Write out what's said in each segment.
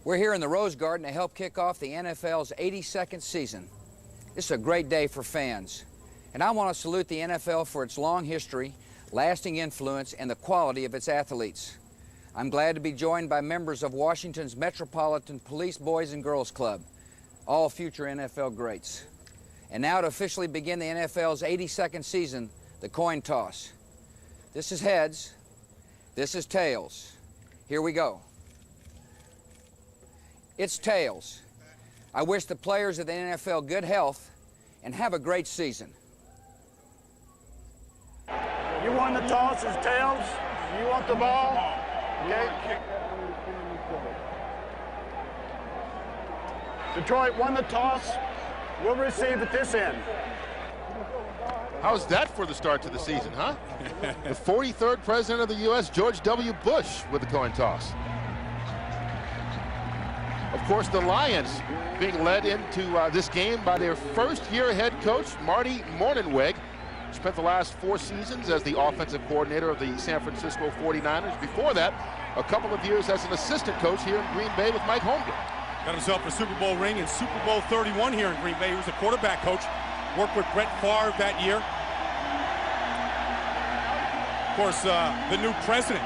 We're here in the Rose Garden to help kick off the NFL's 82nd season. This is a great day for fans, and I want to salute the NFL for its long history, lasting influence, and the quality of its athletes. I'm glad to be joined by members of Washington's Metropolitan Police Boys and Girls Club, all future NFL greats. And now to officially begin the NFL's 82nd season, the coin toss. This is heads, this is tails. Here we go. It's tails. I wish the players of the NFL good health and have a great season. You won the toss, it's tails. You want the ball? Okay. Detroit won the toss. We'll receive at this end. How's that for the start to the season, huh? The 43rd president of the U.S., George W. Bush, with the coin toss. Of course, the Lions being led into this game by their first-year head coach, Marty Mornhinweg. Spent the last 4 seasons as the offensive coordinator of the San Francisco 49ers. Before that, a couple of years as an assistant coach here in Green Bay with Mike Holmgren. Got himself a Super Bowl ring in Super Bowl 31 here in Green Bay. He was a quarterback coach. Worked with Brett Favre that year. Of course, the new president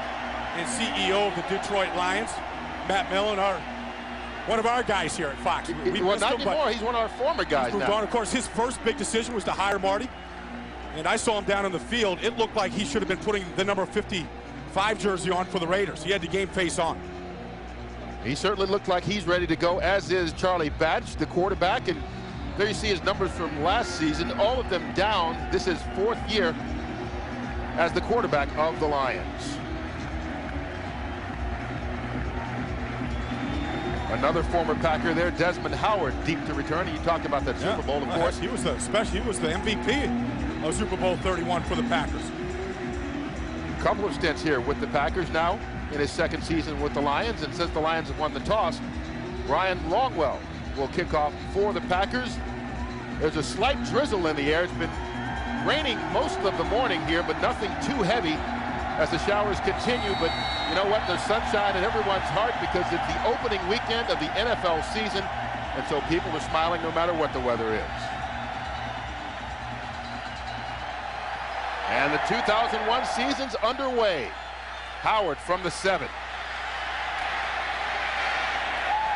and CEO of the Detroit Lions, Matt Millen, one of our guys here at Fox. Well, not anymore. He's one of our former guys now. Of course, his first big decision was to hire Marty. And I saw him down on the field. It looked like he should have been putting the number 55 jersey on for the Raiders. He had the game face on. He certainly looked like he's ready to go, as is Charlie Batch, the quarterback. And there you see his numbers from last season, all of them down. This is 4th year as the quarterback of the Lions. Another former Packer there, Desmond Howard, deep to return. And you talked about that Super Bowl, of course. He was the MVP of Super Bowl 31 for the Packers. A couple of stints here with the Packers now in his 2nd season with the Lions. And since the Lions have won the toss, Ryan Longwell will kick off for the Packers. There's a slight drizzle in the air. It's been raining most of the morning here, but nothing too heavy as the showers continue. But you know what? There's sunshine in everyone's heart because it's the opening weekend of the NFL season, and so people are smiling no matter what the weather is. And the 2001 season's underway. Howard from the 7.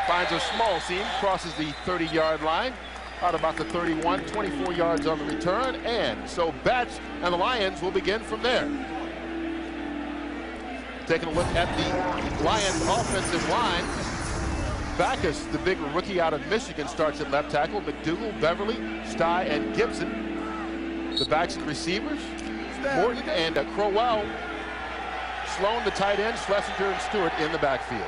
Finds a small seam, crosses the 30-yard line, out about the 31, 24 yards on the return, and so Batch and the Lions will begin from there. Taking a look at the Lions offensive line. Backus, the big rookie out of Michigan, starts at left tackle. McDougal, Beverly, Stye, and Gibson. The backs and receivers, Morton and Crowell. Sloan, the tight end, Schlesinger and Stewart in the backfield.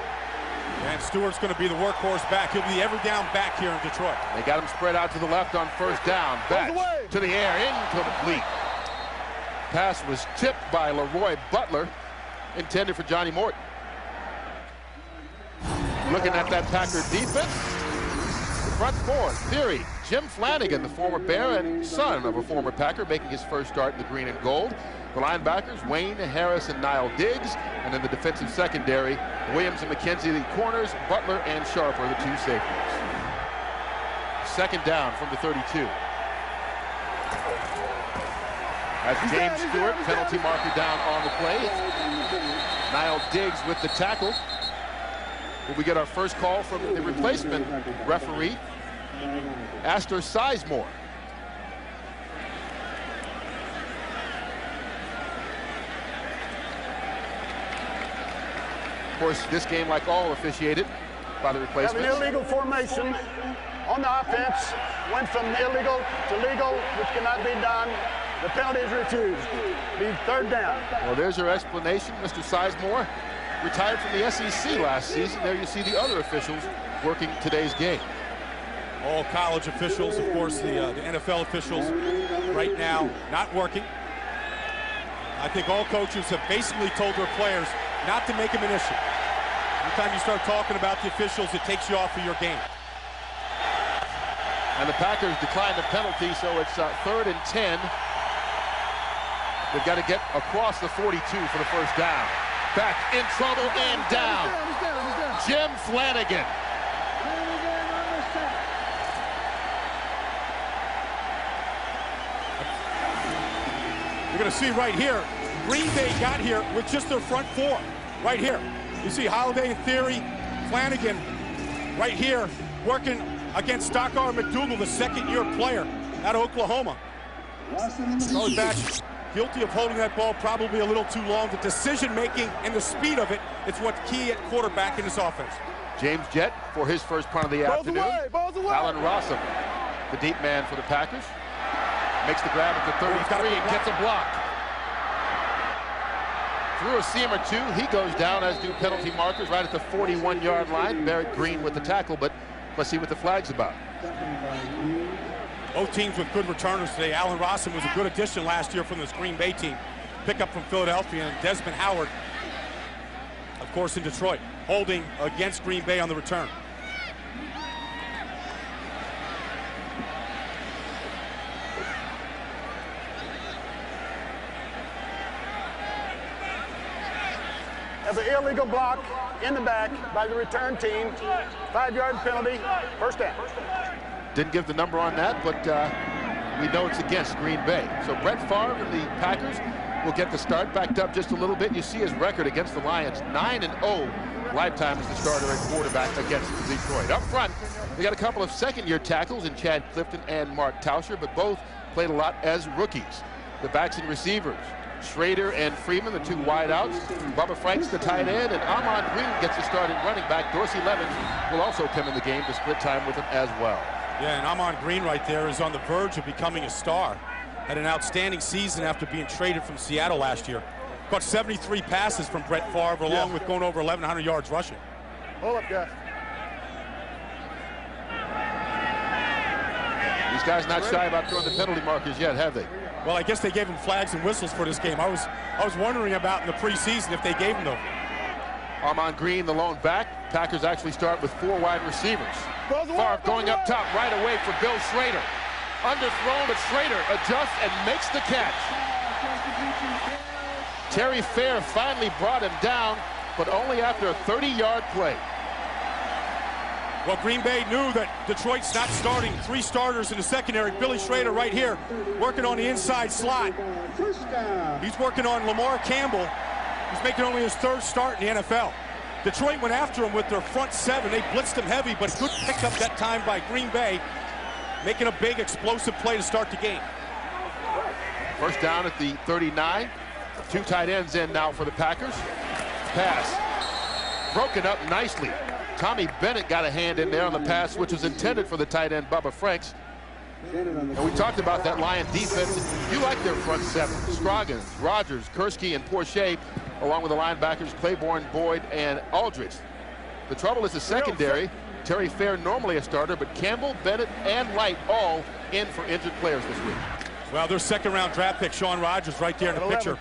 And Stewart's going to be the workhorse back. He'll be the every down back here in Detroit. They got him spread out to the left on 1st down. Batch to the air, incomplete. Pass was tipped by Leroy Butler, intended for Johnny Morton. Looking at that Packer defense, the front 4, Theory, Jim Flanagan, the former Bear and son of a former Packer, making his first start in the green and gold. The linebackers, Wayne, Harris, and Niall Diggs. And then the defensive secondary, Williams and McKenzie, the corners, Butler and Sharp are the 2 safeties. 2nd down from the 32. As James Stewart, penalty marker down on the play. Niall Diggs with the tackle. Will we get our first call from the replacement referee, Astor Sizemore. Of course, this game, like all, officiated by the replacements. Have an illegal formation on the offense. Went from illegal to legal, which cannot be done. The penalty is refused. Be 3rd down. Well, there's your explanation. Mr. Sizemore retired from the SEC last season. There you see the other officials working today's game. All college officials, of course, the NFL officials right now not working. I think all coaches have basically told their players not to make them an issue. Anytime you start talking about the officials, it takes you off of your game. And the Packers declined the penalty, so it's 3rd and 10. They've got to get across the 42 for the first down. Back in trouble and down. Jim Flanagan You're going to see right here, Green Bay got here with just their front four. Right here. You see Holiday in theory, Flanagan right here working against Stockar McDougal, the second-year player out of Oklahoma. Charlie Batch guilty of holding that ball probably a little too long. The decision-making and the speed of it is what's key at quarterback in this offense. James Jett for his first punt of the afternoon. Alan Rossum, the deep man for the Packers, makes the grab at the 33 and gets a block. Through a seam or two, he goes down, as do penalty markers, right at the 41-yard line. Barrett Green with the tackle, but let's see what the flag's about. Both teams with good returners today. Alan Rossum was a good addition last year from this Green Bay team. Pickup from Philadelphia, and Desmond Howard, of course, in Detroit, holding against Green Bay on the return. As an illegal block in the back by the return team, 5-yard penalty, first down. Didn't give the number on that, but we know it's against Green Bay. So Brett Favre and the Packers will get the start. Backed up just a little bit. You see his record against the Lions, 9-0 lifetime as the starter at quarterback against Detroit. Up front, we got a couple of second-year tackles in Chad Clifton and Mark Tauscher, but both played a lot as rookies. The backs and receivers, Schrader and Freeman, the two wideouts. Bubba Franks, the tight end, and Amon Green gets the start in running back. Dorsey Levens will also come in the game to split time with him as well. Yeah, and Amon Green right there is on the verge of becoming a star. Had an outstanding season after being traded from Seattle last year. Caught 73 passes from Brett Favre, along with going over 1,100 yards rushing. Hold up, guys. These guys not shy about throwing the penalty markers yet, have they? Well, I guess they gave him flags and whistles for this game. I was wondering about in the preseason if they gave him them. Amon Green, the lone back. Packers actually start with 4 wide receivers. Favre going up top right away for Bill Schrader. Underthrown, but Schrader adjusts and makes the catch. Terry Fair finally brought him down, but only after a 30-yard play. Well, Green Bay knew that Detroit's not starting 3 starters in the secondary. Billy Schrader right here working on the inside slot. He's working on Lamar Campbell. He's making only his 3rd start in the NFL. Detroit went after him with their front 7. They blitzed him heavy, but good pickup that time by Green Bay, making a big explosive play to start the game. First down at the 39. 2 tight ends in now for the Packers. Pass broken up nicely. Tommy Bennett got a hand in there on the pass, which was intended for the tight end Bubba Franks. And we talked about that Lion defense. You like their front 7. Scroggins, Rogers, Kursky, and Porsche, along with the linebackers Claiborne, Boyd, and Aldridge. The trouble is the secondary. Terry Fair normally a starter, but Campbell, Bennett, and Light all in for injured players this week. Well, their 2nd-round draft pick, Sean Rogers, right there in the picture.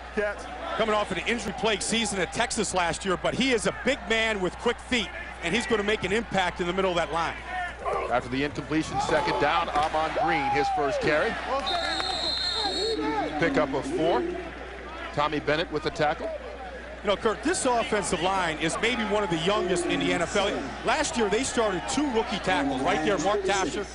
Coming off an injury-plagued season at Texas last year, but he is a big man with quick feet, and he's going to make an impact in the middle of that line. After the incompletion, 2nd down, Amon Green, his first carry. Pickup of 4. Tommy Bennett with the tackle. You know, Kurt, this offensive line is maybe one of the youngest in the NFL. Last year, they started 2 rookie tackles. Right there, Mark Tauscher,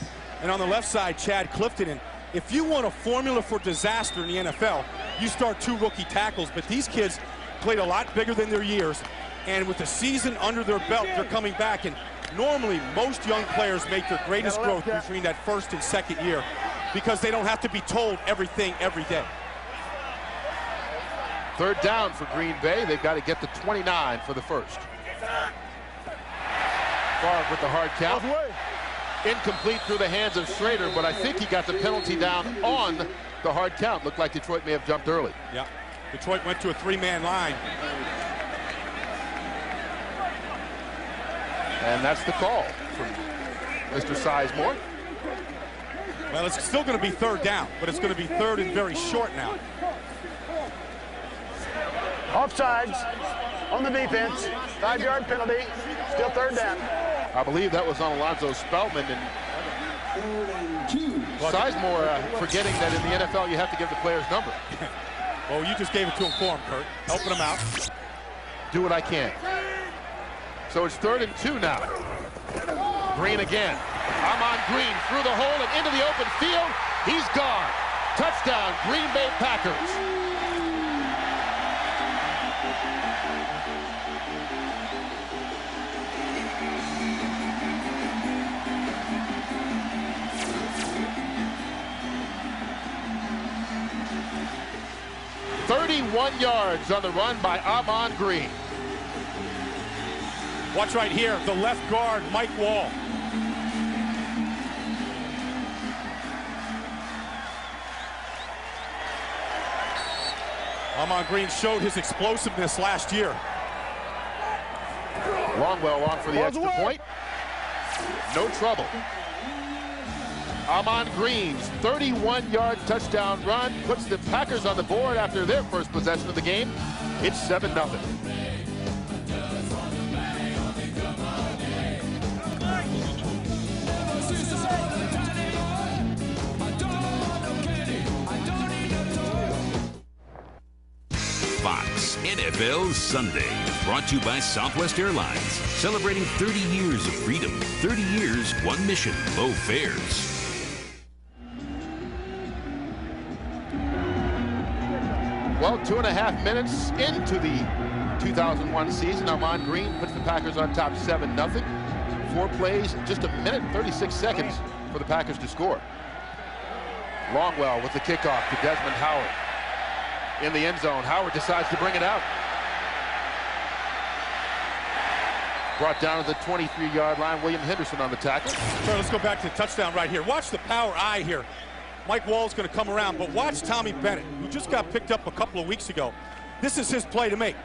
and on the left side, Chad Clifton. And if you want a formula for disaster in the NFL, you start 2 rookie tackles. But these kids played a lot bigger than their years. And with the season under their belt, they're coming back. And normally, most young players make their greatest growth between that 1st and 2nd year because they don't have to be told everything every day. 3rd down for Green Bay. They've got to get to 29 for the 1st. Favre with the hard count. Incomplete through the hands of Schrader, but I think he got the penalty down on the hard count. Looked like Detroit may have jumped early. Yeah, Detroit went to a 3-man line. And that's the call from Mr. Sizemore. Well, it's still going to be 3rd down, but it's going to be 3rd and very short now. Offsides on the defense, 5-yard penalty, still 3rd down. I believe that was on Alonzo Spelman, and Sizemore forgetting that in the NFL you have to give the player's number. Well, you just gave it to him for him, Kurt, helping him out. Do what I can. So it's 3rd and 2 now. Green again. Amon Green through the hole and into the open field. He's gone. Touchdown, Green Bay Packers. 31 yards on the run by Amon Green. Watch right here, the left guard, Mike Wall. Amon Green showed his explosiveness last year. Longwell on for the extra point. No trouble. Amon Green's 31-yard touchdown run puts the Packers on the board after their first possession of the game. It's 7-0. Fox NFL Sunday, brought to you by Southwest Airlines, celebrating 30 years of freedom, 30 years, one mission, low fares. Well, 2.5 minutes into the 2001 season, Amon Green puts the Packers on top 7-0. 4 plays, just 1 minute and 36 seconds for the Packers to score. Longwell with the kickoff to Desmond Howard. In the end zone, Howard decides to bring it out. Brought down to the 23-yard line, William Henderson on the tackle. So let's go back to the touchdown right here. Watch the power eye here. Mike Wall's going to come around, but watch Tommy Bennett, who just got picked up a couple of weeks ago. This is his play to make.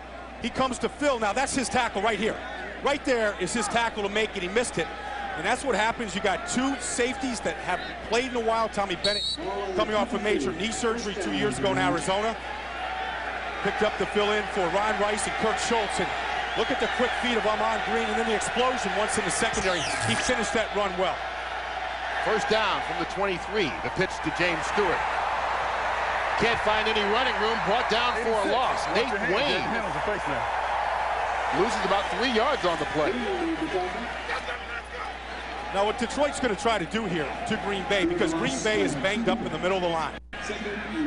He comes to Phil. Now that's his tackle right here. Right there is his tackle to make, and he missed it. And that's what happens. You got 2 safeties that have played in a while. Tommy Bennett coming off a major knee surgery 2 years ago in Arizona. Picked up the fill-in for Ron Rice and Kurt Schultz. And look at the quick feet of Amon Green, and then the explosion once in the secondary. He finished that run well. First down from the 23. The pitch to James Stewart. Can't find any running room. Brought down for a loss. Nate Wayne loses about 3 yards on the play. Now what Detroit's going to try to do here to Green Bay, because Green Bay is banged up in the middle of the line.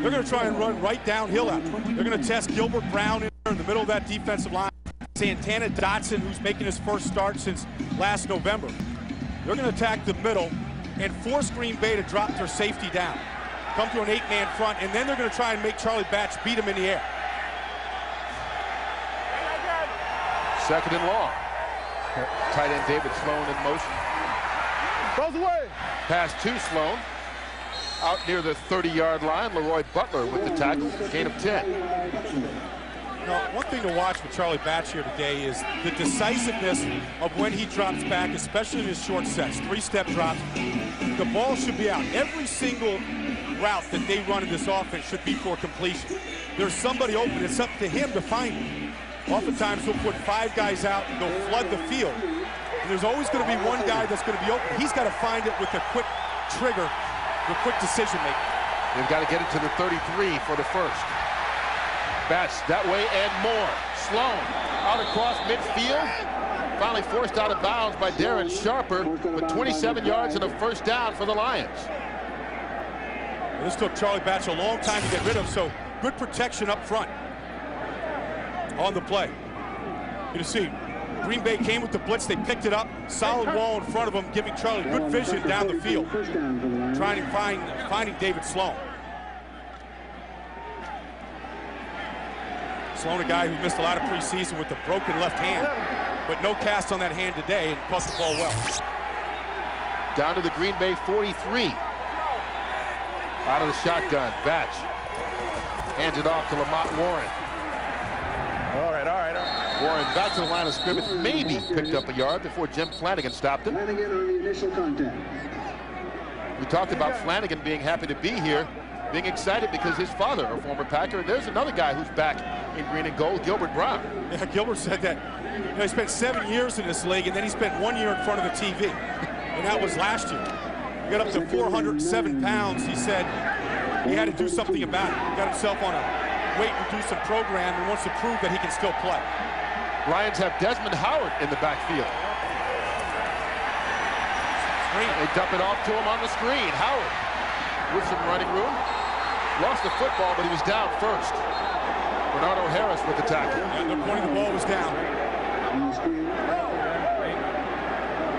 They're going to try and run right downhill out. They're going to test Gilbert Brown in the middle of that defensive line. Santana Dotson, who's making his first start since last November. They're going to attack the middle and force Green Bay to drop their safety down. Come to an 8-man front, and then they're going to try and make Charlie Batch beat him in the air. Second and long. Tight end David Sloan in motion. Goes away. Pass to Sloan. Out near the 30-yard line, Leroy Butler with the tackle, gain of 10. Now, one thing to watch with Charlie Batch here today is the decisiveness of when he drops back, especially in his short sets, 3-step drops. The ball should be out. Every single route that they run in this offense should be for completion. There's somebody open. It's up to him to find it. Oftentimes, he'll put 5 guys out and they'll flood the field. And there's always going to be one guy that's going to be open. He's got to find it with a quick trigger, with quick decision making. They've got to get it to the 33 for the first. Batch that way and more. Sloan out across midfield. Finally forced out of bounds by Darren Sharper, with 27 yards and a first down for the Lions. This took Charlie Batch a long time to get rid of, so good protection up front on the play. You see, Green Bay came with the blitz. They picked it up. Solid wall in front of them, giving Charlie good vision down the field. Trying to finding David Sloan. Sloan, a guy who missed a lot of preseason with a broken left hand, but no cast on that hand today, and caught the ball well. Down to the Green Bay 43. Out of the shotgun, Batch hands it off to Lamont Warren. All right. Warren back to the line of scrimmage, maybe picked up a yard before Jim Flanagan stopped him. Flanagan on the initial contact. We talked about Flanagan being happy to be here, being excited because his father, a former Packer. There's another guy who's back in green and gold, Gilbert Brown. Yeah, Gilbert said that he spent 7 years in this league, and then he spent 1 year in front of the TV, and that was last year. He got up to 407 pounds. He said he had to do something about it. He got himself on a weight-reducing program and wants to prove that he can still play. Lions have Desmond Howard in the backfield. They dump it off to him on the screen. Howard with some running room. Lost the football, but he was down first. Bernardo Harris with the tackle. Yeah, they're pointing the ball was down.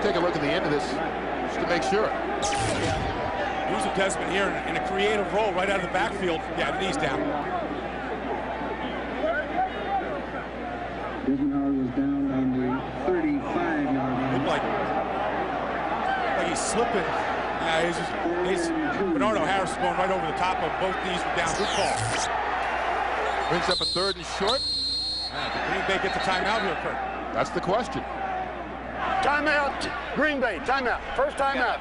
Take a look at the end of this just to make sure. Using Desmond here in a creative role right out of the backfield. Yeah, the knee's down. he's slipping. Bernardo Harris is going right over the top of both knees were down. Good call. Brings up a 3rd and short. Did Green Bay get the timeout here, Kurt? That's the question. Timeout, Green Bay, timeout. First timeout.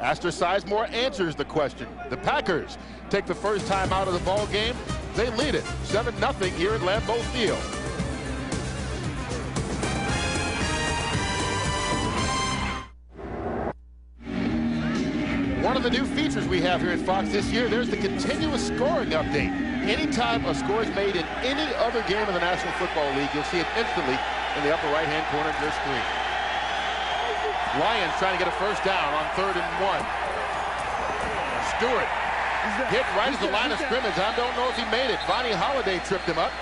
Astor Sizemore answers the question. The Packers take the first time out of the ball game. They lead it 7-0 here at Lambeau Field. One of the new features we have here at Fox this year, there's the continuous scoring update. Anytime a score is made in any other game of the National Football League, you'll see it instantly in the upper right-hand corner of your screen. Lions trying to get a first down on 3rd and 1. Stewart hit right at the line of scrimmage. I don't know if he made it. Vonnie Holliday tripped him up.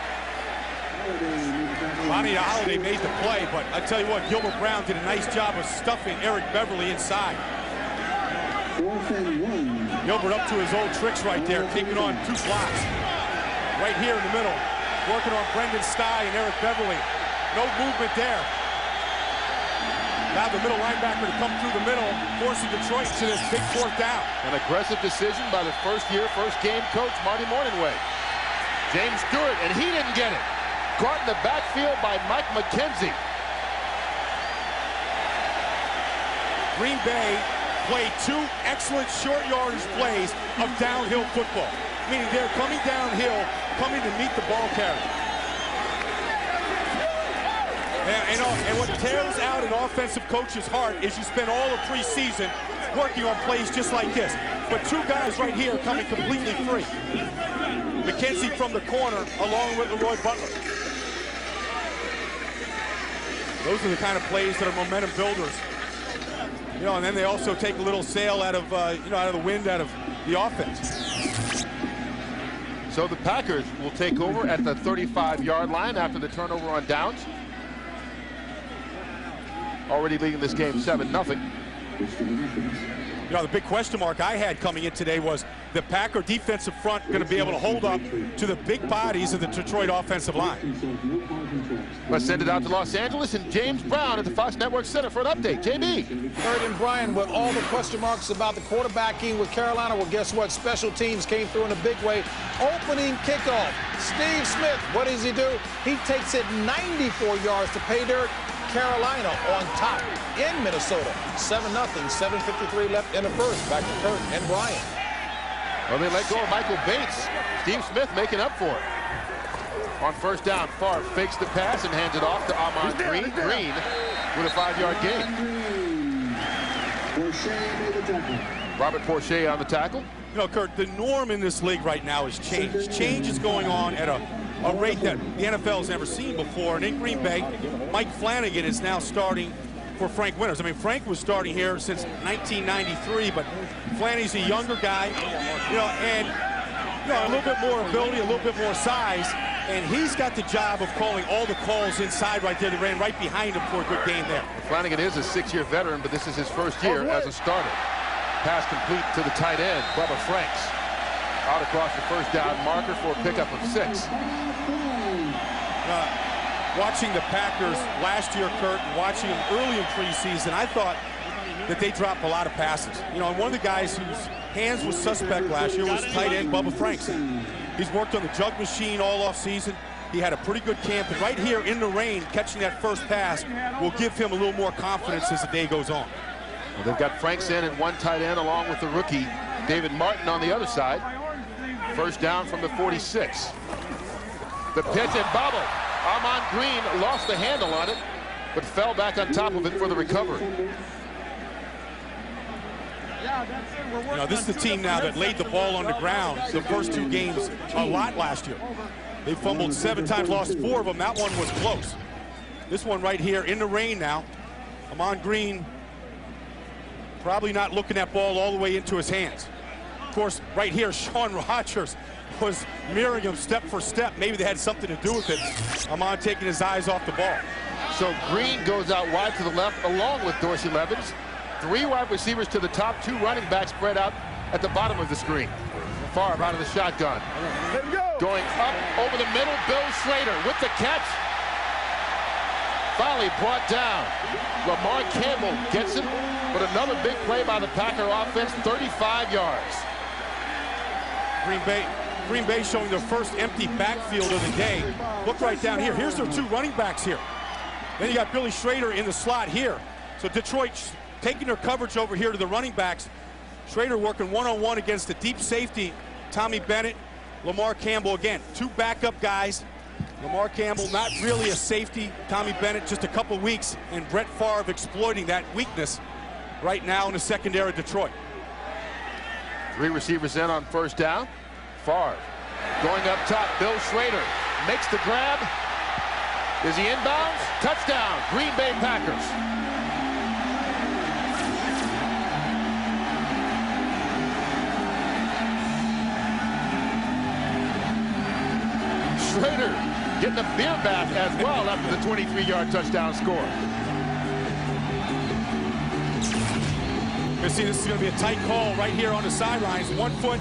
Vonnie Holliday made the play, but I tell you what, Gilbert Brown did a nice job of stuffing Eric Beverly inside. Gilbert up to his old tricks right there, taking on 2 blocks. Right here in the middle, working on Brendan Stye and Eric Beverly. No movement there. Now the middle linebacker to come through the middle, forcing Detroit to this big 4th down. An aggressive decision by the first game coach, Marty Morningway. James Stewart, and he didn't get it. Caught in the backfield by Mike McKenzie. Green Bay played 2 excellent short yardage plays of downhill football. Meaning they're coming downhill, coming to meet the ball carrier. And what tears out an offensive coach's heart is you spend all of preseason working on plays just like this. But 2 guys right here coming completely free. McKenzie from the corner along with Leroy Butler. Those are the kind of plays that are momentum builders. You know, and then they also take a little sail out of, out of the wind, out of the offense. So the Packers will take over at the 35-yard line after the turnover on downs. Already leading this game 7-0. You know, the big question mark I had coming in today was the Packer defensive front going to be able to hold up to the big bodies of the Detroit offensive line. Let's send it out to Los Angeles and James Brown at the Fox Network Center for an update. JB. Kurt and Brian, with all the question marks about the quarterbacking with Carolina, well, guess what? Special teams came through in a big way. Opening kickoff. Steve Smith, what does he do? He takes it 94 yards to pay dirt. Carolina on top in Minnesota. 7-0, 7:53 left in the first. Back to Kurt and Brian. Well, they let go of Michael Bates. Steve Smith making up for it. On first down, Favre fakes the pass and hands it off to Ahman Green. Green with a 5-yard gain. Robert Porcher on the tackle. You know, Kurt, the norm in this league right now is change. Change is going on at a rate that the NFL has never seen before. And in Green Bay, Mike Flanagan is now starting for Frank Winters. I mean, Frank was starting here since 1993, but Flanagan's a younger guy, and a little bit more ability, a little bit more size, and he's got the job of calling all the calls inside right there. They ran right behind him for a good game there. Flanagan is a 6-year veteran, but this is his first year as a starter. Pass complete to the tight end, Bubba Franks. Out across the first down marker for a pickup of 6. Watching the Packers last year, Kurt, and watching them early in preseason, I thought that they dropped a lot of passes. You know, and one of the guys whose hands was suspect last year was tight end Bubba Franks. He's worked on the jug machine all off season. He had a pretty good camp, and right here in the rain, catching that first pass will give him a little more confidence as the day goes on. Well, they've got Franks in and one tight end along with the rookie David Martin on the other side. First down from the 46. The pitch and bobble. Ahman Green lost the handle on it, but fell back on top of it for the recovery. You know, this is the team now that laid the ball on the ground the first 2 games a lot last year. They fumbled 7 times, lost 4 of them. That one was close. This one right here in the rain now. Ahman Green probably not looking that ball all the way into his hands. Of course, right here, Sean Rogers was mirroring him step for step. Maybe they had something to do with it. Ahman taking his eyes off the ball. So Green goes out wide to the left along with Dorsey Levens. 3 wide receivers to the top, 2 running backs spread out at the bottom of the screen. Favre out of the shotgun. Going up over the middle, Bill Slater with the catch. finally brought down. Lamar Campbell gets it, but another big play by the Packer offense, 35 yards. Green Bay showing their first empty backfield of the day. Look right down here. Here's their two running backs here. Then you got Billy Schrader in the slot here. So Detroit taking their coverage over here to the running backs. Schrader working one-on-one against the deep safety, Tommy Bennett. Lamar Campbell again, two backup guys. Lamar Campbell not really a safety. Tommy Bennett just a couple weeks, and Brett Favre exploiting that weakness right now in the secondary of Detroit. Three receivers in on first down. Favre going up top. Bill Schrader makes the grab. Is he inbounds? Touchdown, Green Bay Packers. Schrader getting a beer bath as well after the 23-yard touchdown score. You see, this is going to be a tight call right here on the sidelines. 1 foot.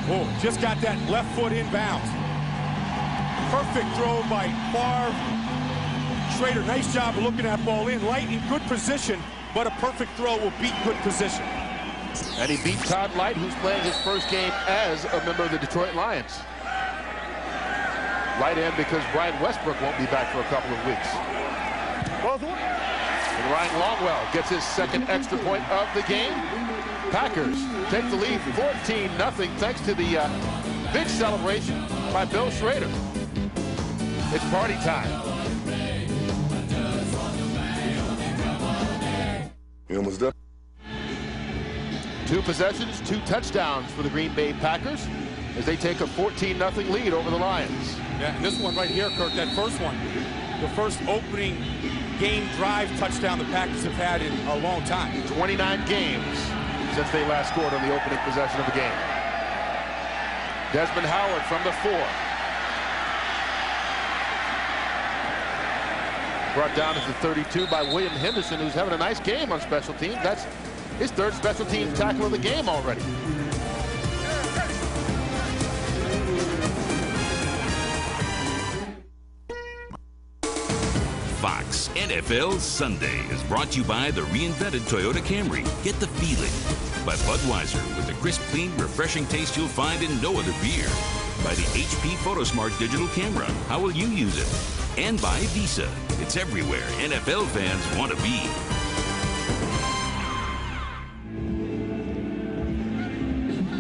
Oh, just got that left foot inbounds. Perfect throw by Favre. Schrader, nice job of looking that ball in. Light in good position, but a perfect throw will beat good position. And he beat Todd Light, who's playing his first game as a member of the Detroit Lions. Light in because Brian Westbrook won't be back for a couple of weeks. And Ryan Longwell gets his second extra point of the game. Packers take the lead 14-0 thanks to the big celebration by Bill Schrader. It's party time. You almost done. 2 possessions, 2 touchdowns for the Green Bay Packers as they take a 14-0 lead over the Lions. Yeah, and this one right here, Kurt, that first one, the first opening game drive touchdown the Packers have had in a long time. 29 games since they last scored on the opening possession of the game. Desmond Howard from the 4. Brought down at the 32 by William Henderson, who's having a nice game on special teams. That's his 3rd special teams tackle of the game already. Fox NFL Sunday is brought to you by the reinvented Toyota Camry. Get the feeling. By Budweiser, with the crisp, clean, refreshing taste you'll find in no other beer. By the HP PhotoSmart digital camera. How will you use it? And by Visa. It's everywhere NFL fans want to be.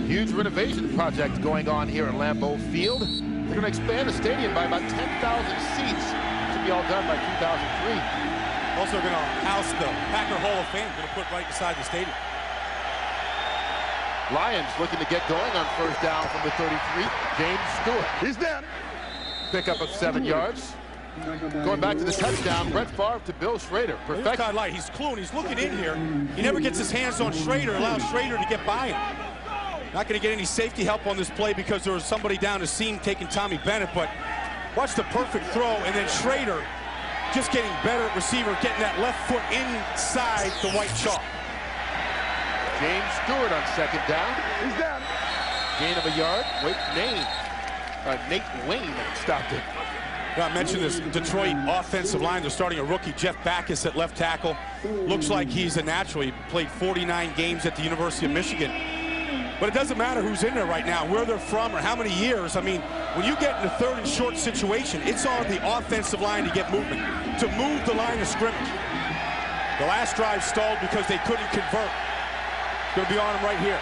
Huge renovation project going on here at Lambeau Field. They're going to expand the stadium by about 10,000 seats. Should be all done by 2003. Also going to house the Packer Hall of Fame, going to put right beside the stadium. Lions looking to get going on first down from the 33. James Stewart. He's down. Pickup of 7 yards. Going back to the touchdown, Brett Favre to Bill Schrader. Perfect. Todd Light, he's cluing, he's looking in here. He never gets his hands on Schrader, allows Schrader to get by him. Not going to get any safety help on this play because there was somebody down the seam taking Tommy Bennett, but watch the perfect throw, and then Schrader just getting better at receiver, getting that left foot inside the white chalk. James Stewart on second down. He's down. Gain of a yard. Nate Wayne stopped it. I mentioned this Detroit offensive line. They're starting a rookie, Jeff Backus, at left tackle. Looks like he's a natural. He played 49 games at the University of Michigan. But it doesn't matter who's in there right now, where they're from, or how many years. I mean, when you get in a 3rd and short situation, it's on the offensive line to get movement, to move the line of scrimmage. The last drive stalled because they couldn't convert. It's going to be on him right here.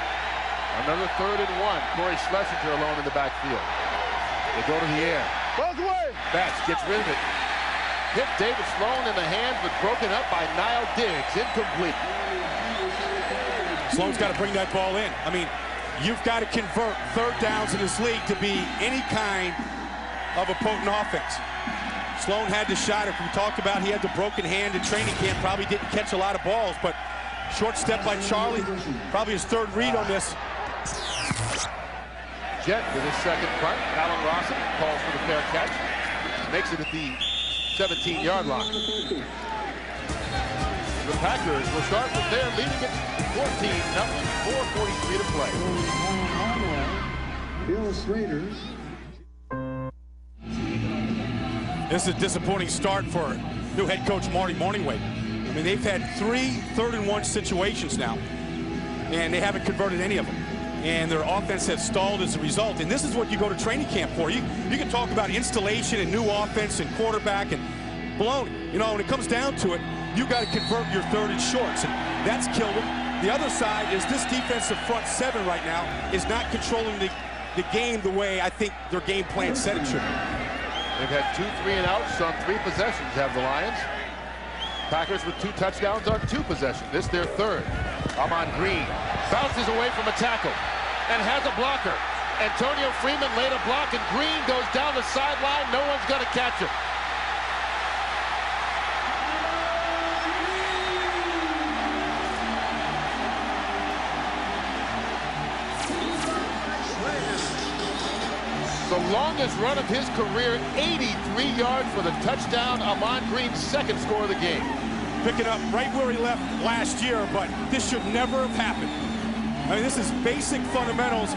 Another 3rd and 1. Corey Schlesinger alone in the backfield. They go to the air. Both away. Batch gets rid of it. Hit David Sloan in the hands, but broken up by Niall Diggs. Incomplete. Sloan's got to bring that ball in. I mean, you've got to convert 3rd downs in this league to be any kind of a potent offense. Sloan had the shot. If we talked about, he had the broken hand in training camp. Probably didn't catch a lot of balls, but short step by Charlie. Probably his 3rd read on this. Jet with his second punt. Alan Rawson calls for the fair catch. Makes it at the 17-yard line. The Packers will start from there, leading it 14-0, 4:43 to play. Bill Schrader. This is a disappointing start for new head coach Marty Morningway. I mean, they've had 3 3rd-and-1 situations now, and they haven't converted any of them. And their offense has stalled as a result. And this is what you go to training camp for. You can talk about installation and new offense and quarterback and baloney. You know, when it comes down to it, you got to convert your 3rd and shorts, and that's killed them. The other side is this defensive front 7 right now is not controlling the game the way I think their game plan said it should be. They've had 2 3-and-outs on 3 possessions, have the Lions. Packers with 2 touchdowns on 2 possessions. This their 3rd. Amon Green bounces away from a tackle and has a blocker. Antonio Freeman laid a block, and Green goes down the sideline. No one's going to catch him. The longest run of his career, 83 yards for the touchdown. Amon Green's 2nd score of the game. Picking up right where he left last year, but this should never have happened. I mean, this is basic fundamentals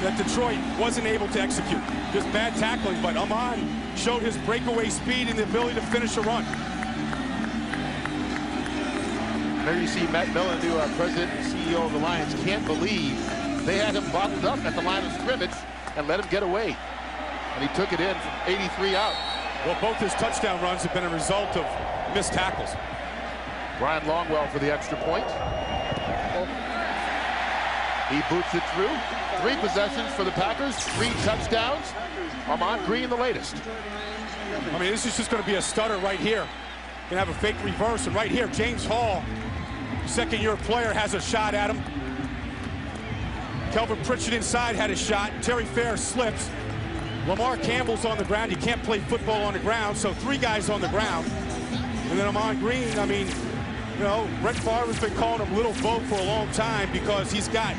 that Detroit wasn't able to execute. Just bad tackling, but Amon showed his breakaway speed and the ability to finish a run. There you see Matt Millen, new president and CEO of the Lions, can't believe they had him bottled up at the line of scrimmage and let him get away. And he took it in from 83 out. Well, both his touchdown runs have been a result of missed tackles. Brian Longwell for the extra point. He boots it through. 3 possessions for the Packers, 3 touchdowns. Amon Green the latest. I mean, this is just going to be a stutter right here. Going to have a fake reverse, and right here, James Hall, 2nd-year player, has a shot at him. Kelvin Pritchett inside had a shot. Terry Fair slips. Lamar Campbell's on the ground. You can't play football on the ground, so 3 guys on the ground. And then Amon Green, I mean, you know, Brett Favre has been calling him Little Bo for a long time because he's got,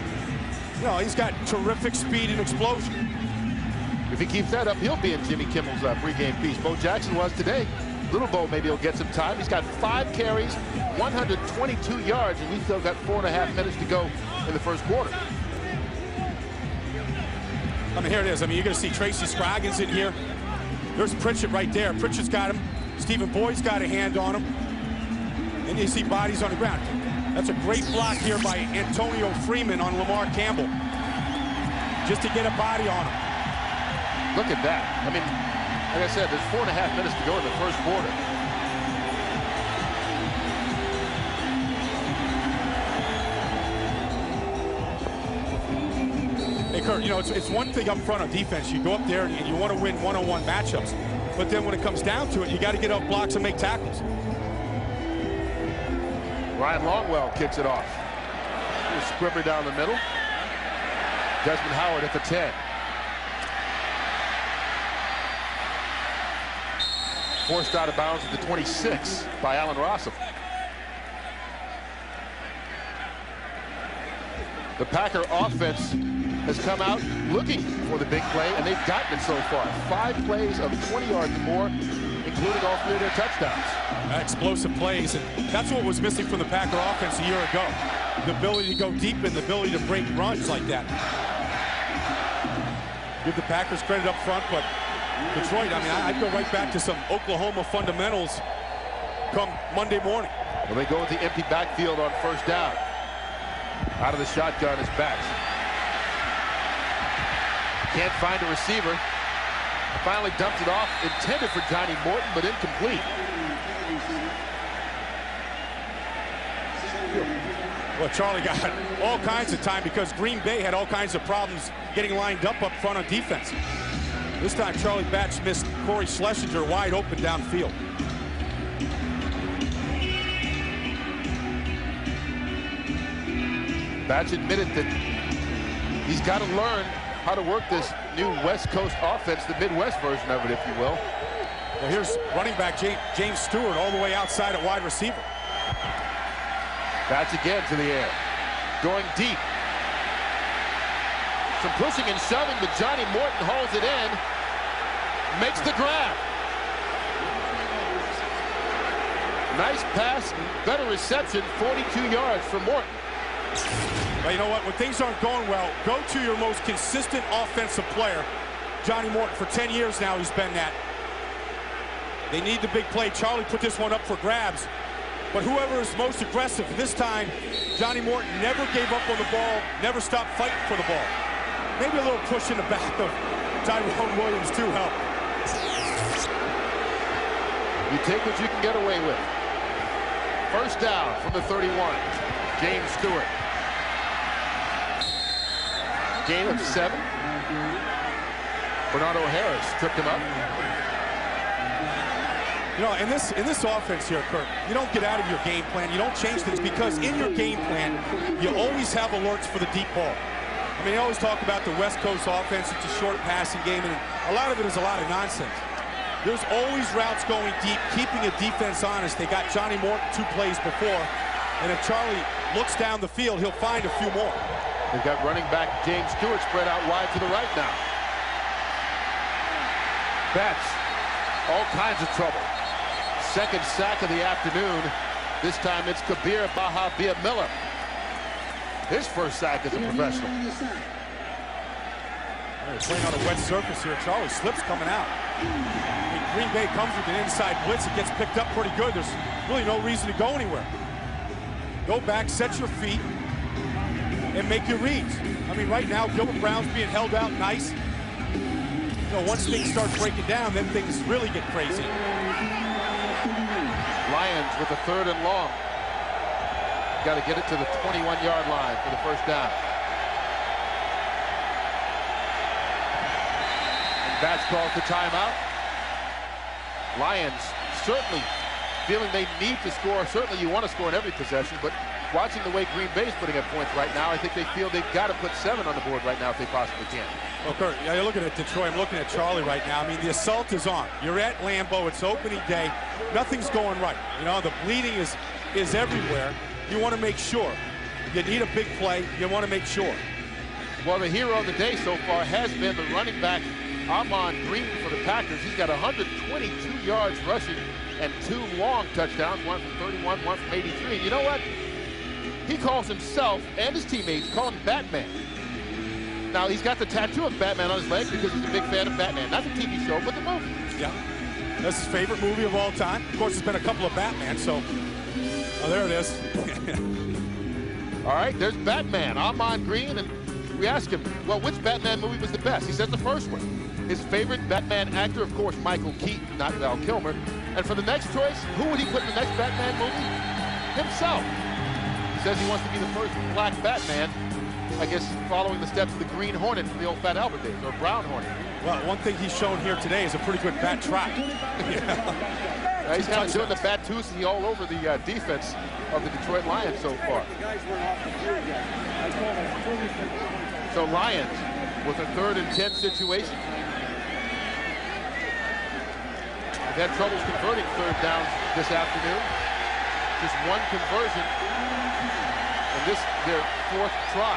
you know, he's got terrific speed and explosion. If he keeps that up, he'll be in Jimmy Kimmel's pregame piece. Bo Jackson was today. Little Bo, maybe he'll get some time. He's got 5 carries, 122 yards, and we still got 4.5 minutes to go in the 1st quarter. I mean, here it is. I mean, you're going to see Tracy Scroggins in here. There's Pritchett right there. Pritchett's got him. Stephen Boyd's got a hand on him. And you see bodies on the ground. That's a great block here by Antonio Freeman on Lamar Campbell. Just to get a body on him. Look at that. I mean, like I said, there's 4.5 minutes to go in the 1st quarter. Hey, Kurt, you know, it's one thing up front on defense. You go up there and you want to win one-on-one matchups. But then when it comes down to it, you got to get up blocks and make tackles. Ryan Longwell kicks it off. Scribber down the middle. Desmond Howard at the 10. Forced out of bounds at the 26 by Allen Rossum. The Packer offense has come out looking for the big play, and they've gotten it so far. 5 plays of 20 yards or more, including all 3 of their touchdowns. Explosive plays, and that's what was missing from the Packer offense a year ago. The ability to go deep and the ability to break runs like that. Give the Packers credit up front, but Detroit, I mean, I'd go right back to some Oklahoma fundamentals come Monday morning. Well, they go with the empty backfield on 1st down. Out of the shotgun is Batch. Can't find a receiver. Finally dumped it off, intended for Johnny Morton, but incomplete. Well, Charlie got all kinds of time because Green Bay had all kinds of problems getting lined up front on defense. This time, Charlie Batch missed Corey Schlesinger wide open downfield. Batch admitted that he's got to learn how to work this new West Coast offense, the Midwest version of it, if you will. Well, here's running back James Stewart all the way outside at wide receiver. Batch again to the air. Going deep. Some pushing and shoving, but Johnny Morton hauls it in. Makes the grab. Nice pass, better reception, 42 yards for Morton. Well, you know what? When things aren't going well, go to your most consistent offensive player. Johnny Morton, for 10 years now, he's been that. They need the big play. Charlie put this one up for grabs. But whoever is most aggressive, this time, Johnny Morton never gave up on the ball, never stopped fighting for the ball. Maybe a little push in the back of Tyrone Williams too helped. You take what you can get away with. First down from the 31. James Stewart. Gain of 7. Bernardo Harris tripped him up. You know, in this offense here, Kurt, you don't get out of your game plan. You don't change things because in your game plan, you always have alerts for the deep ball. I mean, they always talk about the West Coast offense. It's a short passing game, and a lot of it is a lot of nonsense. There's always routes going deep, keeping a defense honest. They got Johnny Morton 2 plays before, and if Charlie looks down the field, he'll find a few more. They've got running back James Stewart spread out wide to the right now. Bats, all kinds of trouble. Second sack of the afternoon. This time it's Kabir Bahavia Miller. His first sack as a professional. They're playing on a wet surface here. Charlie slips coming out. I mean, Green Bay comes with an inside blitz. It gets picked up pretty good. There's really no reason to go anywhere. Go back, set your feet, and make your reads. I mean, right now, Gilbert Brown's being held out nice. You know, once things start breaking down, then things really get crazy. Lions with a 3rd and long. Got to get it to the 21-yard line for the first down. And Bats calls the timeout. Lions certainly feeling they need to score. Certainly you want to score in every possession, but watching the way Green Bay's putting up points right now, I think they feel they've got to put 7 on the board right now if they possibly can. Well, Kurt, you're looking at Detroit. I'm looking at Charlie right now. I mean, the assault is on. You're at Lambeau. It's opening day. Nothing's going right. You know, the bleeding is everywhere. You want to make sure. You need a big play. You want to make sure. Well, the hero of the day so far has been the running back, Ahman Green, for the Packers. He's got 122 yards rushing and 2 long touchdowns, one from 31, one from 83. You know what? He calls himself and his teammates call him Batman. Now, he's got the tattoo of Batman on his leg because he's a big fan of Batman. Not the TV show, but the movie. Yeah. That's his favorite movie of all time. Of course, there's been a couple of Batman, so... Oh, there it is. All right, there's Batman, Ahman Green, and we ask him, well, which Batman movie was the best? He says the first one. His favorite Batman actor, of course, Michael Keaton, not Val Kilmer. And for the next choice, who would he put in the next Batman movie? Himself. He says he wants to be the first black Batman, I guess following the steps of the Green Hornet from the old Fat Albert days, or Brown Hornet. Well, one thing he's shown here today is a pretty good bat trap. He's kind of doing the Batusi all over the defense of the Detroit Lions so far. So Lions with a 3rd and 10 situation. They've had troubles converting 3rd downs this afternoon. Just one conversion. And this their 4th try.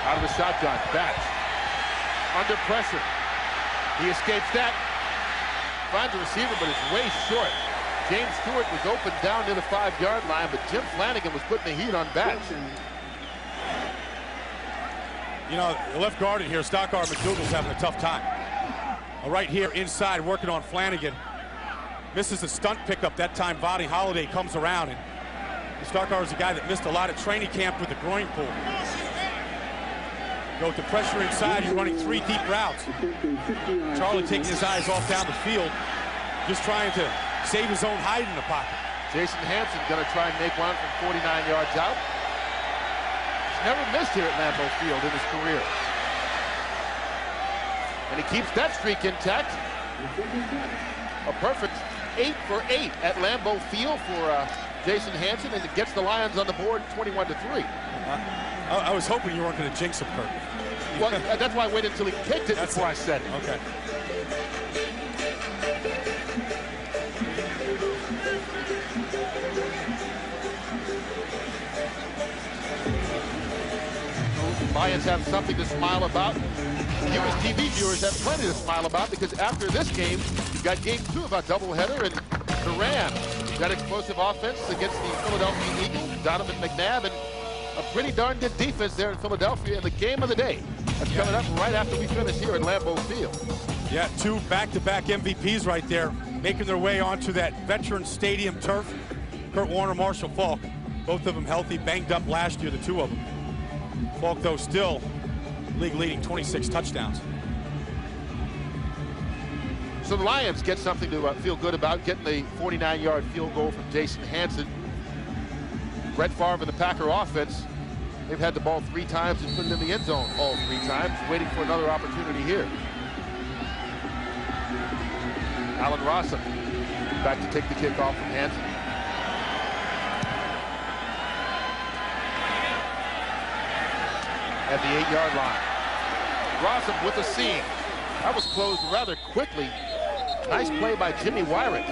Out of the shotgun, Bats under pressure. He escapes that. Finds a receiver, but it's way short. James Stewart was open down near the 5-yard line, but Jim Flanagan was putting the heat on Bats. You know, the left guard in here, Stockard McDougal's having a tough time. Right here inside, working on Flanagan. Misses a stunt pickup. That time, Vadi Holiday comes around, and Stockard's a guy that missed a lot of training camp with the groin pull. Go with the pressure inside. He's running 3 deep routes. Charlie taking his eyes off down the field, just trying to save his own hide in the pocket. Jason Hanson going to try and make one from 49 yards out. He's never missed here at Lambeau Field in his career. And he keeps that streak intact. A perfect 8 for 8 at Lambeau Field for Jason Hanson, and it gets the Lions on the board 21-3. I was hoping you weren't going to jinx him, Kurt. Well, that's why I waited until he kicked it before I said it. Okay. Lions have something to smile about. You as TV viewers have plenty to smile about, because after this game, you've got game 2 of a doubleheader, and Duran got explosive offense against the Philadelphia Eagles, Donovan McNabb, and a pretty darn good defense there in Philadelphia, in the game of the day That's coming up right after we finish here at Lambeau Field. Yeah, 2 back-to-back MVPs right there, making their way onto that Veterans Stadium turf. Kurt Warner, Marshall Faulk, both of them healthy, banged up last year, the 2 of them. Faulk, though, still league-leading 26 touchdowns. So the Lions get something to feel good about, getting the 49-yard field goal from Jason Hanson. Brett Favre and the Packer offense, they've had the ball 3 times and put it in the end zone all 3 times, waiting for another opportunity here. Alan Rossum back to take the kickoff from Hanson. At the 8-yard line. Rossum with a seam. That was closed rather quickly. Nice play by Jimmy Wyrick.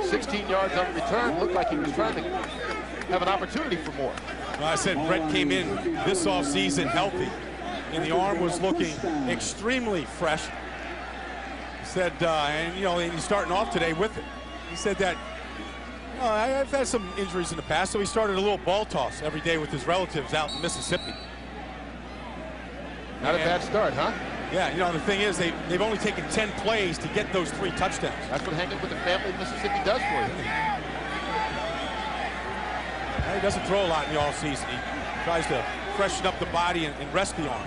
16 yards on the return. Looked like he was trying to have an opportunity for more. Well, I said Brett came in this offseason healthy, and the arm was looking extremely fresh. He said, and you know, he's starting off today with it. He said that, you know, I've had some injuries in the past, so he started a little ball toss every day with his relatives out in Mississippi. Not a bad start, huh? Yeah, you know, the thing is, they've only taken 10 plays to get those 3 touchdowns. That's what hanging with the family in Mississippi does for you. He doesn't throw a lot in the offseason. He tries to freshen up the body and rest the arm.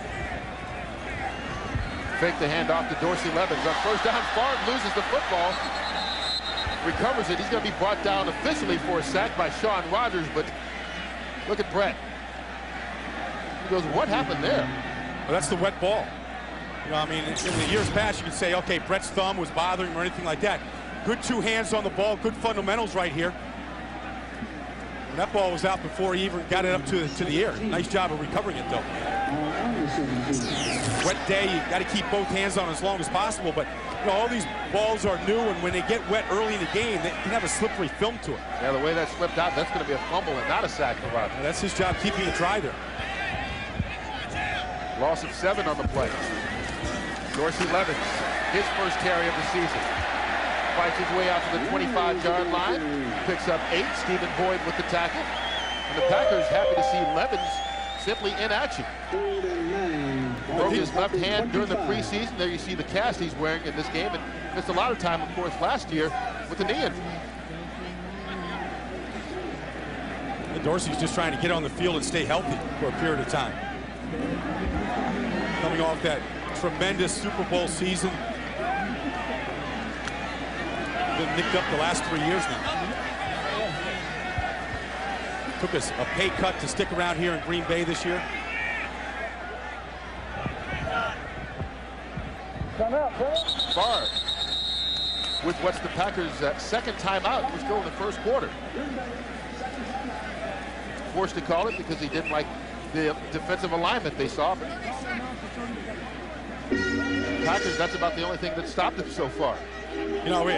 Fake the handoff to Dorsey Levens. On first down, Favre loses the football. Recovers it. He's going to be brought down officially for a sack by Sean Rogers, but look at Brett. He goes, what happened there? Well, that's the wet ball. You know, I mean, in the years past, you could say, okay, Brett's thumb was bothering him or anything like that. Good 2 hands on the ball, good fundamentals right here. And that ball was out before he even got it up to the air. Nice job of recovering it, though. Wet day, you got to keep both hands on as long as possible. But you know, all these balls are new, and when they get wet early in the game, they can have a slippery film to it. Yeah, the way that slipped out, that's going to be a fumble and not a sack for Rogers. That's his job, keeping it dry there. Loss of 7 on the play. Dorsey Levens, his first carry of the season. Fights his way out to the 25-yard line. Picks up 8. Stephen Boyd with the tackle. And the Packers happy to see Levens simply in action. Broke his left hand during the preseason. There you see the cast he's wearing in this game. And missed a lot of time, of course, last year with the knee injury. And Dorsey's just trying to get on the field and stay healthy for a period of time. Coming off that tremendous Super Bowl season. Been nicked up the last 3 years now. Took us a pay cut to stick around here in Green Bay this year. Favre with what's the Packers' second timeout. We're still in the first quarter. Forced to call it because he didn't like the defensive alignment they saw. But Packers, that's about the only thing that stopped them so far. You know, we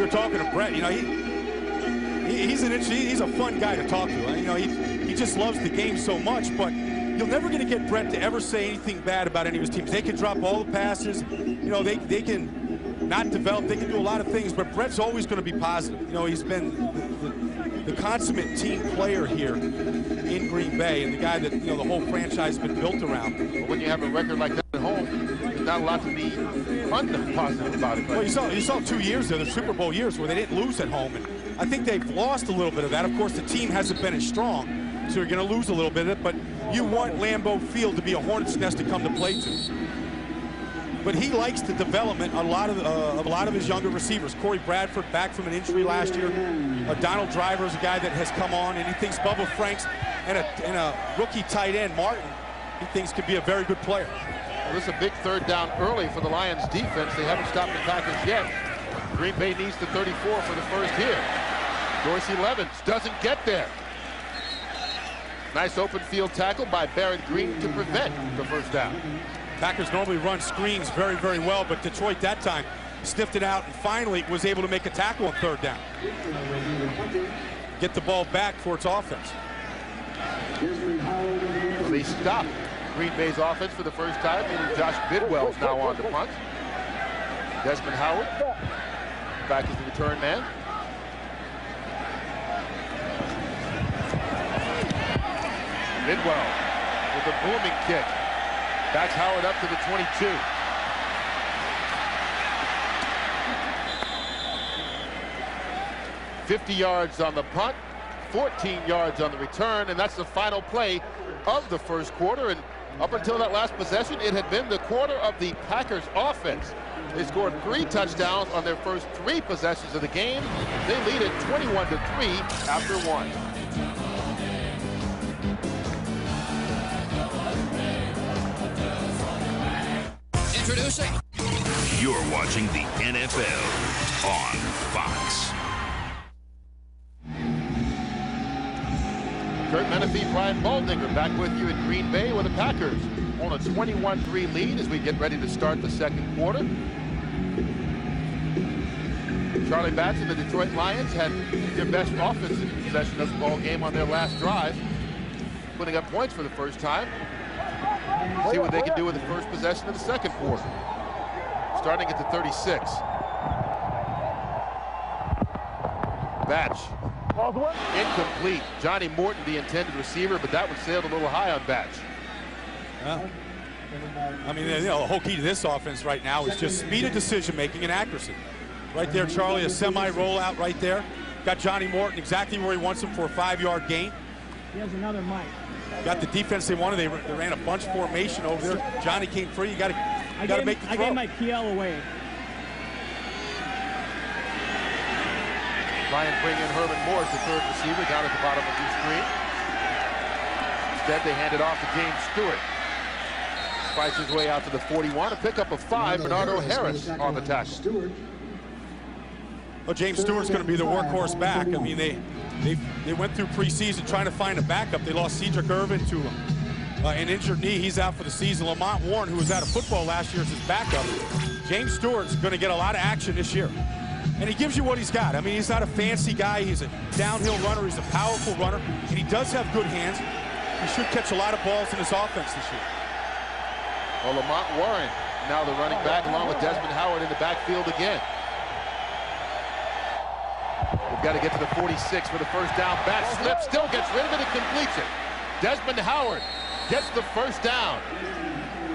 were talking to Brett. You know, he's a fun guy to talk to. You know, he just loves the game so much. But you're never going to get Brett to ever say anything bad about any of his teams. They can drop all the passes. You know, they can not develop. They can do a lot of things. But Brett's always going to be positive. You know, he's been the consummate team player here in Green Bay, and the guy that, you know, the whole franchise has been built around. But when you have a record like that at home, there's not a lot to be fun and positive about it. Well, you saw 2 years there, the Super Bowl years, where they didn't lose at home, and I think they've lost a little bit of that. Of course, the team hasn't been as strong, so you're going to lose a little bit of it, but you want Lambeau Field to be a hornet's nest to come to play to. But he likes the development of a lot of his younger receivers. Corey Bradford back from an injury last year. Donald Driver is a guy that has come on, and he thinks Bubba Franks and a rookie tight end, Martin, he thinks could be a very good player. Well, this is a big 3rd down early for the Lions defense. They haven't stopped the Packers yet. Green Bay needs the 34 for the first here. Dorsey Levens doesn't get there. Nice open field tackle by Barrett Green to prevent the first down. Packers normally run screens very, very well, but Detroit that time sniffed it out and finally was able to make a tackle on 3rd down. Get the ball back for its offense. Well, they stopped Green Bay's offense for the first time, meaning Josh Bidwell's now on the punt. Desmond Howard back as the return man. Bidwell with a booming kick. Backs Howard up to the 22. "50 yards on the punt, 14 yards on the return, and that's the final play of the first quarter. And up until that last possession, it had been the quarter of the Packers offense. They scored 3 touchdowns on their first 3 possessions of the game. They lead it 21-3 after 1. Introducing. You're watching the NFL on Fox. Kurt Menefee, Brian Baldinger back with you in Green Bay with the Packers on a 21-3 lead as we get ready to start the second quarter. Charlie Batts and the Detroit Lions had their best offensive possession of the ball game on their last drive, putting up points for the first time. See what they can do with the first possession of the second quarter. Starting at the 36. Batch. Incomplete. Johnny Morton, the intended receiver, but that one sailed a little high on Batch. Well, I mean, the whole key to this offense right now is just speed of decision making and accuracy. Right there, Charlie, a semi rollout right there. Got Johnny Morton exactly where he wants him for a 5-yard gain. He has another mic. Got the defense they wanted. They ran a bunch formation over there. Johnny came free. You got to make the throw. I gave my PL away. Ryan bring in Herman Morris, the third receiver, down at the bottom of the screen. Instead, they hand it off to James Stewart. Fights his way out to the 41. A pickup of 5. Bernardo Harris on the tackle. Well, James Stewart's going to be the workhorse back. I mean, they went through preseason trying to find a backup. They lost Cedric Irvin to an injured knee. He's out for the season. Lamont Warren, who was out of football last year, is his backup. James Stewart's going to get a lot of action this year. And he gives you what he's got. I mean, he's not a fancy guy. He's a downhill runner. He's a powerful runner. And he does have good hands. He should catch a lot of balls in his offense this year. Well, Lamont Warren, now the running back, along with Desmond Howard in the backfield again. We've got to get to the 46 for the first down. Bat slips, still gets rid of it and completes it. Desmond Howard gets the first down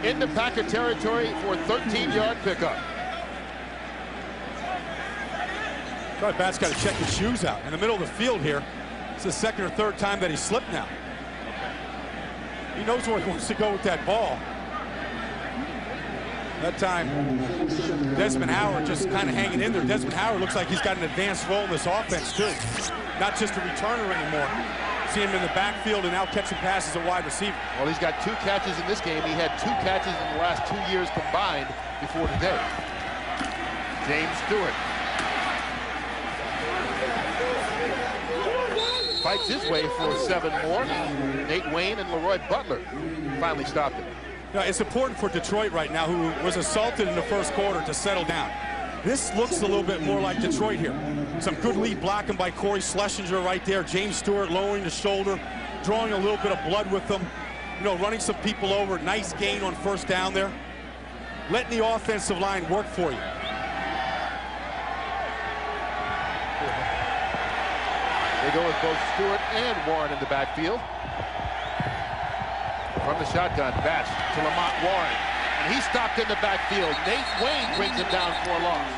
into Packer territory for a 13-yard pickup. Bat's got to check his shoes out. In the middle of the field here, it's the second or third time that he slipped now. He knows where he wants to go with that ball. That time, Desmond Howard just kind of hanging in there. Desmond Howard looks like he's got an advanced role in this offense, too. Not just a returner anymore. See him in the backfield and now catching passes at wide receiver. Well, he's got 2 catches in this game. He had 2 catches in the last 2 years combined before today. James Stewart fights his way for 7 more. Nate Wayne and Leroy Butler finally stopped him. Now, it's important for Detroit right now, who was assaulted in the first quarter, to settle down. This looks a little bit more like Detroit here. Some good lead blocking by Corey Schlesinger right there. James Stewart lowering the shoulder, drawing a little bit of blood with them. You know, running some people over. Nice gain on first down there. Letting the offensive line work for you. They go with both Stewart and Warren in the backfield. From the shotgun, Batch to Lamont Warren. And he's stopped in the backfield. Nate Wayne brings him down for a loss.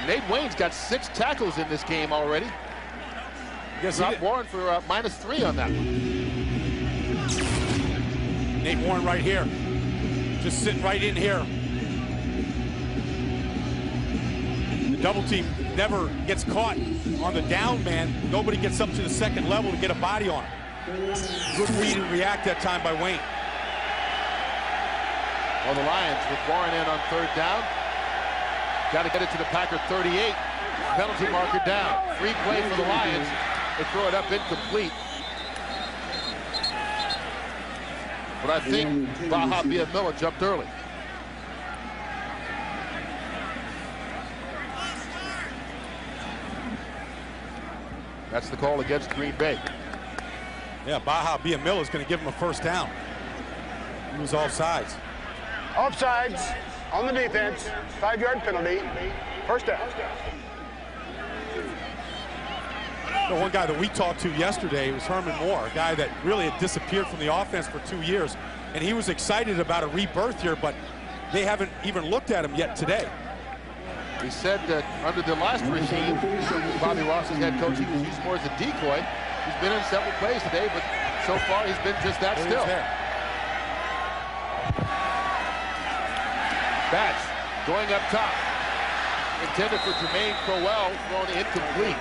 Nate Wayne's got 6 tackles in this game already. Yes, dropped Warren for -3 on that one. Nate Warren right here. Just sitting right in here. The double team never gets caught on the down man. Nobody gets up to the second level to get a body on him. Good read and react that time by Wayne. Well, the Lions with Warren in on 3rd down. Got to get it to the Packer 38. Penalty marker down. Free play for the Lions. They throw it up incomplete. But I think Baja Villamilla jumped early. That's the call against Green Bay. Yeah, Baja Villamilla is going to give him a first down. He was offsides. Offsides on the defense. 5-yard penalty. First down. One guy that we talked to yesterday was Herman Moore, a guy that really had disappeared from the offense for 2 years, and he was excited about a rebirth here, but they haven't even looked at him yet today. He said that under the last regime, Bobby Ross's head coach, he was used more as a decoy. He's been in several plays today, but so far he's been just that still. Batch going up top. Intended for Jermaine Crowell, thrown incomplete.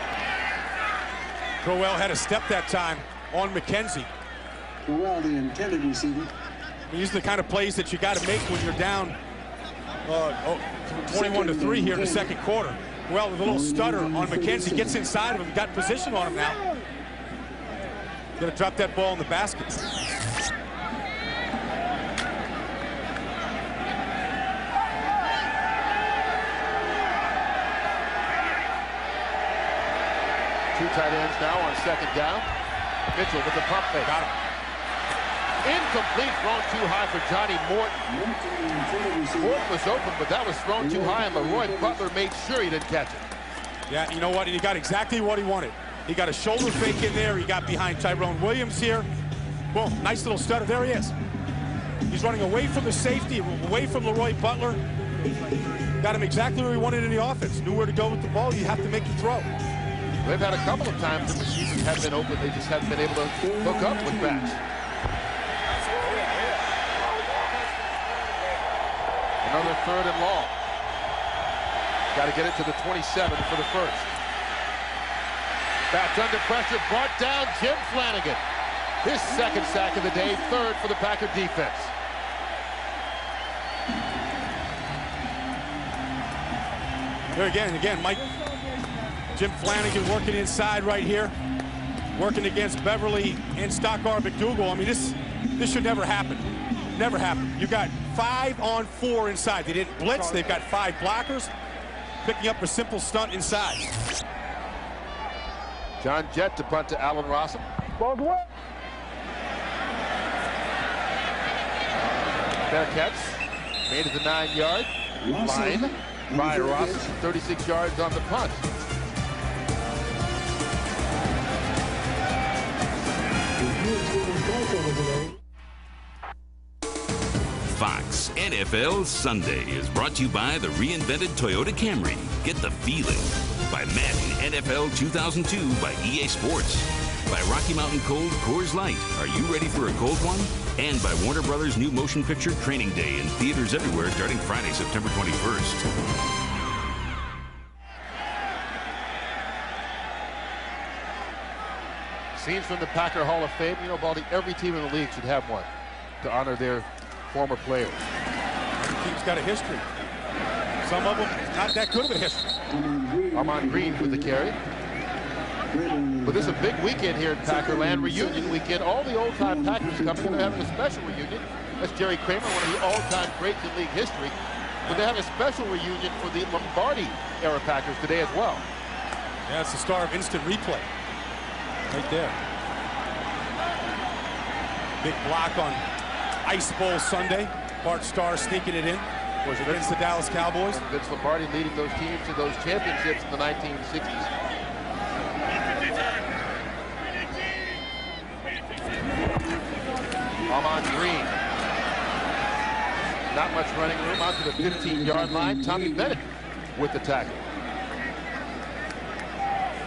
Crowell had a step that time on McKenzie. Crowell, the intended receiver. These are the kind of plays that you got to make when you're down 21-3 here in the second quarter. Well, with a little stutter on McKenzie, gets inside of him, got position on him now. Gonna drop that ball in the basket. Two tight ends now on second down. Mitchell with the pump fake. Got him. Incomplete, thrown too high for Johnny Morton. Morton was open, but that was thrown too high, and Leroy Butler made sure he didn't catch it. Yeah, you know what? He got exactly what he wanted. He got a shoulder fake in there. He got behind Tyrone Williams here. Boom, nice little stutter. There he is. He's running away from the safety, away from Leroy Butler. Got him exactly where he wanted in the offense. Knew where to go with the ball. You have to make the throw. They've had a couple of times that receivers have been open. They just haven't been able to hook up with Batch. Another third and long. Got to get it to the 27 for the first. Batch under pressure, brought down Jim Flanagan. His second sack of the day, third for the Packer defense. There again, Mike. Jim Flanagan working inside right here, working against Beverly and Stockar McDougal. I mean, this should never happen. Never happen. You got 5-on-4 inside. They didn't blitz. They've got 5 blockers, picking up a simple stunt inside. John Jett to punt to Allen Rossum. Bearcats made it to 9-yard line by Rossum. 36 yards on the punt. Fox NFL Sunday is brought to you by the reinvented Toyota Camry. Get the feeling. By Madden NFL 2002 by EA Sports. By Rocky Mountain Cold Coors Light. Are you ready for a cold one? And by Warner Brothers' new motion picture Training Day in theaters everywhere starting Friday, September 21st. Scenes from the Packer Hall of Fame. You know, Baldy, every team in the league should have one to honor their former players. Every team's got a history. Some of them not that good of a history. Armand Green with the carry. But this is a big weekend here in Packerland. Reunion weekend. All the old-time Packers coming. They're having a special reunion. That's Jerry Kramer, one of the all-time greats in league history. But they have a special reunion for the Lombardi-era Packers today as well. Yeah, it's the star of instant replay. Right there. Big block on Ice Bowl Sunday. Bart Starr sneaking it in against the Dallas Cowboys. Vince Lombardi leading those teams to those championships in the 1960s. Armand Green. Not much running room out to the 15-yard line. Tommy Bennett with the tackle.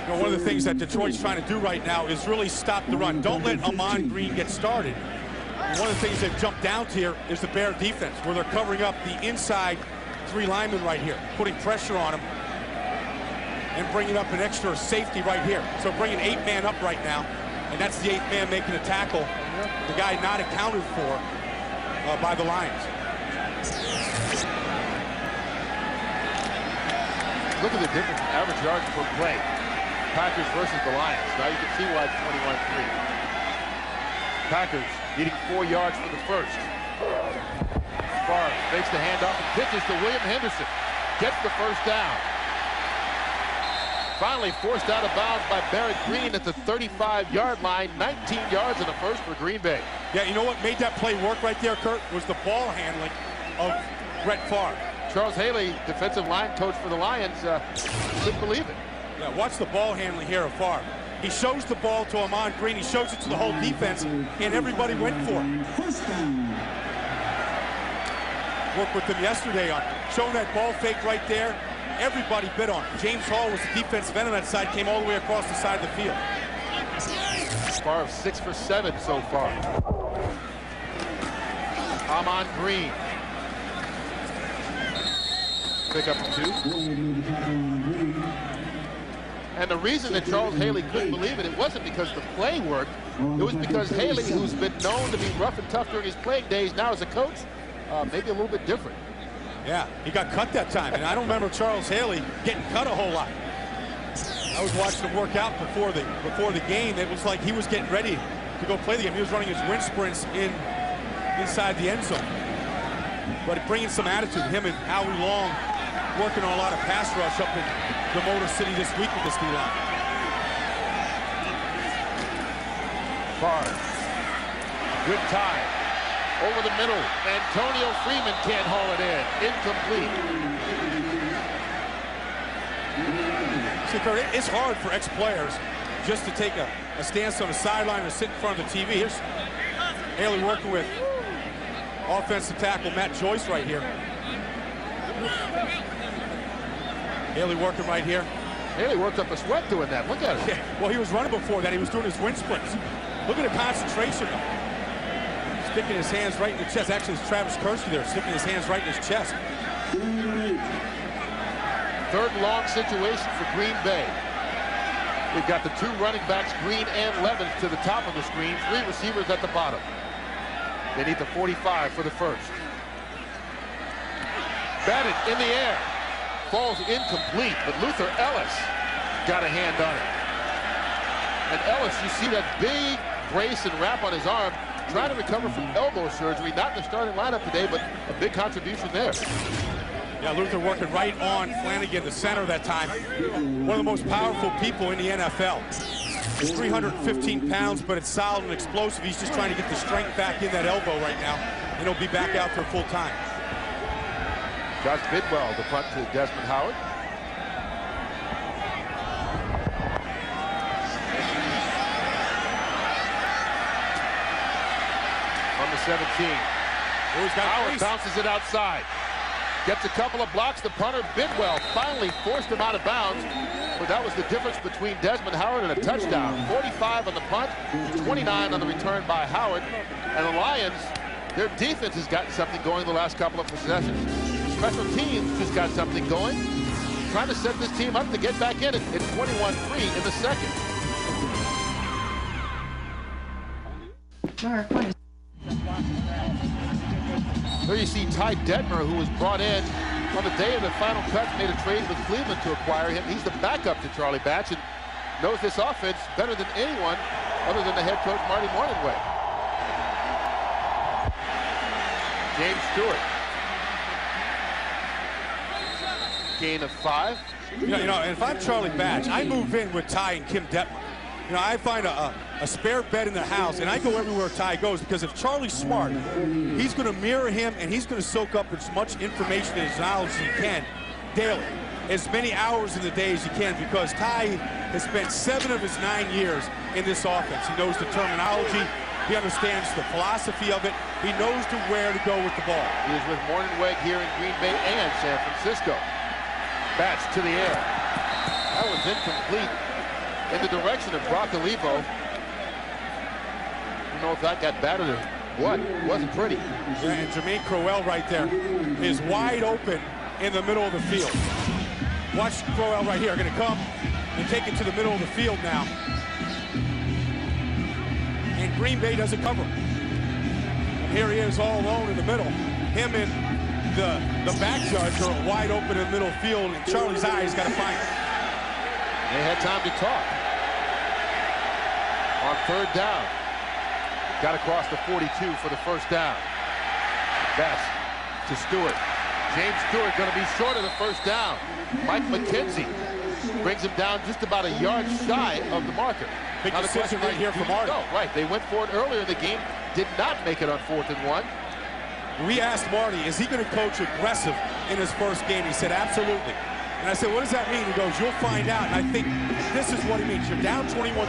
You know, one of the things that Detroit's trying to do right now is really stop the run. Don't let Armand Green get started. And one of the things they've jumped down to here is the Bear defense, where they're covering up the inside 3 linemen right here, putting pressure on them, and bringing up an extra safety right here. So bringing 8-man up right now, and that's the 8th man making a tackle, the guy not accounted for by the Lions. Look at the difference in average yards per play. Packers versus the Lions. Now you can see why it's 21-3. Packers needing 4 yards for the first. Favre fakes the handoff and pitches to William Henderson. Gets the first down. Finally forced out of bounds by Barrett Green at the 35-yard line. 19 yards in the first for Green Bay. Yeah, you know what made that play work right there, Kurt, was the ball handling of Brett Favre. Charles Haley, defensive line coach for the Lions, couldn't believe it. Yeah, watch the ball handling here of Favre. He shows the ball to Ahman Green. He shows it to the whole defense, and everybody went for it. Worked with them yesterday on showing that ball fake right there. Everybody bid on it. James Hall was the defensive end on that side, came all the way across the side of the field. Bar of 6 for 7 so far. Ahman Green. Pick up 2. And the reason that Charles Haley couldn't believe it, it wasn't because the play worked. It was because Haley, who's been known to be rough and tough during his playing days, now as a coach, maybe a little bit different. Yeah, he got cut that time, and I don't remember Charles Haley getting cut a whole lot. I was watching him work out before the game. It was like he was getting ready to go play the game. He was running his wind sprints inside the end zone. But bringing some attitude, him and Howie Long working on a lot of pass rush up in the Motor City this week with this D-line. Barnes. Good time. Over the middle. Antonio Freeman can't haul it in. Incomplete. See, Kurt, it's hard for ex-players just to take a stance on the sideline or sit in front of the TV. Here's Haley working with offensive tackle Matt Joyce right here. Haley working right here. Haley worked up a sweat doing that. Look at it. Yeah, well, he was running before that. He was doing his wind sprints. Look at the concentration. Sticking his hands right in the chest. Actually, it's Travis Kersey there, sticking his hands right in his chest. Third and long situation for Green Bay. We've got the 2 running backs, Green and Levens, to the top of the screen. 3 receivers at the bottom. They need the 45 for the first. Batted in the air. Falls incomplete, but Luther Ellis got a hand on it. And Ellis, you see that big brace and wrap on his arm, trying to recover from elbow surgery. Not in the starting lineup today, but a big contribution there. Yeah, Luther working right on Flanagan, the center that time. One of the most powerful people in the NFL. He's 315 pounds, but it's solid and explosive. He's just trying to get the strength back in that elbow right now, and he'll be back out there full time. Josh Bidwell, the punt to Desmond Howard. On the 17. Howard bounces it outside. Gets a couple of blocks. The punter, Bidwell, finally forced him out of bounds. But that was the difference between Desmond Howard and a touchdown. 45 on the punt, 29 on the return by Howard. And the Lions, their defense has gotten something going the last couple of possessions. Special teams just got something going. Trying to set this team up to get back in it at 21-3 in the second. There you see Ty Detmer, who was brought in on the day of the final cut, made a trade with Cleveland to acquire him. He's the backup to Charlie Batch and knows this offense better than anyone other than the head coach, Marty Morningway. James Stewart. Gain of 5. You know, if I'm Charlie Batch, I move in with Ty and Kim Detmer. You know, I find a spare bed in the house, and I go everywhere Ty goes, because if Charlie's smart, he's going to mirror him, and he's going to soak up as much information and knowledge as he can daily, as many hours in the day as he can, because Ty has spent 7 of his 9 years in this offense. He knows the terminology. He understands the philosophy of it. He knows where to go with the ball. He is with Morningweg here in Green Bay and San Francisco. Batch to the air. That was incomplete. In the direction of Brock Olivo. I don't know if that got batted or what. It wasn't pretty. Yeah, and Jermaine Crowell right there is wide open in the middle of the field. Watch Crowell right here. Going to come and take it to the middle of the field now. And Green Bay doesn't cover him. And here he is all alone in the middle. Him and the back judge are wide open in the middle of the field, and Charlie's eyes got to find him. They had time to talk. On third down. Got across the 42 for the first down. Best to Stewart. James Stewart going to be short of the first down. Mike McKenzie brings him down just about a yard shy of the marker. Big decision right here for Marty. No, right. They went for it earlier in the game. Did not make it on 4th and 1. We asked Marty, is he going to coach aggressive in his first game? He said, absolutely. And I said, what does that mean? He goes, you'll find out. And I think this is what it means. You're down 21-3.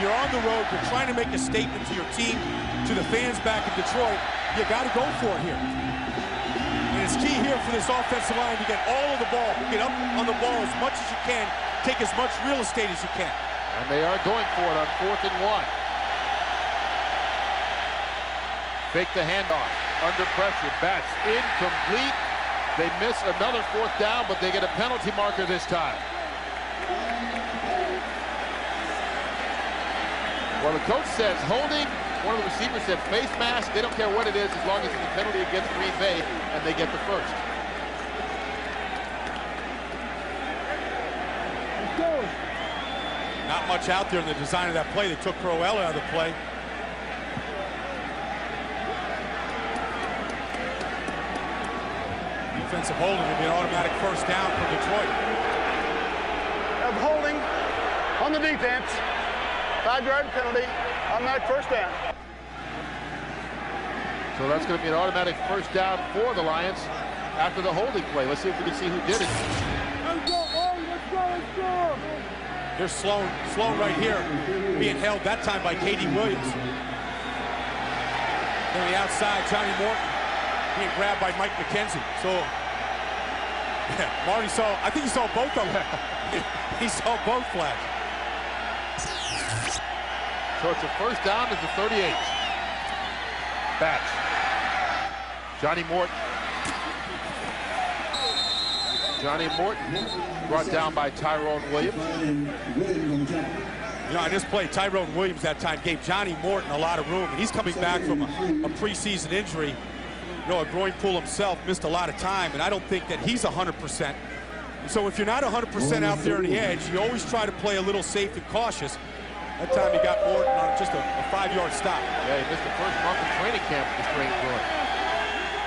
You're on the road. You're trying to make a statement to your team, to the fans back in Detroit. You got to go for it here. And it's key here for this offensive line to get all of the ball, get up on the ball as much as you can, take as much real estate as you can. And they are going for it on 4th and 1. Fake the handoff. Under pressure. Bats incomplete. They miss another 4th down, but they get a penalty marker this time. Well, the coach says holding. One of the receivers said face mask. They don't care what it is as long as it's a penalty against Green Bay, and they get the first. Not much out there in the design of that play. They took Crowell out of the play. Defensive holding would be an automatic first down for Detroit. Of holding on the defense. 5-yard penalty on that first down. So that's going to be an automatic first down for the Lions after the holding play. Let's see if we can see who did it. Here's Sloan right here, being held that time by Katie Williams. On the outside, Johnny Morton being grabbed by Mike McKenzie. So, yeah, Marty saw, I think he saw both of them. He saw both flags. So it's a first down at the 38. Batch. Johnny Morton. Johnny Morton brought down by Tyrone Williams. You know, on this play, Tyrone Williams that time gave Johnny Morton a lot of room. And he's coming back from a preseason injury. You know, a groin pull himself, missed a lot of time, and I don't think that he's 100%. So if you're not 100% out there on the edge, you always try to play a little safe and cautious. That time he got Morton on just a 5-yard stop. Yeah, he missed the first month of training camp with the sprained groin.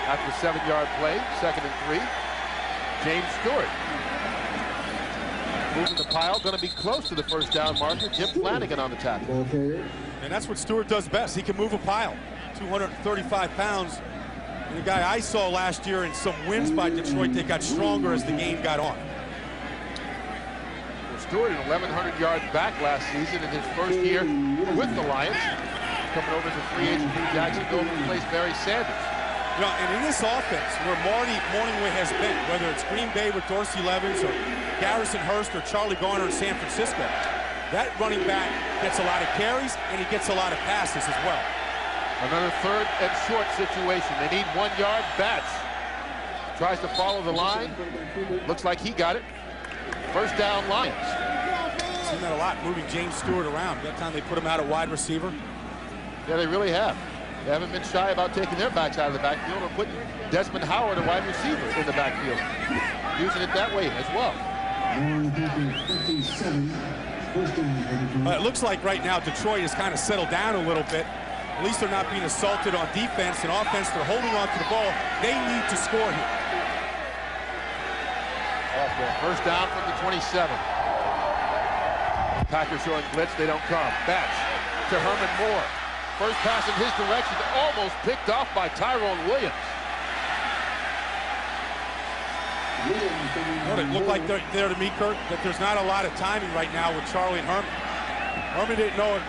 After the 7-yard play, 2nd and 3, James Stewart. Moving the pile, going to be close to the first down marker. Jim Flanagan on the tackle. And that's what Stewart does best. He can move a pile. 235 pounds. And the guy I saw last year in some wins by Detroit, they got stronger as the game got on. Well, Stewart, an 1,100 yards back last season in his first year with the Lions. Coming over as a free agent from Jacksonville to replace Barry Sanders. You know, and in this offense, where Marty Morningway has been, whether it's Green Bay with Dorsey Levens or Garrison Hurst or Charlie Garner in San Francisco, that running back gets a lot of carries and he gets a lot of passes as well. Another 3rd and short situation. They need 1 yard. Bats tries to follow the line. Looks like he got it. First down, Lions. Seen that a lot, moving James Stewart around. That time they put him out at wide receiver. Yeah, they really have. They haven't been shy about taking their backs out of the backfield or putting Desmond Howard, a wide receiver, in the backfield. Using it that way as well. It looks like right now Detroit has kind of settled down a little bit. At least they're not being assaulted on defense. And offense, they're holding on to the ball. They need to score here. First down from the 27. Packers showing blitz. They don't come. Batch to Herman Moore. First pass in his direction, almost picked off by Tyrone Williams. What it looked like there to me, Kurt, that there's not a lot of timing right now with Charlie and Herman. Herman didn't know it.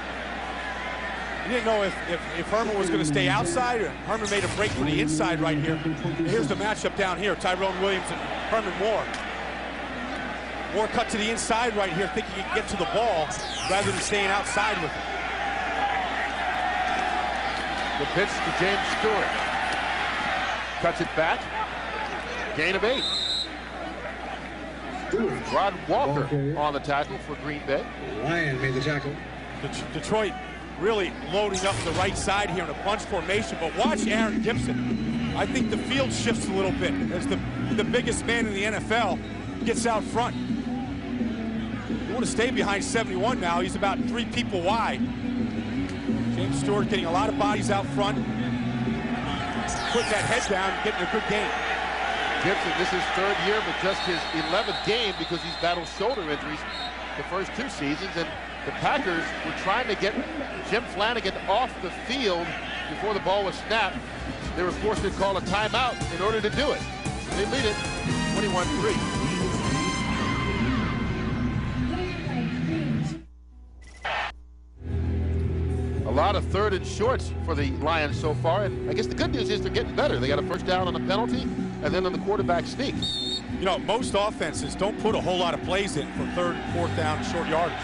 He didn't know if Herman was going to stay outside or Herman made a break for the inside right here. And here's the matchup down here, Tyrone Williams and Herman Moore. Moore cut to the inside right here, thinking he could get to the ball rather than staying outside with it. The pitch to James Stewart. Cuts it back. Gain of 8. Rod Walker on the tackle for Green Bay. Ryan made the tackle. Detroit really loading up the right side here in a bunch formation, but watch Aaron Gibson. I think the field shifts a little bit as the biggest man in the NFL gets out front. You want to stay behind 71 now. He's about 3 people wide. James Stewart getting a lot of bodies out front, putting that head down, getting a good game. Gibson, this is his 3rd year, but just his 11th game because he's battled shoulder injuries the first 2 seasons. And the Packers were trying to get Jim Flanagan off the field before the ball was snapped. They were forced to call a timeout in order to do it. They lead it 21-3. lot of 3rd and shorts for the Lions so far, and I guess the good news is they're getting better. They got a first down on a penalty, and then on the quarterback sneak. You know, most offenses don't put a whole lot of plays in for 3rd and 4th down and short yardage.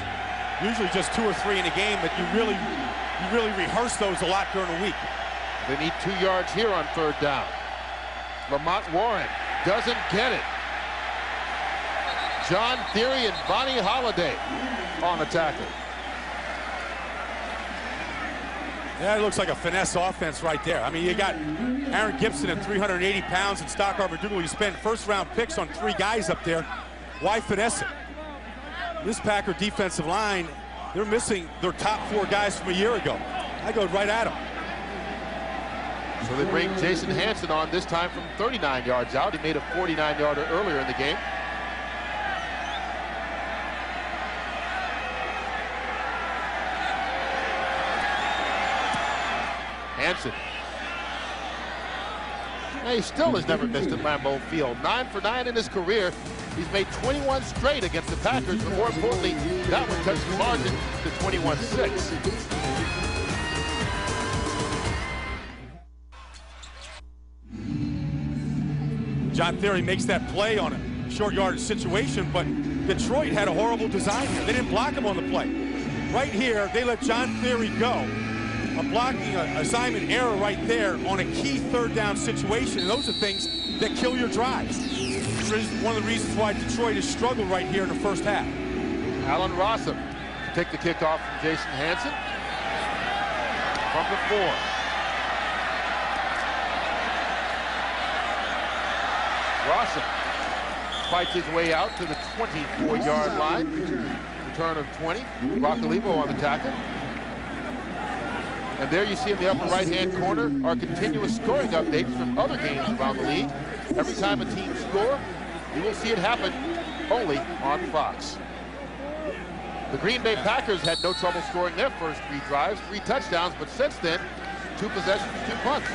Usually just 2 or 3 in a game, but you really rehearse those a lot during the week. They need 2 yards here on 3rd down. Lamont Warren doesn't get it. John Theory and Bonnie Holiday on the tackle. Yeah, it looks like a finesse offense right there. I mean, you got Aaron Gibson at 380 pounds and Stockard McDougal. You spend first-round picks on 3 guys up there. Why finesse it? This Packer defensive line, they're missing their top 4 guys from a year ago. I go right at them. So they bring Jason Hanson on, this time from 39 yards out. He made a 49-yarder earlier in the game. Hanson. Now, he still has never missed at Lambeau Field. 9 for 9 in his career. He's made 21 straight against the Packers, but more importantly, that one cuts the margin to 21-6. John Theory makes that play on a short yardage situation, but Detroit had a horrible design here. They didn't block him on the play. Right here, they let John Theory go. A blocking assignment error right there on a key 3rd down situation. And those are things that kill your drives. One of the reasons why Detroit has struggled right here in the first half. Alan Rossum to take the kickoff from Jason Hanson from the 4. Rossum fights his way out to the 24-yard line. Return of 20. Roccolivo on the tackle. And there you see in the upper right-hand corner our continuous scoring updates from other games around the league. Every time a team scores, you will see it happen only on Fox. The Green Bay Packers had no trouble scoring their first 3 drives, 3 touchdowns, but since then, 2 possessions, 2 punts.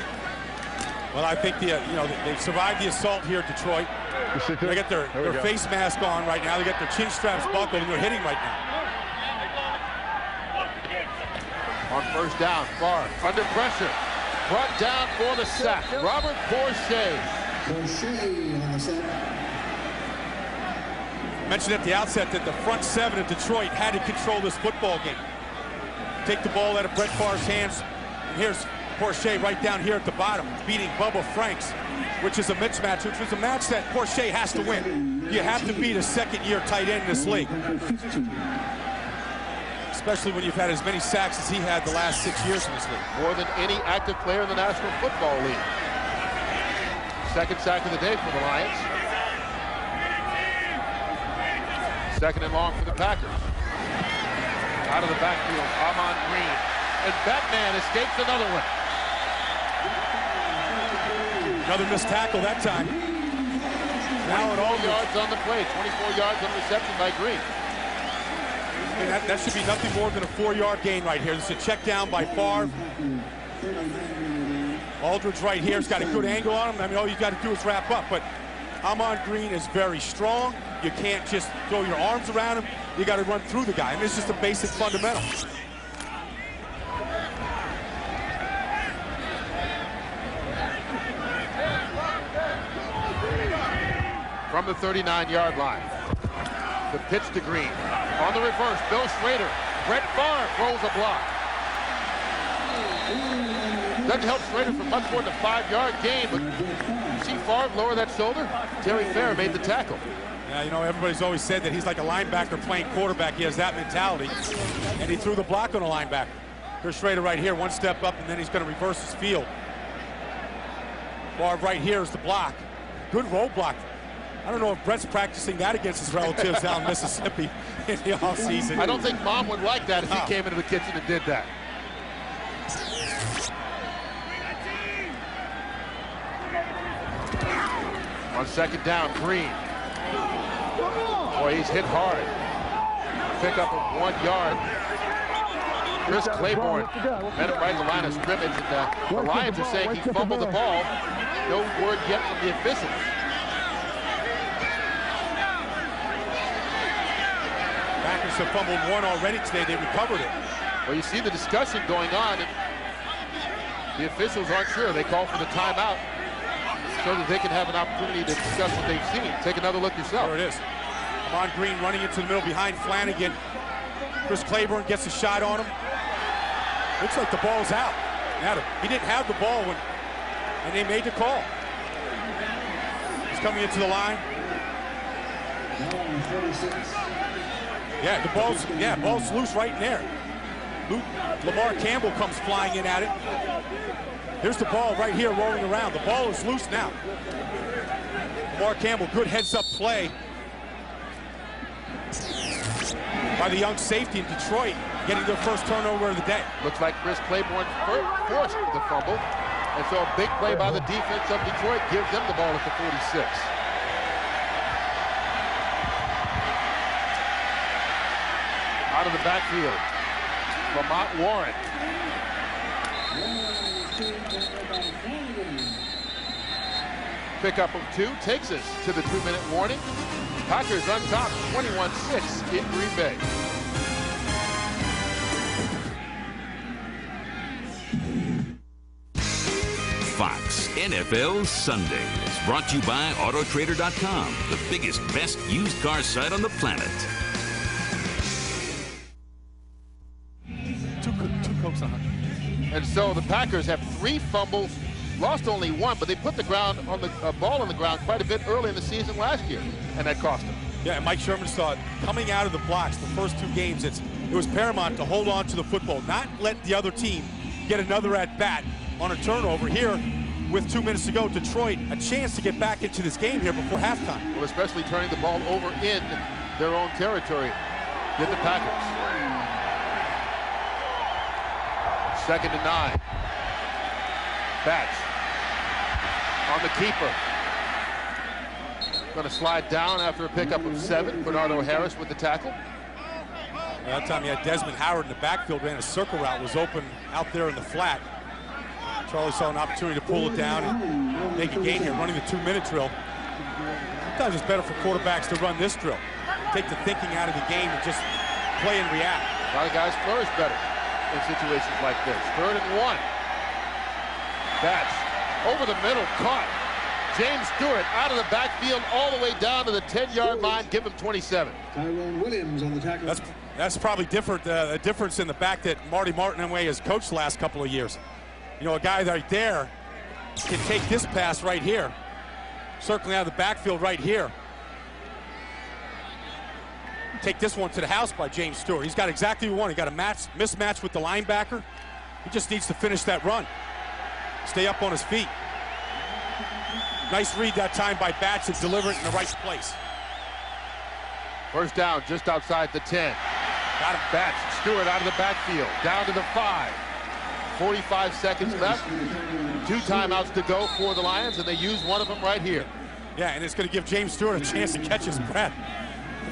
Well, I think they survived the assault here at Detroit. They got their face mask on right now. They got their chin straps buckled, and they're hitting right now. On first down, Favre under pressure, brought down for the sack. Robert Bourget. Bourget on the sack. Mentioned at the outset that the front 7 of Detroit had to control this football game. Take the ball out of Brett Favre's hands, and here's Bourget right down here at the bottom, beating Bubba Franks, which is a mismatch, which was a match that Bourget has to win. You have to beat a 2nd-year tight end in this league. Especially when you've had as many sacks as he had the last 6 years in this league. More than any active player in the National Football League. 2nd sack of the day for the Lions. 2nd and long for the Packers. Out of the backfield, Amon Green. And Batman escapes another one. Another missed tackle that time. Now at all yards on the play, 24 yards on the reception by Green. I mean, that should be nothing more than a 4-yard gain right here. This is a check down by Favre. Aldridge right here has got a good angle on him. I mean, all you got to do is wrap up. But Amon Green is very strong. You can't just throw your arms around him. You got to run through the guy. I mean, it's just a basic fundamental. From the 39-yard line. The pitch to Green. On the reverse, Bill Schrader. Brett Favre throws a block. Doesn't help Schrader for much more than a 5-yard gain, but you see Favre lower that shoulder? Terry Fair made the tackle. Yeah, you know, everybody's always said that he's like a linebacker playing quarterback. He has that mentality, and he threw the block on a linebacker. Here's Schrader right here, 1 step up, and then he's going to reverse his field. Favre right here is the block. Good roll block. I don't know if Brett's practicing that against his relatives down in Mississippi in the offseason. I don't think Mom would like that if he came into the kitchen and did that. On 2nd down, Green. Boy, he's hit hard. Pick up of 1 yard. Chris Claiborne met him right at the line of scrimmage. And the Lions are saying he fumbled the ball. No word yet from the officials. Packers have fumbled 1 already today. They recovered it. Well, you see the discussion going on, and the officials aren't sure. They call for the timeout so that they can have an opportunity to discuss what they've seen. Take another look yourself. There it is. Ahman Green running into the middle behind Flanagan. Chris Claiborne gets a shot on him. Looks like the ball's out. He didn't have the ball and they made the call. He's coming into the line. Yeah, ball's loose right in there. Lamar Campbell comes flying in at it. Here's the ball right here rolling around. The ball is loose now. Lamar Campbell, good heads-up play by the young safety in Detroit, getting their first turnover of the day. Looks like Chris Claiborne forced the fumble, and so a big play by the defense of Detroit gives them the ball at the 46. Out of the backfield, Lamont Warren. Pickup of 2 takes us to the 2-minute warning. Packers on top, 21-6 in Green Bay. Fox NFL Sunday is brought to you by Autotrader.com, the biggest, best used car site on the planet. Two Cokes on. And so the Packers have 3 fumbles, lost only 1, but they put the ball on the ground quite a bit early in the season last year, and that cost them. Yeah, and Mike Sherman saw it coming out of the blocks the first 2 games. It was paramount to hold on to the football, not let the other team get another at-bat on a turnover. Here, with 2 minutes to go, Detroit a chance to get back into this game here before halftime. Well, especially turning the ball over in their own territory, did the Packers. 2nd and 9. Batch on the keeper. Going to slide down after a pickup of 7. Bernardo Harris with the tackle. That time you had Desmond Howard in the backfield, ran a circle route, was open out there in the flat. Charlie saw an opportunity to pull it down and make a gain here, running the 2-minute drill. Sometimes it's better for quarterbacks to run this drill. Take the thinking out of the game and just play and react. A lot of guys flourish better in situations like this. 3rd and 1. Batch over the middle, caught. James Stewart out of the backfield all the way down to the 10-yard line. Give him 27. Tyrone Williams on the tackle. That's probably different. A difference in the back that Marty Martinway has coached the last couple of years. You know, a guy right there can take this pass right here, circling out of the backfield right here. Take this one to the house by James Stewart. He's got exactly what he wanted. He got a mismatch with the linebacker. He just needs to finish that run. Stay up on his feet. Nice read that time by Batch to deliver it in the right place. First down just outside the 10. Got him. Batch. Stewart out of the backfield. Down to the 5. 45 seconds left. 2 timeouts to go for the Lions, and they use one of them right here. Yeah, and it's going to give James Stewart a chance to catch his breath.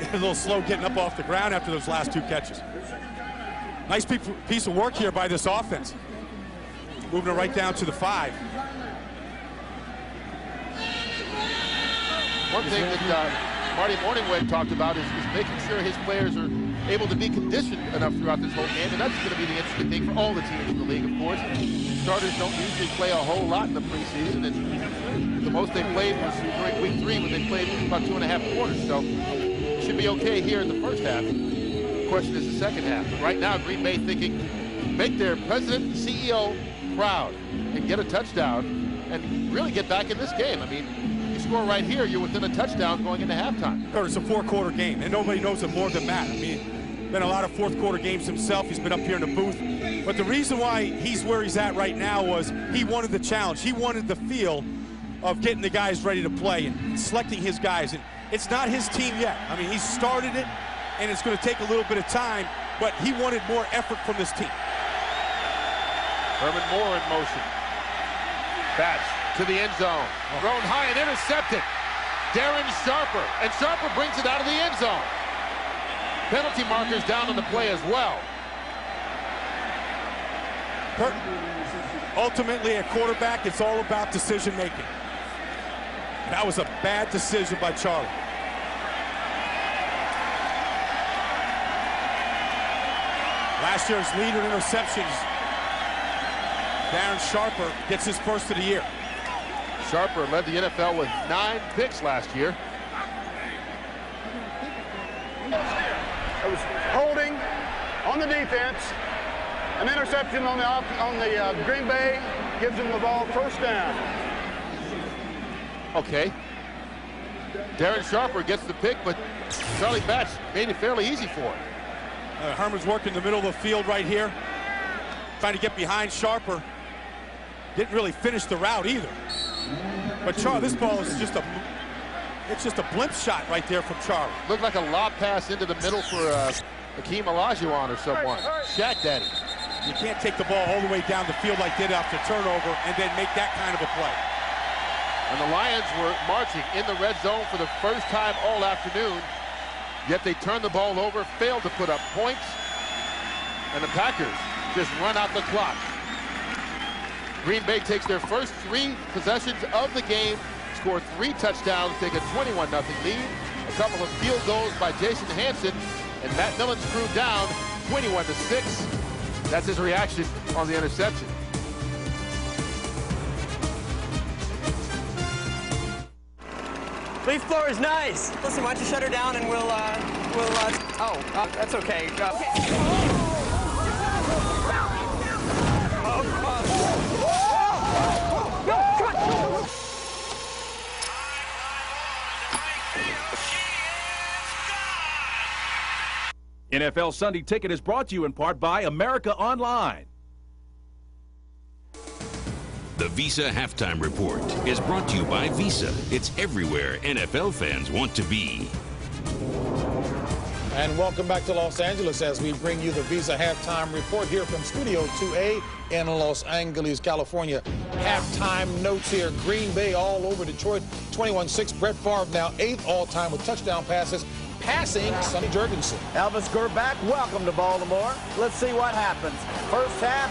A little slow getting up off the ground after those last 2 catches. Nice piece of work here by this offense. Moving it right down to the 5. One thing that Marty Morningweg talked about is making sure his players are able to be conditioned enough throughout this whole game, and that's going to be the interesting thing for all the teams in the league, of course. Starters don't usually play a whole lot in the preseason, and the most they played was during week 3 when they played about 2.5 quarters. So it should be okay here in the first half. The question is the second half. But right now, Green Bay thinking make their president and CEO proud and get a touchdown and really get back in this game. I mean, score right here, you're within a touchdown going into halftime. It's a 4-quarter game, and nobody knows it more than Matt. I mean, been a lot of 4th-quarter games himself. He's been up here in the booth. But the reason why he's where he's at right now was he wanted the challenge. He wanted the feel of getting the guys ready to play and selecting his guys. And it's not his team yet. I mean, he's started it, and it's going to take a little bit of time, but he wanted more effort from this team. Herman Moore in motion. Batch to the end zone. Thrown high and intercepted. Darren Sharper. And Sharper brings it out of the end zone. Penalty markers down on the play as well. Ultimately, at quarterback, it's all about decision making. That was a bad decision by Charlie. Last year's leader in interceptions, Darren Sharper, gets his first of the year. Sharper led the NFL with 9 picks last year. It was holding on the defense. An interception on the Green Bay gives them the ball first down. Okay. Darren Sharper gets the pick, but Charlie Batch made it fairly easy for him. Herman's working the middle of the field right here, trying to get behind Sharper. Didn't really finish the route either. But Charlie, this ball is just a blimp shot right there from Charlie. Looked like a lob pass into the middle for Hakeem Olajuwon or someone. Shaq Daddy. You can't take the ball all the way down the field like they did after turnover and then make that kind of a play. And the Lions were marching in the red zone for the first time all afternoon, yet they turned the ball over, failed to put up points, and the Packers just run out the clock. Green Bay takes their first 3 possessions of the game, score 3 touchdowns, take a 21-0 lead, a couple of field goals by Jason Hanson, and Matt Millen's crew down 21-6. That's his reaction on the interception. Leaf blower is nice. Listen, why don't you shut her down and we'll that's okay. NFL Sunday Ticket is brought to you in part by America Online. The Visa Halftime Report is brought to you by Visa. It's everywhere NFL fans want to be. And welcome back to Los Angeles as we bring you the Visa Halftime Report here from Studio 2A in Los Angeles, California. Halftime notes here. Green Bay all over Detroit. 21-6. Brett Favre now 8th all-time with touchdown passes. Passing Sonny Jurgensen. Elvis Gerback, welcome to Baltimore. Let's see what happens. First half,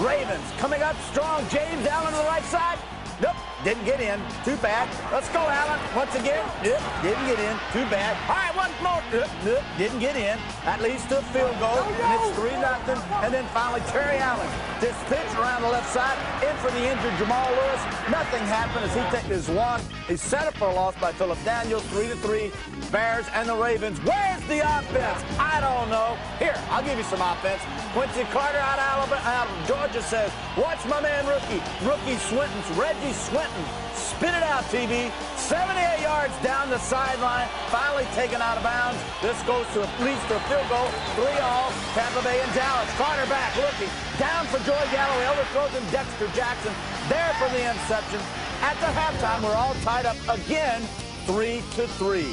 Ravens coming up strong. James Allen to the right side. Nope, didn't get in. Too bad. Let's go, Allen. Once again. Nope, didn't get in. Too bad. All right, once more. Nope, didn't get in. That leads to a field goal, and it's 3-0. And then finally, Terry Allen. This pitch around the left side, in for the injured Jamal Lewis. Nothing happened as he takes his one. He's set up for a loss by Phillip Daniels, 3-3. Bears and the Ravens. Where's the offense? I don't know. Here, I'll give you some offense. Quincy Carter out of Alabama, out of Georgia says, watch my man Rookie Swinton, Reggie Swinton. Spit it out, TV. 78 yards down the sideline, finally taken out of bounds. This goes to leads to a field goal. 3-all, Tampa Bay and Dallas. Carter back, looking. Down for Joy Galloway, overthrows him, Dexter Jackson. There for the interception. At the halftime, we're all tied up again, 3-3.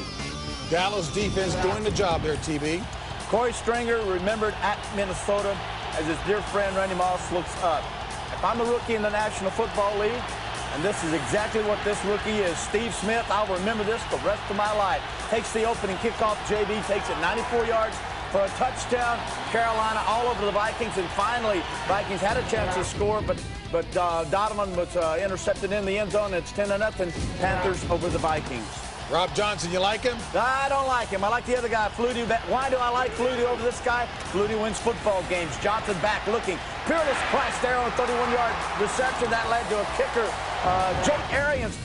Dallas defense doing the job there, TV. Corey Stringer remembered at Minnesota as his dear friend Randy Moss looks up. If I'm a rookie in the National Football League, and this is exactly what this rookie is, Steve Smith, I'll remember this the rest of my life. Takes the opening kickoff, JB takes it 94 yards for a touchdown. Carolina all over the Vikings, and finally, Vikings had a chance to score, but Donovan was intercepted in the end zone. It's 10-0, Panthers over the Vikings. Rob Johnson, you like him? I don't like him. I like the other guy, Flutie. Why do I like Flutie over this guy? Flutie wins football games. Johnson back looking. Peerless clash there on a 31-yard reception. That led to a kicker. Jake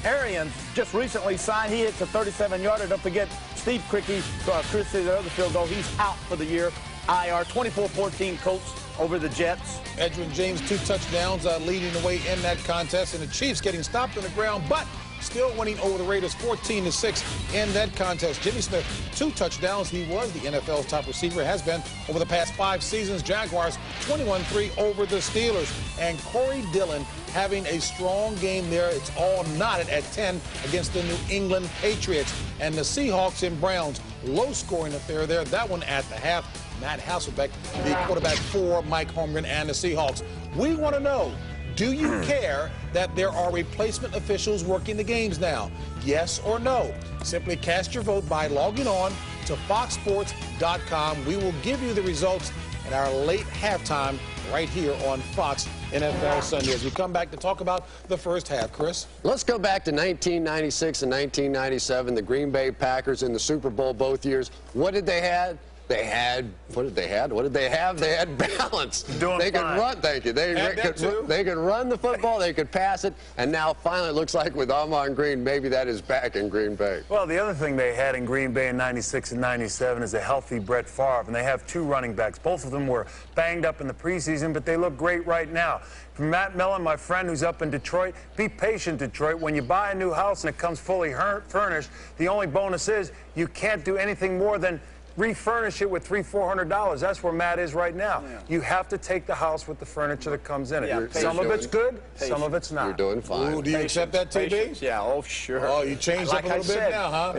Arians just recently signed. He hits a 37-yarder. Don't forget Steve Cricky, the other field goal. He's out for the year. IR, 24-14 Colts over the Jets. Edgerrin James, 2 touchdowns leading the way in that contest. And the Chiefs getting stopped on the ground, but still winning over the Raiders 14-6 in that contest. Jimmy Smith, 2 touchdowns. He was the NFL's top receiver, has been over the past 5 seasons. Jaguars 21-3 over the Steelers. And Corey Dillon having a strong game there. It's all knotted at 10 against the New England Patriots. And the Seahawks and Browns, low-scoring affair there. That one at the half. Matt Hasselbeck, the quarterback for Mike Holmgren and the Seahawks. We want to know, do you care that there are replacement officials working the games now? Yes or no? Simply cast your vote by logging on to foxsports.com. We will give you the results in our late halftime right here on Fox NFL Sunday as we come back to talk about the first half. Chris? Let's go back to 1996 and 1997. The Green Bay Packers in the Super Bowl both years. What did they have? They had, what did they have? What did they have? They had balance. They could run, thank you. They could run the football, they could pass it, and now finally it looks like with Ahman Green, maybe that is back in Green Bay. Well, the other thing they had in Green Bay in 96 and 97 is a healthy Brett Favre, and they have 2 running backs. Both of them were banged up in the preseason, but they look great right now. For Matt Millen, my friend who's up in Detroit, be patient, Detroit. When you buy a new house and it comes fully furnished, the only bonus is you can't do anything more than refurnish it with $300-400. That's where Matt is right now. Yeah. You have to take the house with the furniture that comes in it. Yeah, some of it's good, some of it's not. You're doing fine. Ooh, do you accept that, TB? Yeah, oh, sure. Oh, you changed up a little bit now, huh?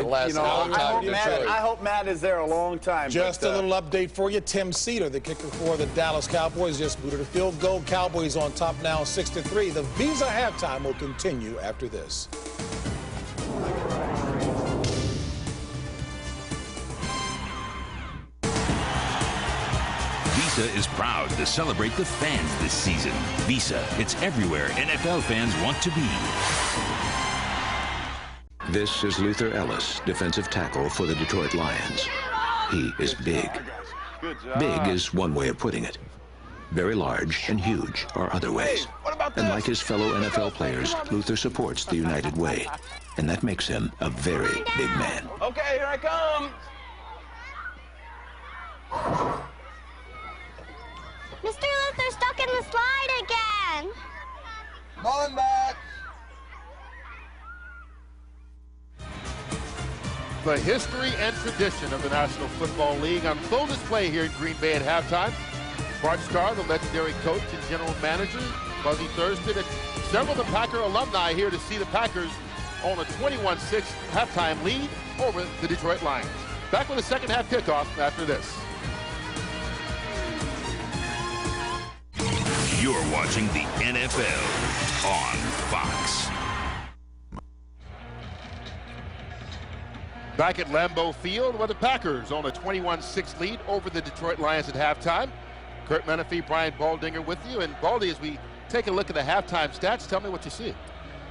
I hope Matt is there a long time. Just a little update for you. Tim Cedar, the kicker for the Dallas Cowboys, just booted a field goal. Cowboys on top now 6-3. The Visa halftime will continue after this. Visa is proud to celebrate the fans this season. Visa, it's everywhere NFL fans want to be. This is Luther Ellis, defensive tackle for the Detroit Lions. He is big. Big is one way of putting it. Very large and huge are other ways. And like his fellow NFL players, Luther supports the United Way. And that makes him a very big man. Okay, here I come. Mr. Luther's stuck in the slide again. Going back. The history and tradition of the National Football League on full display here in Green Bay at halftime. Bart Starr, the legendary coach and general manager, Buzzy Thurston, and several of the Packer alumni here to see the Packers on a 21-6 halftime lead over the Detroit Lions. Back with a second half kickoff after this. You're watching the NFL on Fox. Back at Lambeau Field where the Packers on a 21-6 lead over the Detroit Lions at halftime. Kurt Menefee, Brian Baldinger with you. And Baldy, as we take a look at the halftime stats, tell me what you see.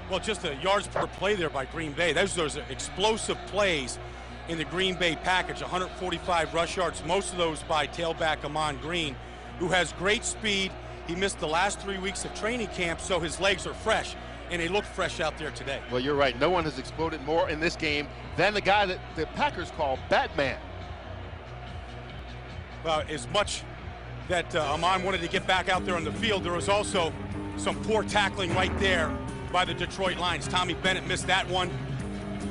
Well, just the yards per play there by Green Bay. Those are explosive plays in the Green Bay package. 145 rush yards, most of those by tailback Ahman Green, who has great speed. He missed the last 3 weeks of training camp, so his legs are fresh, and they look fresh out there today. Well, you're right. No one has exploded more in this game than the guy that the Packers call Batman. Well, as much that Ahman wanted to get back out there on the field, there was also some poor tackling right there by the Detroit Lions. Tommy Bennett missed that one,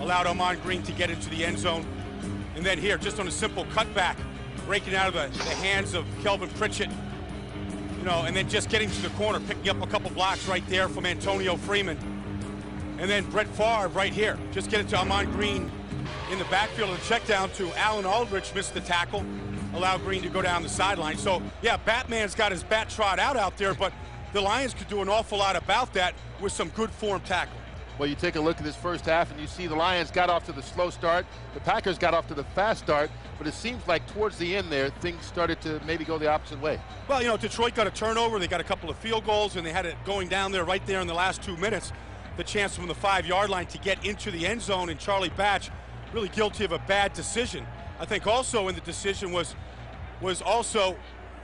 allowed Ahman Green to get into the end zone. And then here, just on a simple cutback, breaking out of the hands of Kelvin Pritchett, you know, and then just getting to the corner, picking up a couple blocks right there from Antonio Freeman. And then Brett Favre right here. Just get it to Ahman Green in the backfield of the check down to Alan Aldrich, missed the tackle, allow Green to go down the sideline. So, yeah, Batman's got his bat trot out there, but the Lions could do an awful lot about that with some good form tackling. Well, you take a look at this first half, and you see the Lions got off to the slow start. The Packers got off to the fast start, but it seems like towards the end there, things started to maybe go the opposite way. Well, you know, Detroit got a turnover. They got a couple of field goals, and they had it going down there right there in the last 2 minutes. The chance from the 5-yard line to get into the end zone, and Charlie Batch really guilty of a bad decision. I think also in the decision was also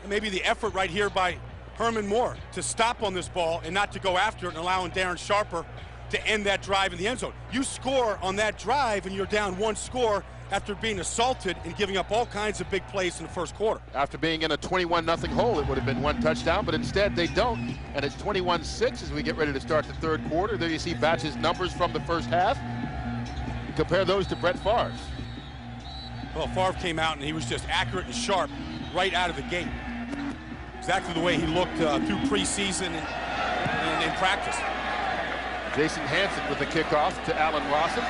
maybe the effort right here by Herman Moore to stop on this ball and not to go after it and allowing Darren Sharper to end that drive in the end zone. You score on that drive and you're down 1 score after being assaulted and giving up all kinds of big plays in the first quarter. After being in a 21-0 hole, it would have been 1 touchdown, but instead they don't. And it's 21-6 as we get ready to start the third quarter. There you see Batch's numbers from the first half. Compare those to Brett Favre's. Well, Favre came out and he was just accurate and sharp right out of the gate. Exactly the way he looked through preseason and in practice. Jason Hansen with the kickoff to Allen Rossum.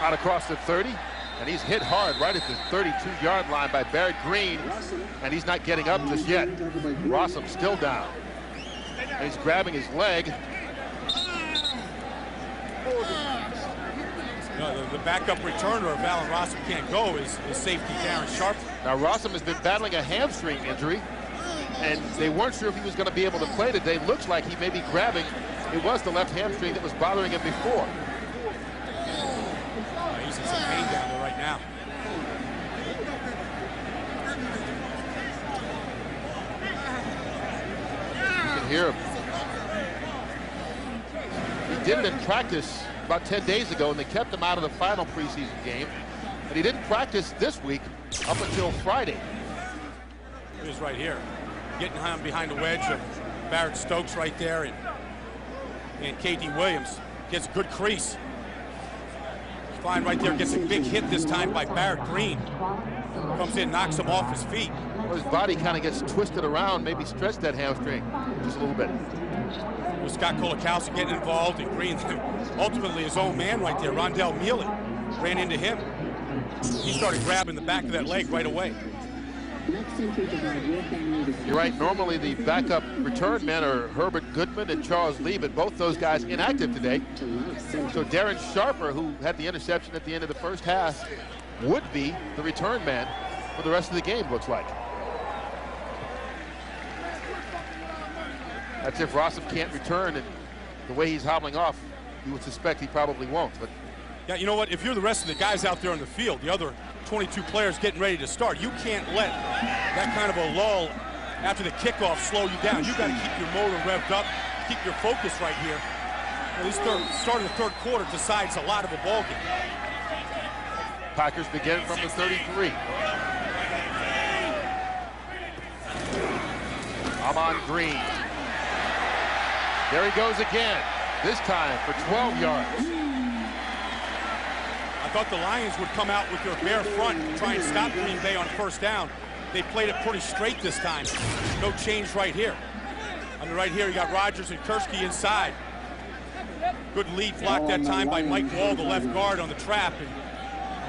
Out across the 30, and he's hit hard right at the 32-yard line by Barrett Green, and he's not getting up just yet. Rossum still down. And he's grabbing his leg. The backup returner of Allen Rossum can't go is safety Darren Sharp. Now Rossum has been battling a hamstring injury, and they weren't sure if he was going to be able to play today. Looks like he may be grabbing. It was the left hamstring that was bothering him before. He's in some pain down there right now. down. You can hear him. He did it in practice about 10 days ago, and they kept him out of the final preseason game. But he didn't practice this week up until Friday. He's right here, getting him behind the wedge of Barrett Stokes right there, and KD Williams gets a good crease. Fine right there, gets a big hit this time by Barrett Green. Comes in, knocks him off his feet. Well, his body kind of gets twisted around, maybe stretched that hamstring just a little bit. With Scott Kolakowski getting involved, and Green, ultimately his own man right there, Rondell Mealy, ran into him. He started grabbing the back of that leg right away. You're right, normally the backup return men are Herbert Goodman and Charles Lee, but both those guys inactive today. So Darren Sharper, who had the interception at the end of the first half, would be the return man for the rest of the game, looks like. That's if Rossum can't return, and the way he's hobbling off, you would suspect he probably won't. But yeah, you know what? If you're the rest of the guys out there on the field, the other 22 players getting ready to start, you can't let that kind of a lull after the kickoff slow you down. You got to keep your motor revved up, keep your focus right here. This start of the third quarter decides a lot of a ball game. Packers begin from the 33. Amon Green. There he goes again, this time for 12 yards. I thought the Lions would come out with their bare front and try and stop Green Bay on first down. They played it pretty straight this time. No change right here. On the right here, you got Rodgers and Kursky inside. Good lead block that time by Mike Wall, the left guard, on the trap. And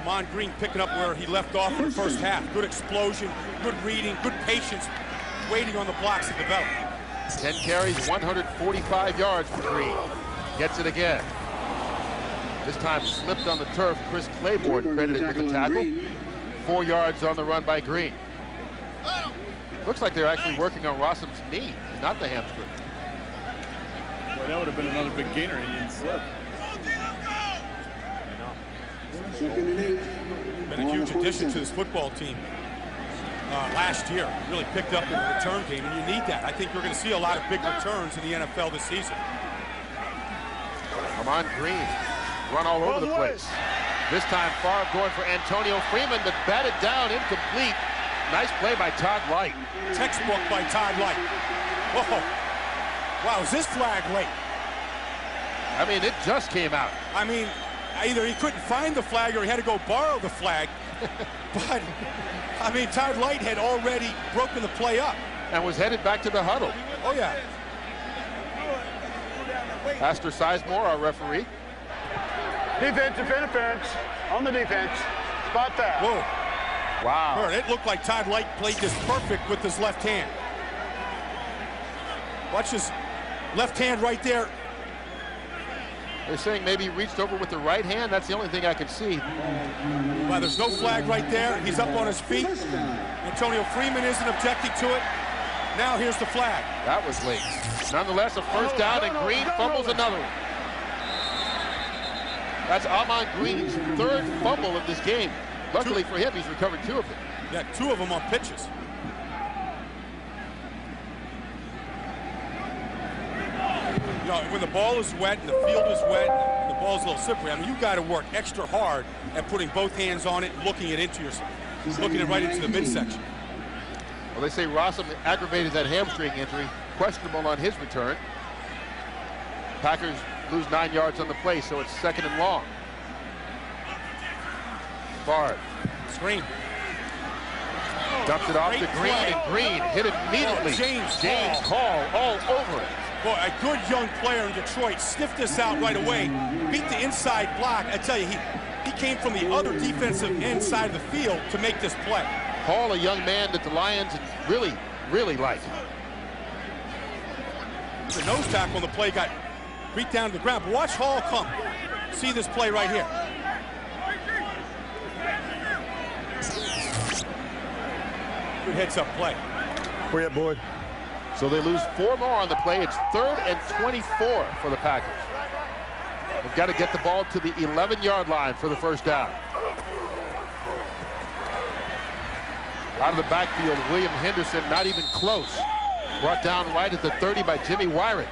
Amon Green picking up where he left off in the first half. Good explosion, good reading, good patience, waiting on the blocks to develop. 10 carries, 145 yards for Green. Gets it again. This time slipped on the turf. Chris Claiborne credited with the tackle. 4 yards on the run by Green. Looks like they're actually working on Rossum's knee, not the hamstring. Well, that would have been another big gainer. He didn't slip. Been a huge addition to this football team last year. Really picked up in the return game, and you need that. I think we're going to see a lot of big returns in the NFL this season. Amon Green, run all over the place. This time Favre going for Antonio Freeman, but batted down, incomplete. Nice play by Todd Light. Textbook by Todd Light. Whoa. Wow, is this flag late? I mean, it just came out. I mean, either he couldn't find the flag or he had to go borrow the flag. But, I mean, Todd Light had already broken the play up. And was headed back to the huddle. Oh, yeah. Astor Sizemore, our referee. Defensive interference on the defense. Spot that. Whoa. Wow. It looked like Todd Light played this perfect with his left hand. Watch his left hand right there. They're saying maybe he reached over with the right hand. That's the only thing I can see. Well, there's no flag right there. He's up on his feet. Antonio Freeman isn't objecting to it. Now here's the flag. That was late. Nonetheless, a first down, and Green fumbles another one. That's Amon Green's third fumble of this game. Luckily for him, he's recovered 2 of them. Yeah, 2 of them on pitches. You know, when the ball is wet and the field is wet and the ball's a little slippery, I mean, you got to work extra hard at putting both hands on it and looking it right into the midsection. Well, they say Rossum aggravated that hamstring injury, questionable on his return. Packers lose 9 yards on the play, so it's 2nd and long. Favre. Screen. Dumps it off to Green, and Green hit immediately. James Hall all over it. Boy, a good young player in Detroit sniffed this out right away, beat the inside block. I tell you, he came from the other defensive end side of the field to make this play. Hall, a young man that the Lions really, really like. The nose tackle on the play got beat down to the ground. But watch Hall come. See this play right here. Good heads-up play. Where you at, boy? So they lose 4 more on the play. It's 3rd and 24 for the Packers. They've got to get the ball to the 11-yard line for the first down. Out of the backfield, William Henderson, not even close. Brought down right at the 30 by Jimmy Wyrick.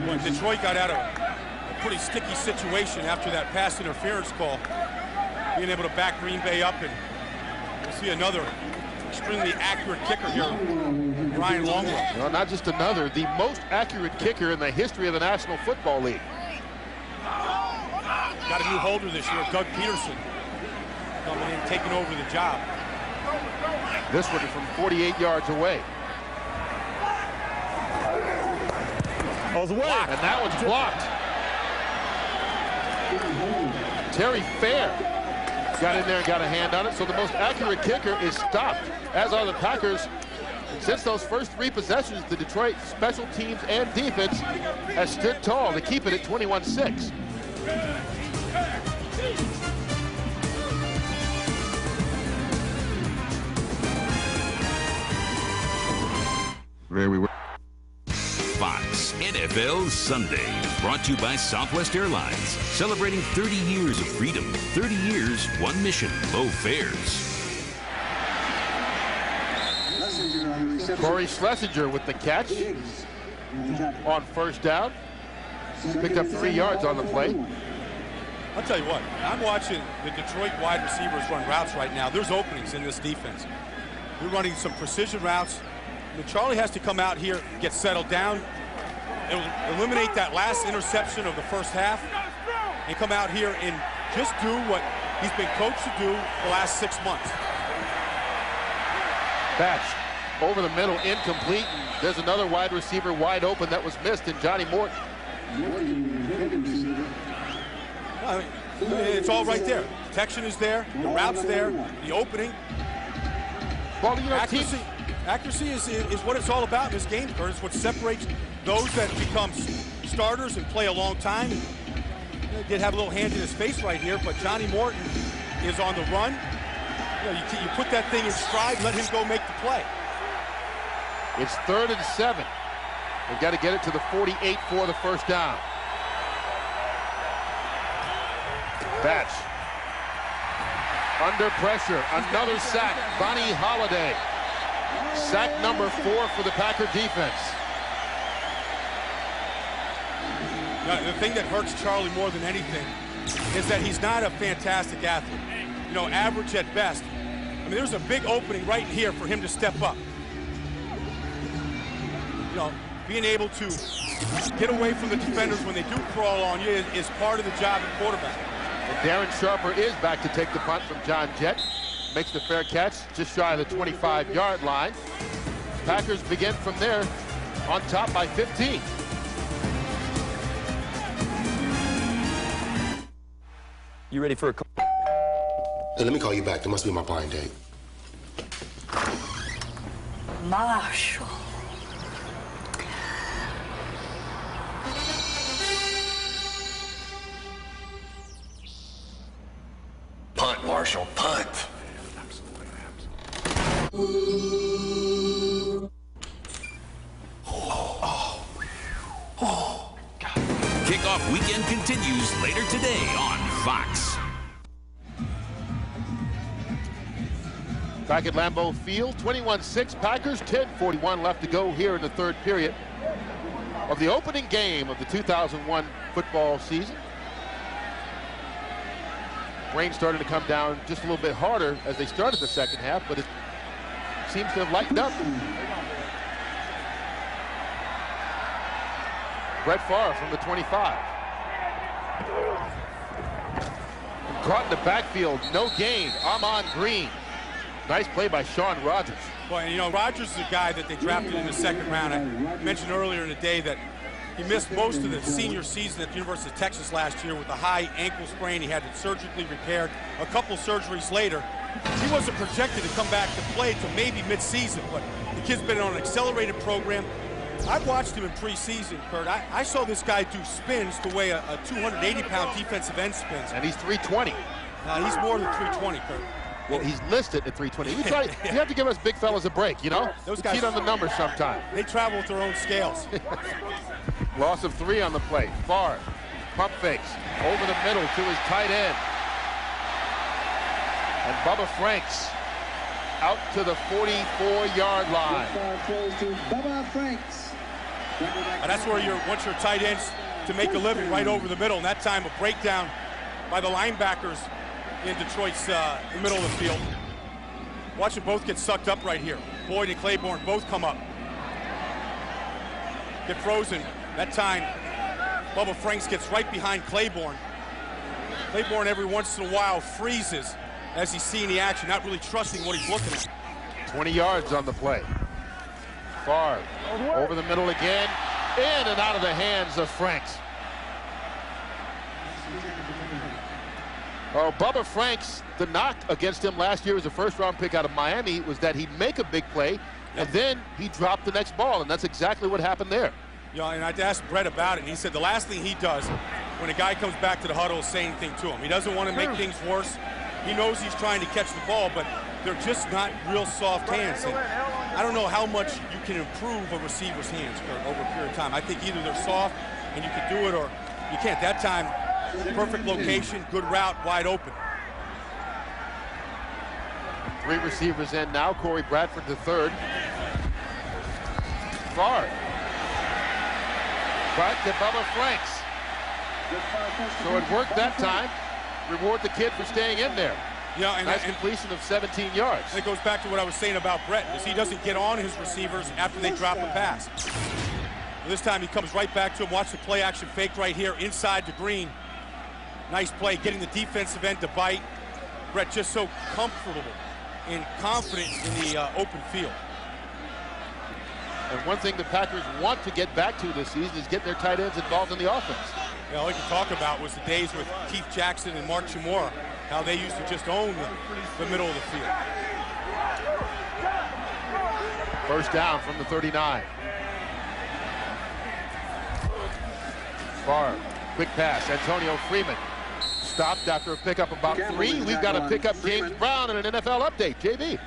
When Detroit got out of a pretty sticky situation after that pass interference call, being able to back Green Bay up, and we'll see another extremely accurate kicker here, Ryan Longwell. Well, not just another, the most accurate kicker in the history of the National Football League. Got a new holder this year, Doug Peterson, coming in, taking over the job. This one is from 48 yards away. Blocked. And that one's blocked. Terry Fair got in there and got a hand on it, so the most accurate kicker is stopped, as are the Packers. Since those first 3 possessions, the Detroit special teams and defense has stood tall to keep it at 21-6. There we were. Fox NFL Sunday, brought to you by Southwest Airlines, celebrating 30 years of freedom, 30 years, one mission, low fares. Corey Schlesinger with the catch on first down. Picked up 3 yards on the play. I'll tell you what, I'm watching the Detroit wide receivers run routes right now. There's openings in this defense. They're running some precision routes. I mean, Charlie has to come out here, get settled down, eliminate that last interception of the first half, and come out here and just do what he's been coached to do the last 6 months. Batch over the middle, incomplete. And there's another wide receiver wide open that was missed in Johnny Morton. I mean, it's all right there. Protection is there, the route's there, the opening. Well, you know, Accuracy is what it's all about in this game, Kurt. It's what separates those that become starters and play a long time. He did have a little hand in his face right here, but Johnny Morton is on the run. You know, you put that thing in stride, let him go make the play. It's 3rd and 7. They've got to get it to the 48 for the first down. Batch. Under pressure, another sack. Bonnie Holiday. Sack number 4 for the Packer defense. Now, the thing that hurts Charlie more than anything is that he's not a fantastic athlete. You know, average at best. I mean, there's a big opening right here for him to step up. You know, being able to get away from the defenders when they do crawl on you is part of the job at quarterback. And Darren Sharper is back to take the punt from John Jett. Makes the fair catch just shy of the 25-yard line. Packers begin from there on top by 15. You ready for a call? Hey, let me call you back. There must be my blind date. Marshall. Punt, Marshall, punt. Kickoff weekend continues later today on Fox. Back at Lambeau Field, 21-6 Packers, 10:41 left to go here in the 3rd period of the opening game of the 2001 football season. Rain started to come down just a little bit harder as they started the second half, but it seems to have lightened up. Brett Favre from the 25. And caught in the backfield, no gain. Amon Green. Nice play by Sean Rogers. Boy, and you know, Rogers is a guy that they drafted in the 2nd round. I mentioned earlier in the day that he missed most of the senior season at the University of Texas last year with a high ankle sprain. He had it surgically repaired. A couple surgeries later, he wasn't projected to come back to play till maybe mid-season, but the kid's been on an accelerated program. I've watched him in preseason, Kurt. I saw this guy do spins the way a 280-pound defensive end spins. And he's 320. He's more than 320, Kurt. Well, he's listed at 320. You have to give us big fellas a break, you know? Those we guys cheat on the numbers sometime. They travel with their own scales. Loss of 3 on the play. Favre, pump fakes, over the middle to his tight end. And Bubba Franks out to the 44-yard line. And that's where once your tight ends to make a living right over the middle. And that time a breakdown by the linebackers in Detroit's middle of the field. Watch them both get sucked up right here. Boyd and Claiborne both come up. Get frozen. That time, Bubba Franks gets right behind Claiborne. Claiborne every once in a while freezes as he's seeing the action, not really trusting what he's looking at. 20 yards on the play. Favre over the middle again, in and out of the hands of Franks. Oh, Bubba Franks, the knock against him last year as a first-round pick out of Miami was that he'd make a big play, and then he dropped the next ball, and that's exactly what happened there. Yeah, and I asked Brett about it, and he said the last thing he does when a guy comes back to the huddle is say anything to him. He doesn't want to make things worse. He knows he's trying to catch the ball, but they're just not real soft hands. And I don't know how much you can improve a receiver's hands over a period of time. I think either they're soft and you can do it, or you can't. That time, perfect location, good route, wide open. 3 receivers in now. Corey Bradford the third. Favre. Back to Bubba Franks. So it worked that time. Reward the kid for staying in there. Yeah, and nice completion of 17 yards. It goes back to what I was saying about Brett, is he doesn't get on his receivers after they drop a pass. This time he comes right back to him. Watch the play action fake right here inside the green. Nice play, getting the defensive end to bite. Brett just so comfortable and confident in the open field. And one thing the Packers want to get back to this season is get their tight ends involved in the offense. Yeah, all you can talk about was the days with Keith Jackson and Mark Chimura, how they used to just own the middle of the field. First down from the 39. Favre, quick pass, Antonio Freeman. Stopped after a pickup about 3. We've got to pick up James Brown in an NFL update. JB.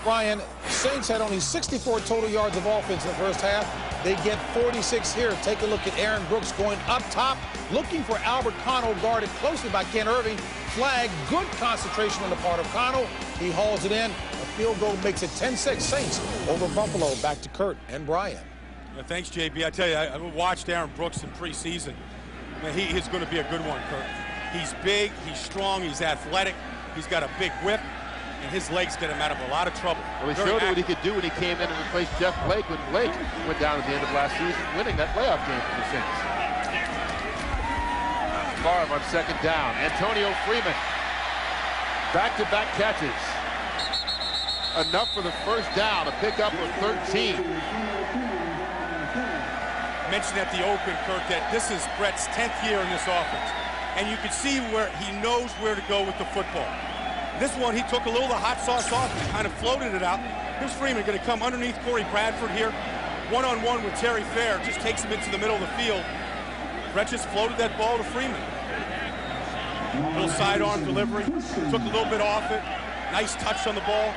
Ryan, Saints had only 64 total yards of offense in the first half. They get 46 here. Take a look at Aaron Brooks going up top, looking for Albert Connell, guarded closely by Ken Irving. Flag, good concentration on the part of Connell. He hauls it in. A field goal makes it 10-6 Saints over Buffalo. Back to Kurt and Brian. Yeah, thanks, JB. I tell you, I watched Aaron Brooks in preseason. Man, he is going to be a good one, Kurt. He's big, he's strong, he's athletic, he's got a big whip, and his legs get him out of a lot of trouble. Well, he showed what he could do when he came in and replaced Jeff Blake when Blake went down at the end of last season, winning that playoff game for the Saints. Favre on second down. Antonio Freeman. Back-to-back catches. Enough for the first down, a pickup of 13. Mentioned at the open, Kurt, that this is Brett's 10th year in this offense. And you can see where he knows where to go with the football. This one, he took a little of the hot sauce off and kind of floated it out. Here's Freeman going to come underneath Corey Bradford here. One-on-one with Terry Fair, just takes him into the middle of the field. Brett just floated that ball to Freeman. Little sidearm delivery, took a little bit off it. Nice touch on the ball.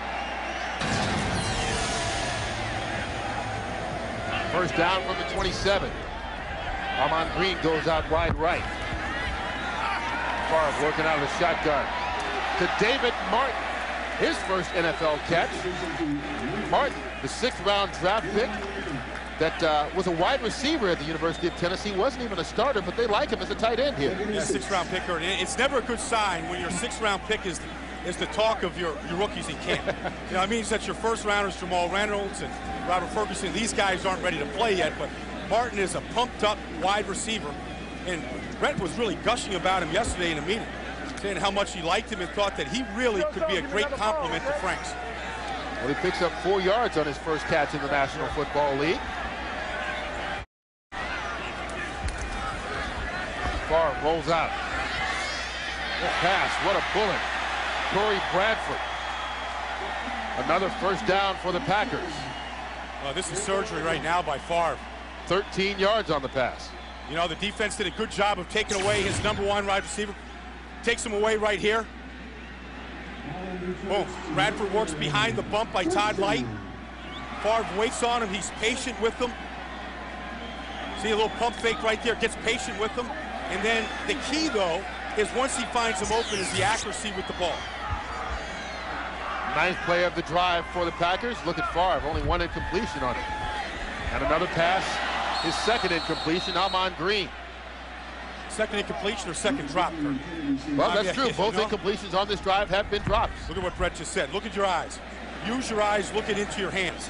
First down from the 27. Armand Green goes out wide right. Favre working out of the shotgun to David Martin. His first NFL catch. Martin, the 6th-round draft pick that was a wide receiver at the University of Tennessee. Wasn't even a starter, but they like him as a tight end here. Yeah, 6th-round pick. It's never a good sign when your 6th-round pick is the talk of your rookies in camp. You know, it means that your first-rounders, Jamal Reynolds and Robert Ferguson, these guys aren't ready to play yet, but Martin is a pumped-up wide receiver. And Brett was really gushing about him yesterday in a meeting, saying how much he liked him and thought that he really could be a great compliment to Franks. Well, he picks up 4 yards on his first catch in the National Football League. Favre rolls out. Good pass, what a bullet. Corey Bradford. Another first down for the Packers. Well, this is surgery right now by Favre. 13 yards on the pass. You know, the defense did a good job of taking away his #1 wide receiver. Takes him away right here. Boom. Bradford works behind the bump by Todd Light. Favre waits on him. He's patient with them. See a little pump fake right there. Gets patient with them. And then the key, though, is once he finds him open is the accuracy with the ball. Ninth play of the drive for the Packers. Look at Favre, only one incompletion on it. And another pass, his second incompletion, Ahman Green. Second incompletion or second drop? Well, that's true. Both incompletions on this drive have been drops. Look at what Brett just said. Look at your eyes. Use your eyes, look it into your hands.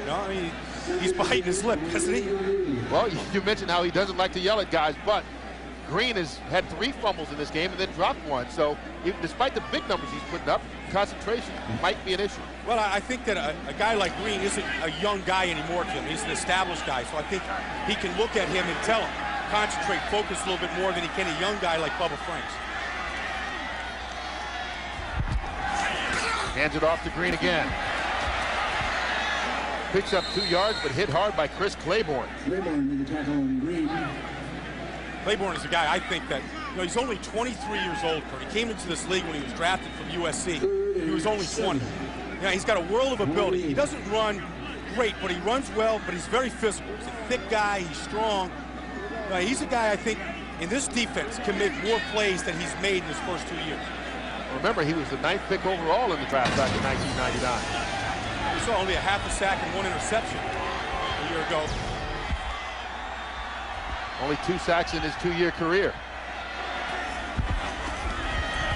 You know, I mean, he's biting his lip, isn't he? Well, you mentioned how he doesn't like to yell at guys, but Green has had 3 fumbles in this game and then dropped 1. So even despite the big numbers he's putting up, concentration might be an issue. Well, I think that a guy like Green isn't a young guy anymore, Jim. He's an established guy. So I think he can look at him and tell him, concentrate, focus a little bit more than he can a young guy like Bubba Franks. Hands it off to Green again. Picks up 2 yards, but hit hard by Chris Claiborne. Claiborne with the tackle on Green. Claiborne is a guy I think that, you know, he's only 23 years old, Kurt. He came into this league when he was drafted from USC. He was only 20. Yeah, he's got a world of ability. He doesn't run great, but he runs well, but he's very physical. He's a thick guy, he's strong. He's a guy I think in this defense can make more plays than he's made in his first 2 years. Remember, he was the 9th pick overall in the draft back in 1999. He saw only a half a sack and 1 interception a year ago. Only 2 sacks in his 2-year career.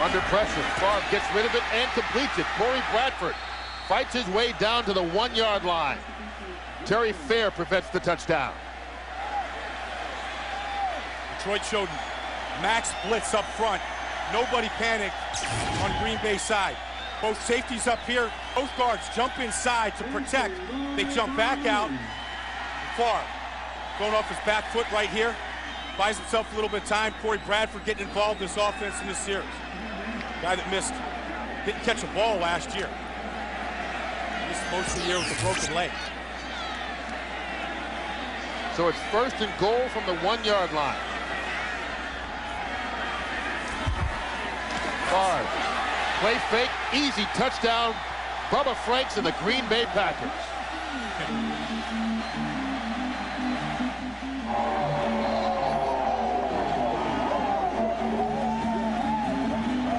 Under pressure, Favre gets rid of it and completes it. Corey Bradford fights his way down to the 1-yard line. Terry Fair prevents the touchdown. Detroit showed max blitz up front. Nobody panicked on Green Bay side. Both safeties up here, both guards jump inside to protect. They jump back out. Favre going off his back foot right here. Buys himself a little bit of time. Corey Bradford getting involved in this offense in this series. Guy that didn't catch a ball last year. Missed most of the year with a broken leg. So it's 1st and goal from the 1-yard line. Favre, play fake, easy touchdown. Bubba Franks and the Green Bay Packers.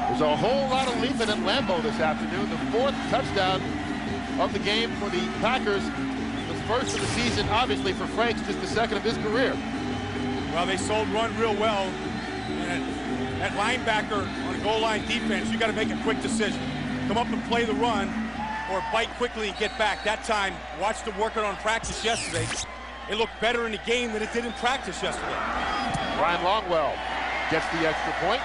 There's a whole lot of leaping at Lambeau this afternoon. The 4th touchdown of the game for the Packers. The first of the season, obviously, for Franks, just the 2nd of his career. Well, they sold run real well. And at linebacker on a goal line defense, you got to make a quick decision. Come up and play the run or bite quickly and get back. That time, watched them working on practice yesterday. It looked better in the game than it did in practice yesterday. Ryan Longwell gets the extra point.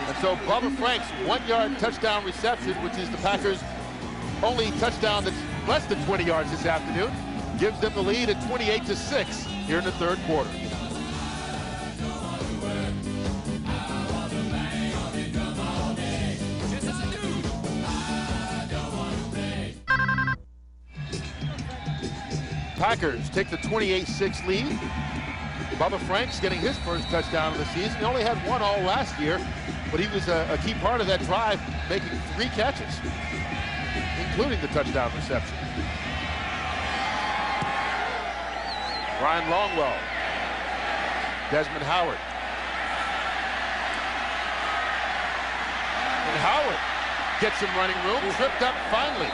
And so Bubba Franks, 1-yard touchdown reception, which is the Packers' only touchdown that's less than 20 yards this afternoon, gives them the lead at 28-6 here in the 3rd quarter. Packers take the 28-6 lead. Bubba Franks getting his first touchdown of the season. He only had 1 all last year, but he was a key part of that drive, making 3 catches, including the touchdown reception. Ryan Longwell. Desmond Howard. And Howard gets some running room, tripped up finally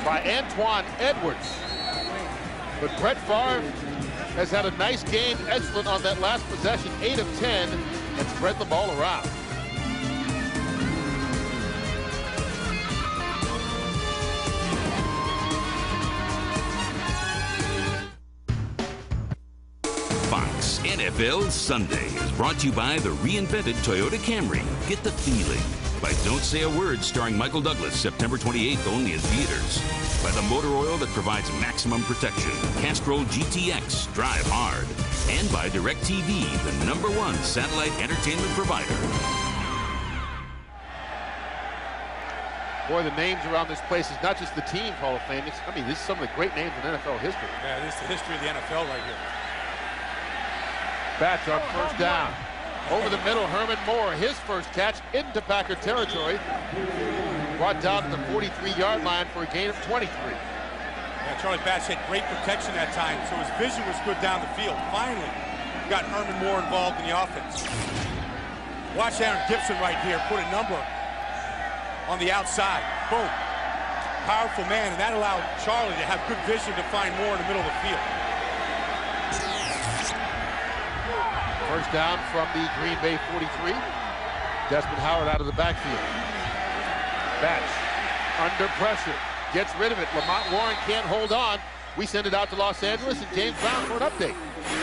by Antoine Edwards. But Brett Favre has had a nice game, excellent on that last possession, 8 of 10, and spread the ball around. Fox NFL Sunday is brought to you by the reinvented Toyota Camry. Get the feeling. By Don't Say a Word, starring Michael Douglas, September 28th, only in theaters. By the motor oil that provides maximum protection, Castrol GTX, drive hard. And by DirecTV, the #1 satellite entertainment provider. Boy, the names around this place is not just the team Hall of Fame. I mean, this is some of the great names in NFL history. Yeah, this is the history of the NFL right here. Bats on 1st down. Over the middle, Herman Moore, his first catch into Packer territory. Brought down to the 43-yard line for a gain of 23. Yeah, Charlie Batch had great protection that time, so his vision was good down the field. Finally, got Herman Moore involved in the offense. Watch Aaron Gibson right here put a number on the outside. Boom. Powerful man, and that allowed Charlie to have good vision to find more in the middle of the field. First down from the Green Bay 43. Desmond Howard out of the backfield. Batch under pressure. Gets rid of it. Lamont Warren can't hold on. We send it out to Los Angeles and James Brown for an update.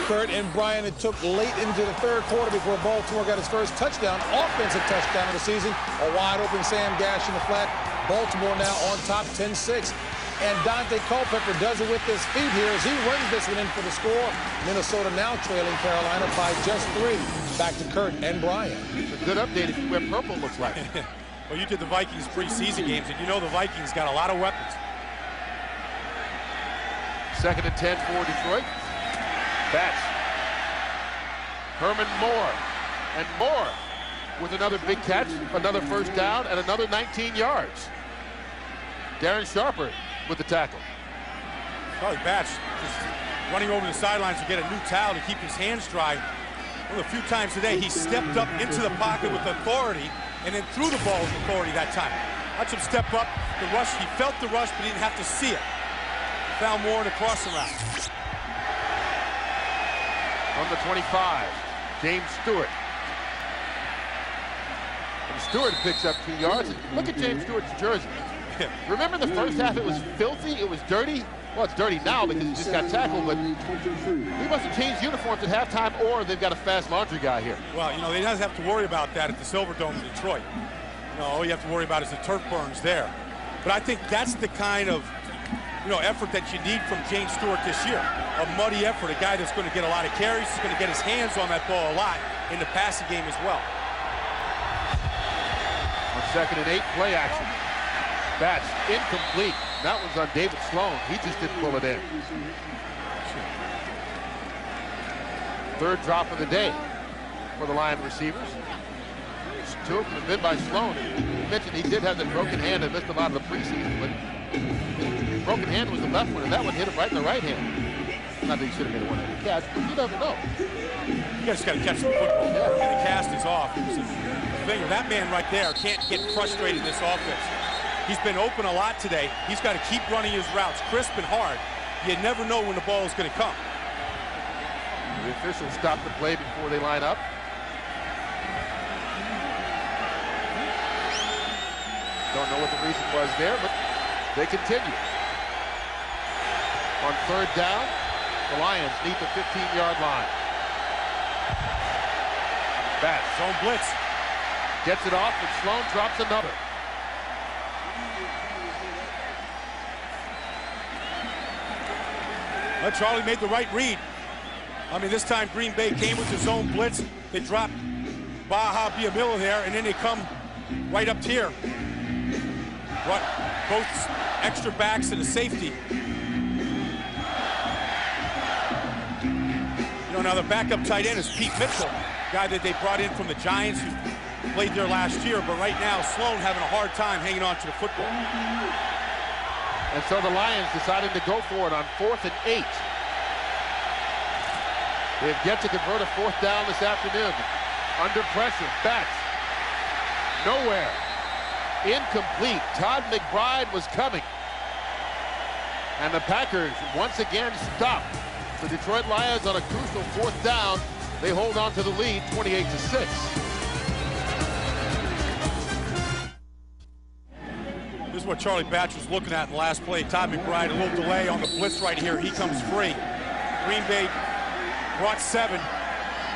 Kurt and Brian, it took late into the third quarter before Baltimore got his first touchdown, offensive touchdown of the season. A wide open Sam Gash in the flat. Baltimore now on top 10-6. And Dante Culpepper does it with his feet here as he runs this one in for the score. Minnesota now trailing Carolina by just 3. Back to Kurt and Brian. It's a good update if you wear purple, looks like. Well, you did the Vikings preseason games, and you know the Vikings got a lot of weapons. 2nd and 10 for Detroit. Batch. Herman Moore. And Moore with another big catch, another first down, and another 19 yards. Darren Sharper with the tackle. Charlie Batch just running over the sidelines to get a new towel to keep his hands dry. Well, a few times today, he stepped up into the pocket with authority and then threw the ball with authority that time. Watch him step up, the rush. He felt the rush, but he didn't have to see it. Found Moore in the crossing route. On the 25, James Stewart. And Stewart picks up 2 yards. And look at James Stewart's jersey. Remember the first half, it was filthy, it was dirty. Well, it's dirty now because he just got tackled, but he must have changed uniforms at halftime, or they've got a fast laundry guy here. Well, you know, they don't have to worry about that at the Silverdome in Detroit. You know, all you have to worry about is the turf burns there. But I think that's the kind of, you know, effort that you need from James Stewart this year. A muddy effort, a guy that's going to get a lot of carries, he's going to get his hands on that ball a lot in the passing game as well. On 2nd and 8, play action. Batch incomplete. That one's on David Sloan. He just didn't pull it in. Third drop of the day for the Lion receivers. 2 of them have been by Sloan. You mentioned he did have the broken hand and missed a lot of the preseason, but his broken hand was the left one, and that one hit him right in the right hand. Not that he should have made a one-handed catch, but you never know. You just got to catch the football. Yeah. And the cast is off. That man right there can't get frustrated in this offense. He's been open a lot today. He's got to keep running his routes crisp and hard. You never know when the ball is going to come. The officials stop the play before they line up. Don't know what the reason was there, but they continue. On 3rd down, the Lions need the 15-yard line. Batch. Zone blitz. Gets it off, and Sloan drops another. Well, Charlie made the right read. I mean, this time Green Bay came with the zone blitz. They dropped Baja Biamila there, and then they come right up here. Both extra backs and a safety. You know, now the backup tight end is Pete Mitchell, guy that they brought in from the Giants who played there last year, but right now Sloan having a hard time hanging on to the football. And so the Lions decided to go for it on 4th and 8. They've yet to convert a 4th down this afternoon. Under pressure, Batch. Nowhere. Incomplete. Todd McBride was coming. And the Packers once again stop the Detroit Lions on a crucial 4th down. They hold on to the lead 28-6. This is what Charlie Batch was looking at in the last play. Todd McBride, a little delay on the blitz right here. He comes free. Green Bay brought 7.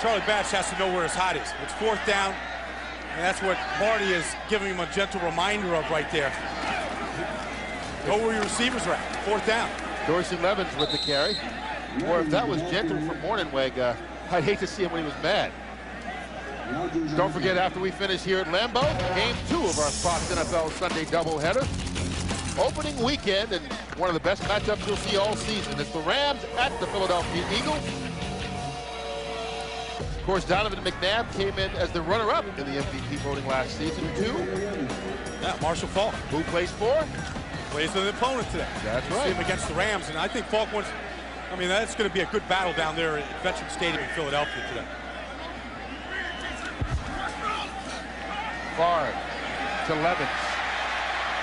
Charlie Batch has to know where his hot is. It's 4th down, and that's what Marty is giving him a gentle reminder of right there. Go where your receivers are at. 4th down. Dorsey Levens with the carry. Or if that was gentle from Morningweg, I'd hate to see him when he was mad. Don't forget, after we finish here at Lambeau, game 2 of our Fox NFL Sunday doubleheader. Opening weekend, and one of the best matchups you'll see all season. It's the Rams at the Philadelphia Eagles. Of course, Donovan McNabb came in as the runner-up in the MVP voting last season, too. Yeah, Marshall Faulk. Who plays for? Plays with an opponent today. That's right. See him against the Rams, and I think Faulk wants, I mean, that's going to be a good battle down there at Veterans Stadium in Philadelphia today. Favre to Levens.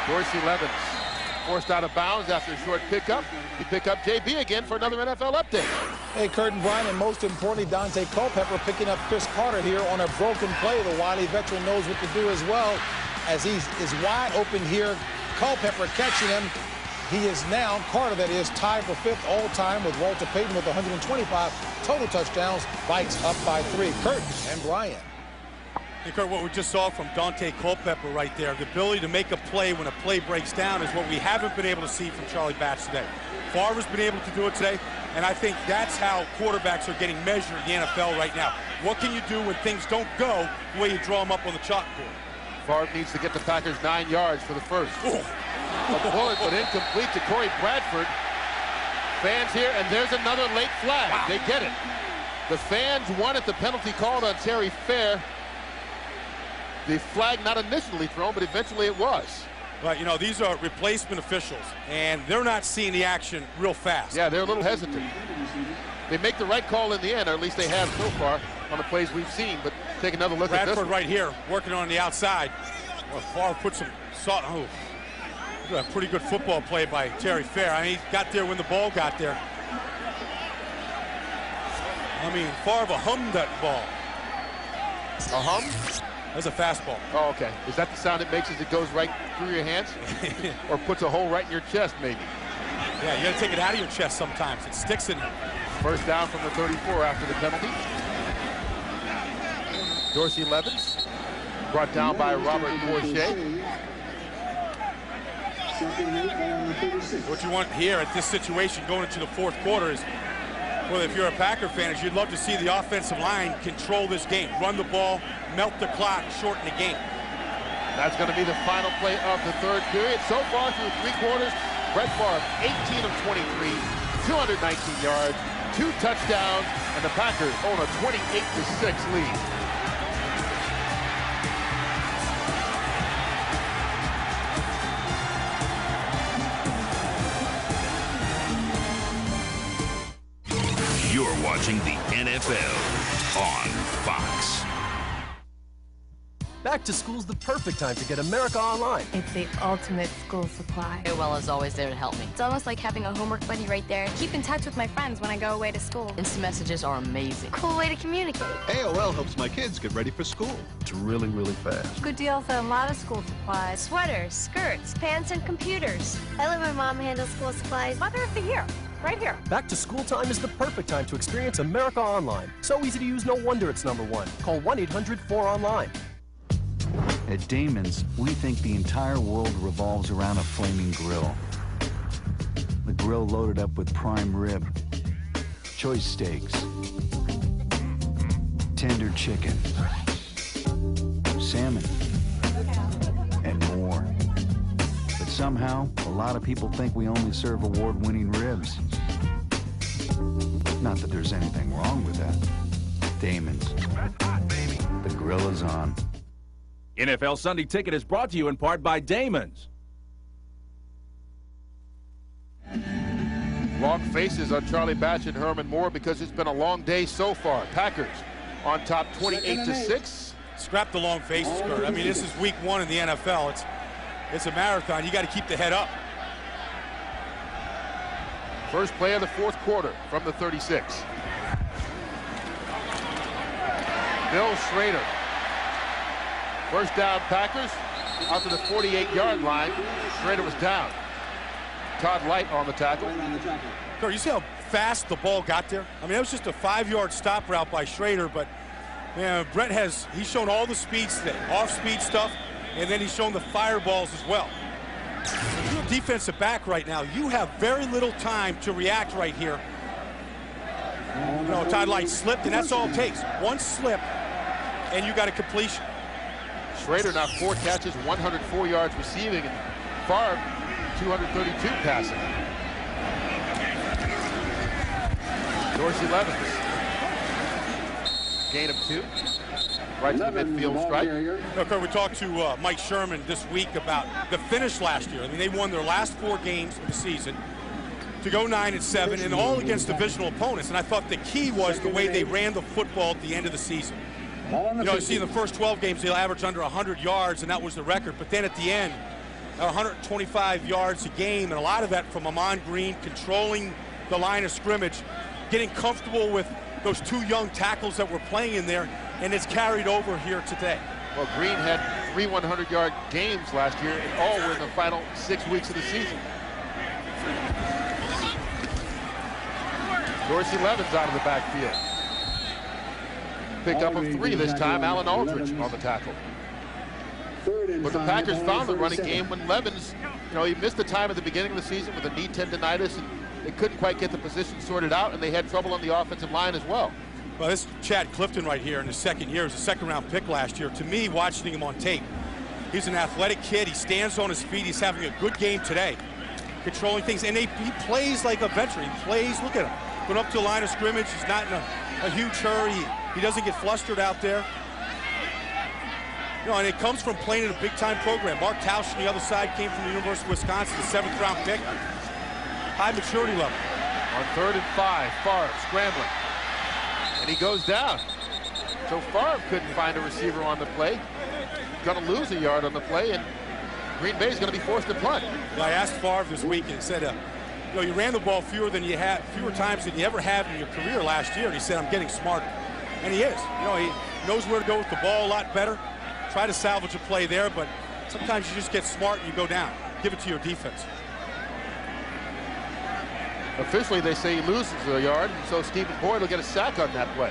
Dorsey Levens forced out of bounds after a short pickup. You pick up JB again for another NFL update. Hey, Kurt and Brian, and most importantly, Dante Culpepper picking up Chris Carter here on a broken play. The Wiley veteran knows what to do as well. As he is wide open here, Culpepper catching him. He is now, Carter that is, tied for 5th all-time with Walter Payton with 125 total touchdowns. Vikes up by 3. Kurt and Brian. Hey, Kurt, what we just saw from Dante Culpepper right there, the ability to make a play when a play breaks down is what we haven't been able to see from Charlie Batch today. Favre's been able to do it today, and I think that's how quarterbacks are getting measured in the NFL right now. What can you do when things don't go the way you draw them up on the chalkboard? Favre needs to get the Packers 9 yards for the first. A bullet, but incomplete to Corey Bradford. Fans here, and there's another late flag. Wow. They get it. The fans wanted the penalty called on Terry Fair. The flag not initially thrown, but eventually it was. But, you know, these are replacement officials, and they're not seeing the action real fast. Yeah, they're a little hesitant. They make the right call in the end, or at least they have so far on the plays we've seen. But take another look at this. Bradford right here, working on the outside. Well, Favre put some salt. Oh, a pretty good football play by Terry Fair. I mean, he got there when the ball got there. I mean, Favre hummed that ball. A hum? That's a fastball. Oh, okay. Is that the sound it makes as it goes right through your hands? Or puts a hole right in your chest, maybe? Yeah, you got to take it out of your chest sometimes. It sticks in there. First down from the 34 after the penalty. Dorsey Levens, brought down by Robert Bourget. What you want here at this situation going into the fourth quarter is, well, if you're a Packer fan, is you'd love to see the offensive line control this game, run the ball, melt the clock, shorten the game. That's going to be the final play of the third period. So far through 3 quarters, Brett Favre, 18 of 23, 219 yards, 2 touchdowns, and the Packers own a 28-6 lead. You're watching the NFL on Fox. Back to school's the perfect time to get America Online. It's the ultimate school supply. AOL is always there to help me. It's almost like having a homework buddy right there. Keep in touch with my friends when I go away to school. Instant messages are amazing. Cool way to communicate. AOL helps my kids get ready for school. It's really, really fast. Good deals on a lot of school supplies. Sweaters, skirts, pants, and computers. I let my mom handle school supplies. Mother of the Year. Right here. Back to school time is the perfect time to experience America Online. So easy to use, no wonder it's #1. Call 1-800-4ONLINE. At Damon's, we think the entire world revolves around a flaming grill. The grill loaded up with prime rib, choice steaks, tender chicken, salmon, and more. But somehow, a lot of people think we only serve award-winning ribs. Not that there's anything wrong with that. Damon's. The grill is on. NFL Sunday Ticket is brought to you in part by Damon's. Long faces on Charlie Batch and Herman Moore because it's been a long day so far. Packers on top 28-6. Scrap the long faces, Kurt. I mean, this is week 1 in the NFL. It's a marathon. You got to keep the head up. First play of the fourth quarter from the 36. Bill Schrader. First down Packers out to the 48-yard line. Schrader was down. Todd Light on the tackle. Kurt, you see how fast the ball got there? I mean, that was just a 5-yard stop route by Schrader, but man, Brett he's shown all the speeds today, off-speed stuff, and then he's shown the fireballs as well. If you're a defensive back right now, you have very little time to react right here. You know, Todd Light slipped, and that's all it takes. One slip, and you got a completion. Schrader now 4 catches, 104 yards receiving, and Favre 232 passing. Dorsey Levens. Gain of 2. Right to the midfield strike. Okay, we talked to Mike Sherman this week about the finish last year. I mean, they won their last 4 games of the season to go 9-7, and all against divisional opponents. And I thought the key was the way they ran the football at the end of the season. You know, you see in the first 12 games, they'll average under 100 yards, and that was the record. But then at the end, 125 yards a game, and a lot of that from Ahman Green controlling the line of scrimmage, getting comfortable with those two young tackles that were playing in there, and it's carried over here today. Well, Green had 3 100-yard games last year, and all were in the final 6 weeks of the season. Dorsey Levin's out of the backfield. Pickup of 3 this time, Alan Aldridge on the tackle. But the Packers found the running game when Levins, you know, he missed the time at the beginning of the season with a knee tendonitis, and they couldn't quite get the position sorted out, and they had trouble on the offensive line as well. Well, this Chad Clifton right here in his second year is a second-round pick last year. To me, watching him on tape, he's an athletic kid. He stands on his feet. He's having a good game today, controlling things. And he plays like a veteran. He plays, look at him, going up to the line of scrimmage. He's not in a huge hurry. He doesn't get flustered out there. You know, and it comes from playing in a big-time program. Mark Tausch on the other side came from the University of Wisconsin, the 7th-round pick. High maturity level. On 3rd and 5, Favre scrambling. And he goes down. So Favre couldn't find a receiver on the play. Going to lose a yard on the play, and Green Bay is going to be forced to punt. I asked Favre this week and said, you know, you ran the ball fewer times than you ever have in your career last year. And he said, I'm getting smarter. And he is. You know, he knows where to go with the ball a lot better. Try to salvage a play there, but sometimes you just get smart and you go down. Give it to your defense. Officially, they say he loses a yard, and so Stephen Boyd will get a sack on that play.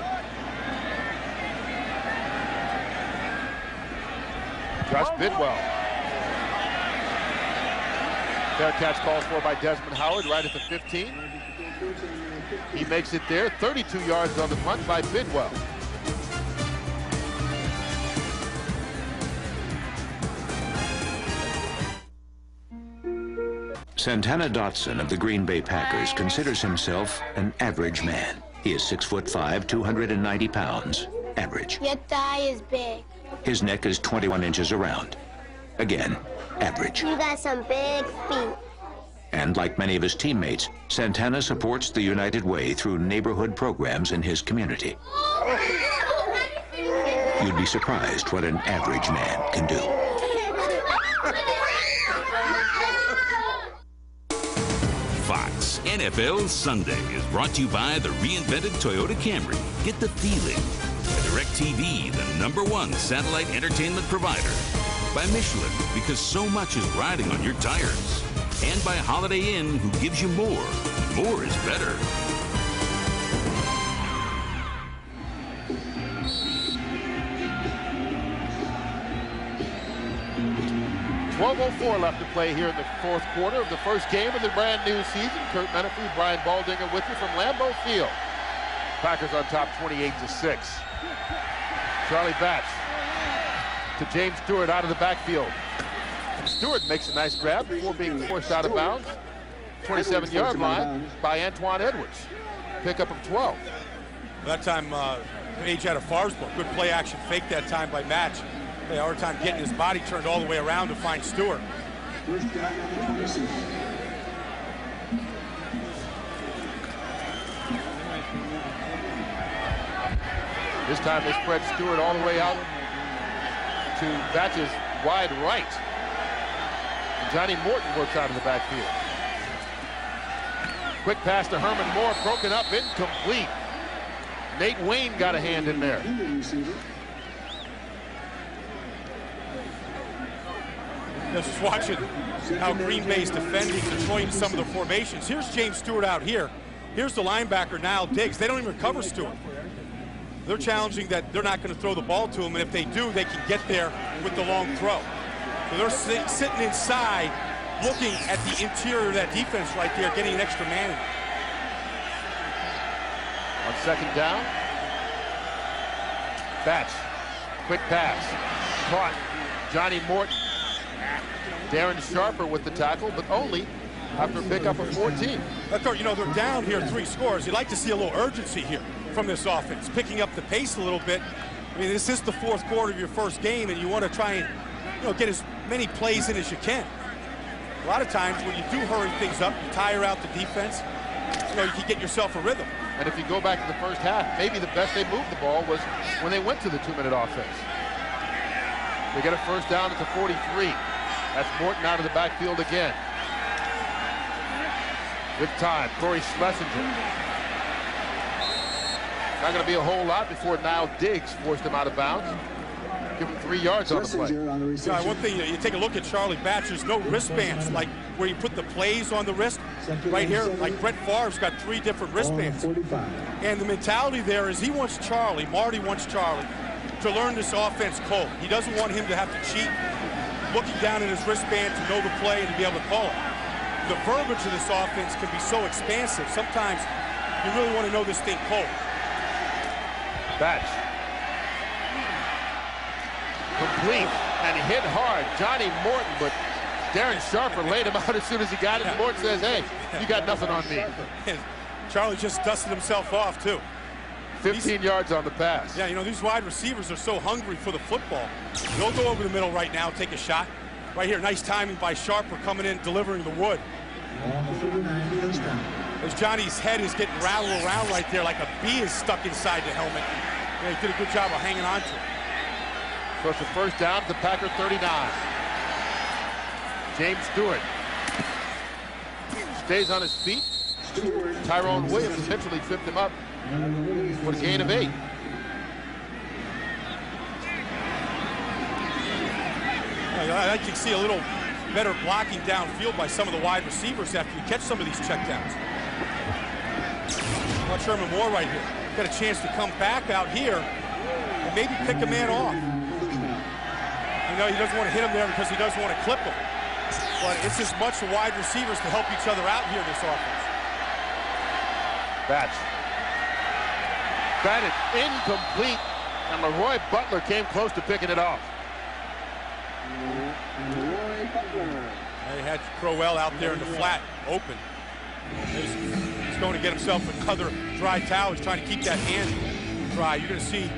Josh Bidwell. Fair catch called for by Desmond Howard right at the 15. He makes it there. 32 yards on the punt by Bidwell. Santana Dotson of the Green Bay Packers considers himself an average man. He is 6'5", 290 pounds. Average. Your thigh is big. His neck is 21 inches around. Again, average. You got some big feet. And like many of his teammates, Santana supports the United Way through neighborhood programs in his community. You'd be surprised what an average man can do. Fox NFL Sunday is brought to you by the reinvented Toyota Camry. Get the feeling. By DirecTV, the #1 satellite entertainment provider. By Michelin, because so much is riding on your tires. And by Holiday Inn, who gives you more. More is better. .12:04 left to play here in the 4th quarter of the first game of the brand new season. Kurt Menefee, Brian Baldinger with you from Lambeau Field. Packers on top 28-6. Charlie Batch to James Stewart out of the backfield. Stewart makes a nice grab before being forced out of bounds. 27-yard line by Antoine Edwards. Pickup of 12. That time, Page out of Favre's book. Good play action fake that time by Match. They hard time getting his body turned all the way around to find Stewart. First down on the 26. This time they spread Stewart all the way out to Batch's wide right. And Johnny Morton works out of the backfield. Quick pass to Herman Moore, broken up, incomplete. Nate Wayne got a hand in there. Just watching how Green Bay's defending, controlling some of the formations. Here's James Stewart out here. Here's the linebacker, Niall Diggs. They don't even cover Stewart. They're challenging that they're not going to throw the ball to him, and if they do, they can get there with the long throw. So they're sitting inside, looking at the interior of that defense right there, getting an extra man in. On 2nd down, Batch, quick pass, caught Johnny Morton. Darren Sharper with the tackle, but only after a pickup of 14. You know, they're down here 3 scores. You'd like to see a little urgency here from this offense, picking up the pace a little bit. I mean, this is the 4th quarter of your first game, and you want to try and, you know, get as many plays in as you can. A lot of times when you do hurry things up, you tire out the defense, you know, you can get yourself a rhythm. And if you go back to the first half, maybe the best they moved the ball was when they went to the 2-minute offense. They get a first down at the 43. That's Morton out of the backfield again. With time, Corey Schlesinger. Not going to be a whole lot before Niall Diggs forced him out of bounds. Give him 3 yards on the play. Yeah, one thing, you take a look at Charlie Batch, there's no wristbands, like where you put the plays on the wrist. Right here, like Brett Favre's got 3 different wristbands. And the mentality there is he wants Charlie, Marty wants Charlie, to learn this offense cold. He doesn't want him to have to cheat, looking down at his wristband to know the play and to be able to call it. The verbiage of this offense can be so expansive. Sometimes you really want to know this thing cold. Batch. Complete and hit hard. Johnny Morton, but Darren Sharper laid him out as soon as he got it. And Morton says, hey, you got nothing on me. Charlie just dusted himself off, too. 15 yards on the pass. Yeah, you know, these wide receivers are so hungry for the football. They'll go over the middle right now, take a shot. Right here, nice timing by Sharper coming in, delivering the wood. As Johnny's head is getting rattled around right there like a bee is stuck inside the helmet. Yeah, he did a good job of hanging on to it. So it's a first down at the Packer 39. James Stewart stays on his feet. Tyrone Williams eventually tripped him up for a gain of 8. I like to see a little better blocking downfield by some of the wide receivers after you catch some of these checkdowns. Watch Sherman Moore right here. Got a chance to come back out here and maybe pick a man off. You know, he doesn't want to hit him there because he doesn't want to clip him. But it's as much the wide receivers to help each other out here in this offense. Batch. Batted incomplete, and Leroy Butler came close to picking it off. They had Crowell out there in the flat, open. He's going to get himself another dry towel. He's trying to keep that hand dry. You're going to see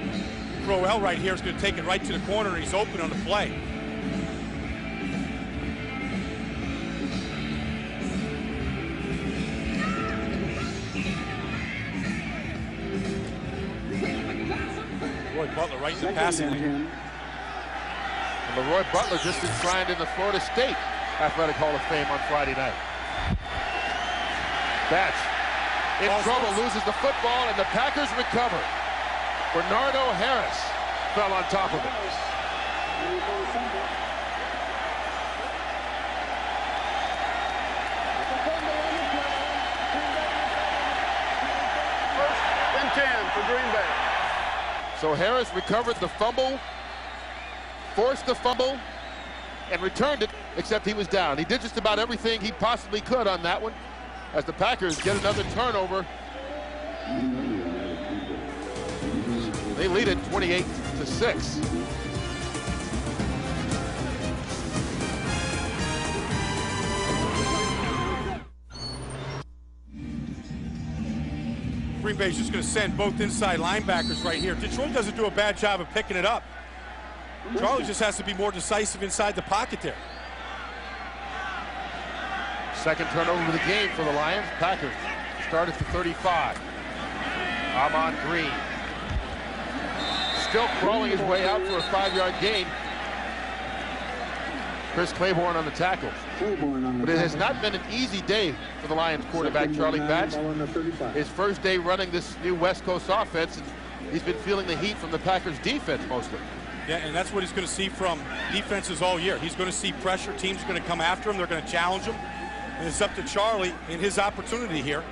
Crowell right here is going to take it right to the corner, and he's open on the play. Leroy Butler right in the passing lane. Leroy Butler just enshrined in the Florida State Athletic Hall of Fame on Friday night. Batch in trouble, loses the football, and the Packers recover. Bernardo Harris fell on top of it. First and 10 for Green Bay. So Harris recovered the fumble, forced the fumble, and returned it, except he was down. He did just about everything he possibly could on that one, as the Packers get another turnover. They lead it 28-6. Green Bay's just going to send both inside linebackers right here. Detroit doesn't do a bad job of picking it up. Charlie just has to be more decisive inside the pocket there. Second turnover of the game for the Lions. Packers start at the 35. Amon Green still crawling his way out for a 5-yard gain. Chris Claiborne on the tackle. But it has not been an easy day for the Lions quarterback, Charlie Batch. His first day running this new West Coast offense, and he's been feeling the heat from the Packers defense mostly. Yeah, and that's what he's going to see from defenses all year. He's going to see pressure. Teams are going to come after him. They're going to challenge him. And it's up to Charlie in his opportunity here,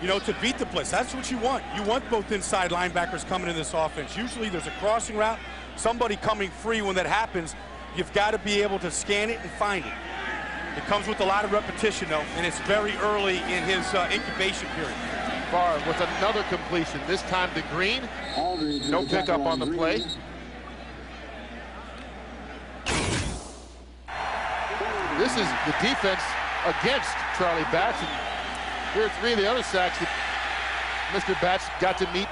you know, to beat the blitz. That's what you want. You want both inside linebackers coming in this offense. Usually there's a crossing route, somebody coming free. When that happens, you've got to be able to scan it and find it. It comes with a lot of repetition, though, and it's very early in his incubation period. Favre with another completion, this time to Green. No pickup on the play. This is the defense against Charlie Batch. And here are 3 of the other sacks that Mr. Batch got to meet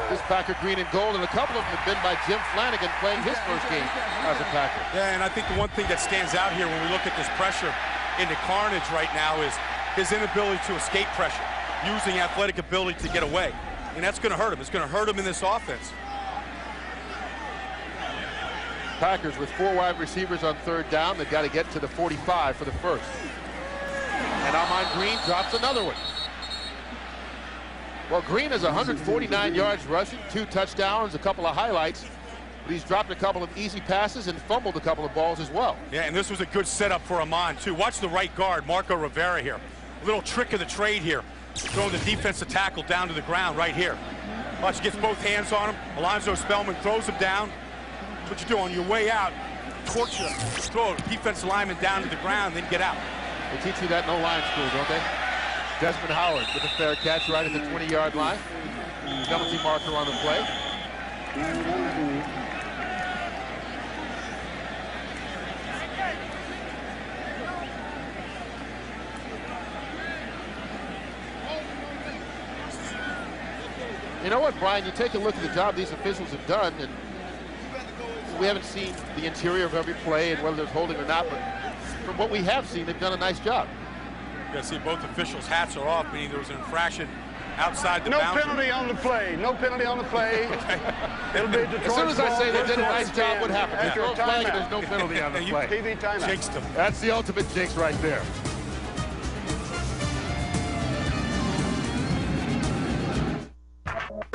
this Packer green and gold, and a couple of them have been by Jim Flanagan playing his first game as a Packer. Yeah, and I think the one thing that stands out here when we look at this pressure into Carnage right now is his inability to escape pressure. using athletic ability to get away. And that's going to hurt him. It's going to hurt him in this offense. Packers with 4 wide receivers on 3rd down. They've got to get to the 45 for the first. And Ahman Green drops another one. Well, Green has 149 yards rushing, 2 touchdowns, a couple of highlights. But he's dropped a couple of easy passes and fumbled a couple of balls as well. Yeah, and this was a good setup for Ahman, too. Watch the right guard, Marco Rivera here. A little trick of the trade here. Throwing the defensive tackle down to the ground right here. Watch, he gets both hands on him. Alonzo Spellman throws him down. That's what you do on your way out. Torch him. Throw a defensive lineman down to the ground, then get out. They teach you that in O-line school, don't they? Desmond Howard with a fair catch right at the 20-yard line. Penalty marker on the play. You know what, Brian? You take a look at the job these officials have done, and we haven't seen the interior of every play and whether there's holding or not, but from what we have seen, they've done a nice job. You got to see both officials' hats are off, meaning there was an infraction outside the boundary. No penalty on the play. No penalty on the play. It'll be Detroit's as soon as I say they did a ball. nice job, what happens? After There's a no flag and timeout. there's no penalty on the play. TV timeout. Jinxed him. That's the ultimate jinx right there.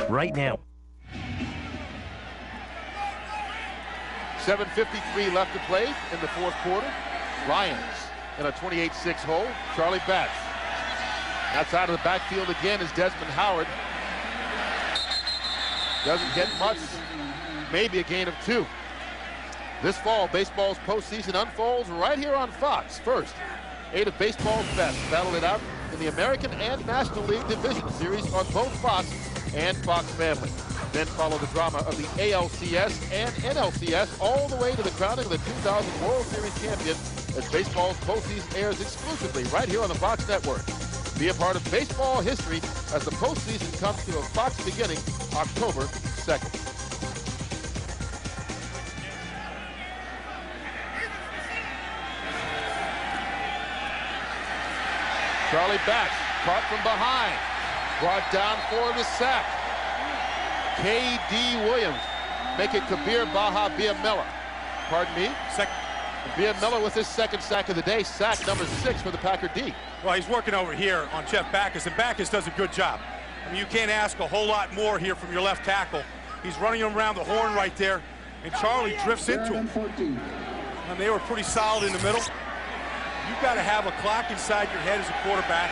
Right now. 7:53 left to play in the 4th quarter. Lions in a 28-6 hole. Charlie Batch. Outside of the backfield again is Desmond Howard. Doesn't get much. Maybe a gain of 2. This fall, baseball's postseason unfolds right here on Fox. First, 8 of baseball's best battled it out in the American and National League Division Series on both Fox and Fox Family. Then follow the drama of the ALCS and NLCS all the way to the crowning of the 2000 World Series champion as baseball's postseason airs exclusively right here on the Fox Network. Be a part of baseball history as the postseason comes to a Fox beginning October 2nd. Charlie Batch caught from behind, brought down for the sack. K.D. Williams make it Kabir Baha Biamela. Pardon me? Biamela with his 2nd sack of the day, sack number 6 for the Packer D. Well, he's working over here on Jeff Backus, and Backus does a good job. I mean, you can't ask a whole lot more here from your left tackle. He's running him around the horn right there, and Charlie drifts into him. And they were pretty solid in the middle. You've got to have a clock inside your head as a quarterback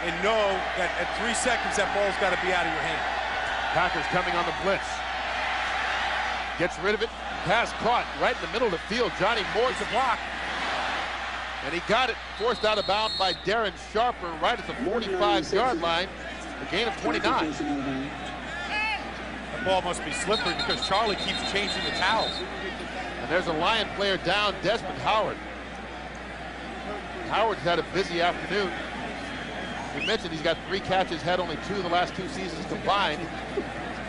and know that at 3 seconds that ball's got to be out of your hand. Packers coming on the blitz. Gets rid of it. Pass caught right in the middle of the field. Johnny Moore's a block. And he got it forced out of bounds by Darren Sharper right at the 45-yard line. A gain of 29. That ball must be slippery because Charlie keeps changing the towels. And there's a Lion player down, Desmond Howard. Howard's had a busy afternoon. We mentioned he's got 3 catches, had only 2 in the last 2 seasons combined,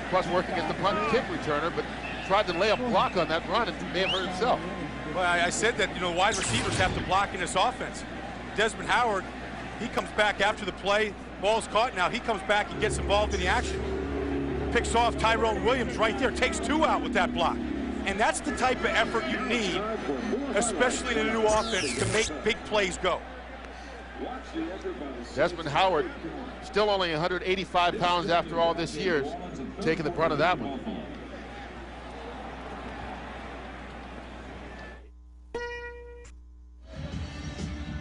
plus working as the punt and kick returner, but tried to lay a block on that run and may have hurt himself. Well, I said that, you know, wide receivers have to block in this offense. Desmond Howard, he comes back after the play, ball's caught now, he comes back and gets involved in the action. Picks off Tyrone Williams right there, takes 2 out with that block. And that's the type of effort you need, especially in a new offense, to make big plays go. Desmond Howard, still only 185 pounds after all this years, taking the brunt of that one.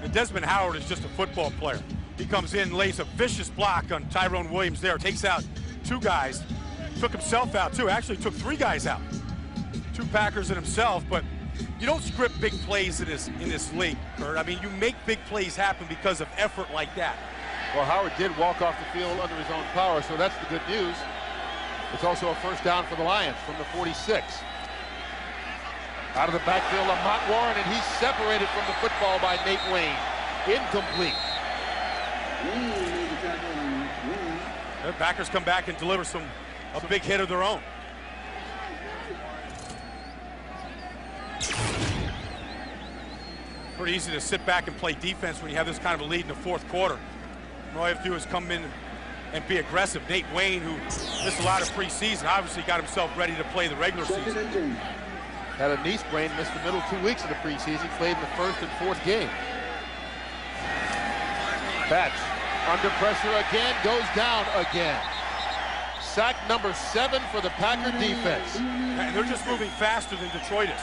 And Desmond Howard is just a football player. He comes in, lays a vicious block on Tyrone Williams there, takes out 2 guys, took himself out too, actually took 3 guys out. 2 Packers and himself, but you don't script big plays in this league, Kurt. I mean, you make big plays happen because of effort like that. Well, Howard did walk off the field under his own power, so that's the good news. It's also a first down for the Lions from the 46. Out of the backfield, Lamont Warren, and he's separated from the football by Nate Wayne. Incomplete. The Packers come back and deliver a big hit of their own. Pretty easy to sit back and play defense when you have this kind of a lead in the 4th quarter. All you have to do is come in and be aggressive. Nate Wayne, who missed a lot of preseason, obviously got himself ready to play the regular season. Had a knee sprain, missed the middle 2 weeks of the preseason, played in the first and fourth game. Batch under pressure again, goes down again. Sack number 7 for the Packer defense. And they're just moving faster than Detroit is.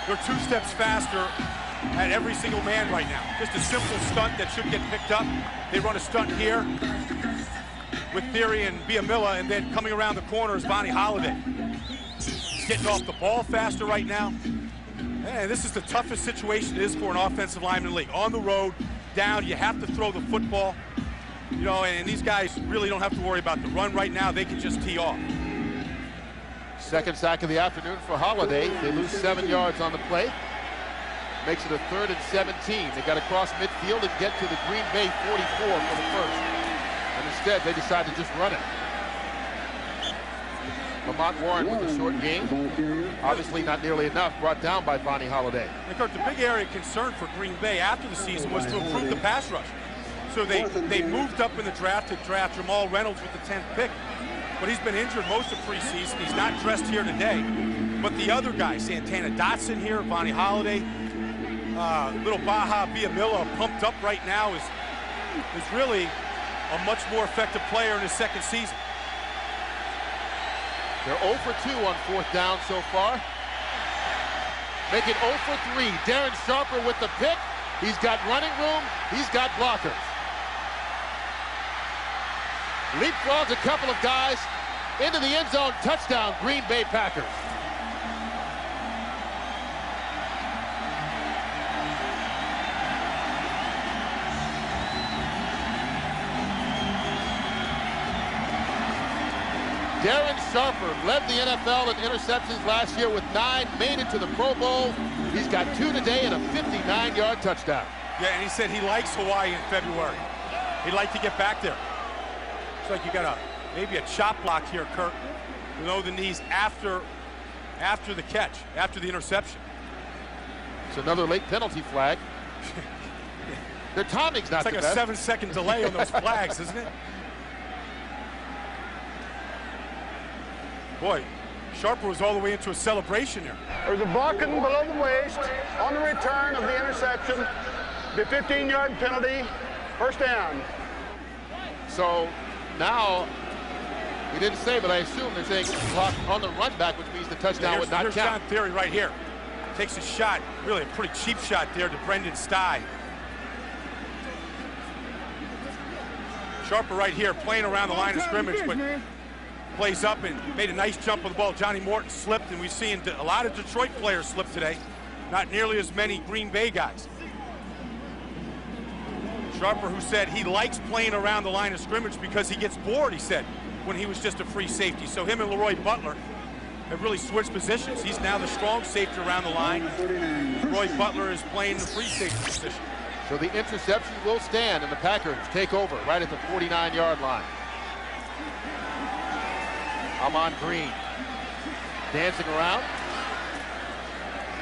They're 2 steps faster at every single man right now. Just a simple stunt that should get picked up. They run a stunt here with Theory and Biamilla, and then coming around the corner is Vonnie Holiday. He's getting off the ball faster right now. And this is the toughest situation it is for an offensive lineman in the league. On the road, down, you have to throw the football. You know, and these guys really don't have to worry about the run right now. They can just tee off. Second sack of the afternoon for Holiday. They lose 7 yards on the play. Makes it a 3rd and 17. They got to cross midfield and get to the Green Bay 44 for the first. And instead, they decide to just run it. Lamont Warren with a short game. Obviously not nearly enough, brought down by Vonnie Holiday. And Kurt, the big area of concern for Green Bay after the season was to improve the pass rush. So they moved up in the draft to draft Jamal Reynolds with the 10th pick. But he's been injured most of preseason. He's not dressed here today. But the other guys, Santana Dotson here, Vonnie Holiday, little Baja Biamilla, pumped up right now, is really a much more effective player in his second season. They're 0 for 2 on 4th down so far. Make it 0 for 3. Darren Sharper with the pick. He's got running room. He's got blockers. Leapfrogs a couple of guys into the end zone. Touchdown, Green Bay Packers. Darren Sharper led the NFL in interceptions last year with 9, made it to the Pro Bowl. He's got 2 today and a 59-yard touchdown. Yeah, and he said he likes Hawaii in February. He'd like to get back there. It's like you got maybe a chop block here, Kurt, below the knees after the catch, after the interception. It's another late penalty flag. Their timing's not the best. It's like a 7-second delay on those flags, isn't it? Boy, Sharper was all the way into a celebration here. There's a blocking below the waist on the return of the interception. The 15-yard penalty, first down. So now, we didn't say, but I assume they're saying clock on the run back, which means the touchdown would not count. Here's John Theory right here. Takes a shot, really a pretty cheap shot there to Brendan Stye. Sharper right here playing around the line of scrimmage, but plays up and made a nice jump on the ball. Johnny Morton slipped, and we've seen a lot of Detroit players slip today. Not nearly as many Green Bay guys. Sharper, who said he likes playing around the line of scrimmage because he gets bored, he said, when he was just a free safety. So him and Leroy Butler have really switched positions. He's now the strong safety around the line. Leroy Butler is playing the free safety position. So the interception will stand, and the Packers take over right at the 49-yard line. Amon Green dancing around.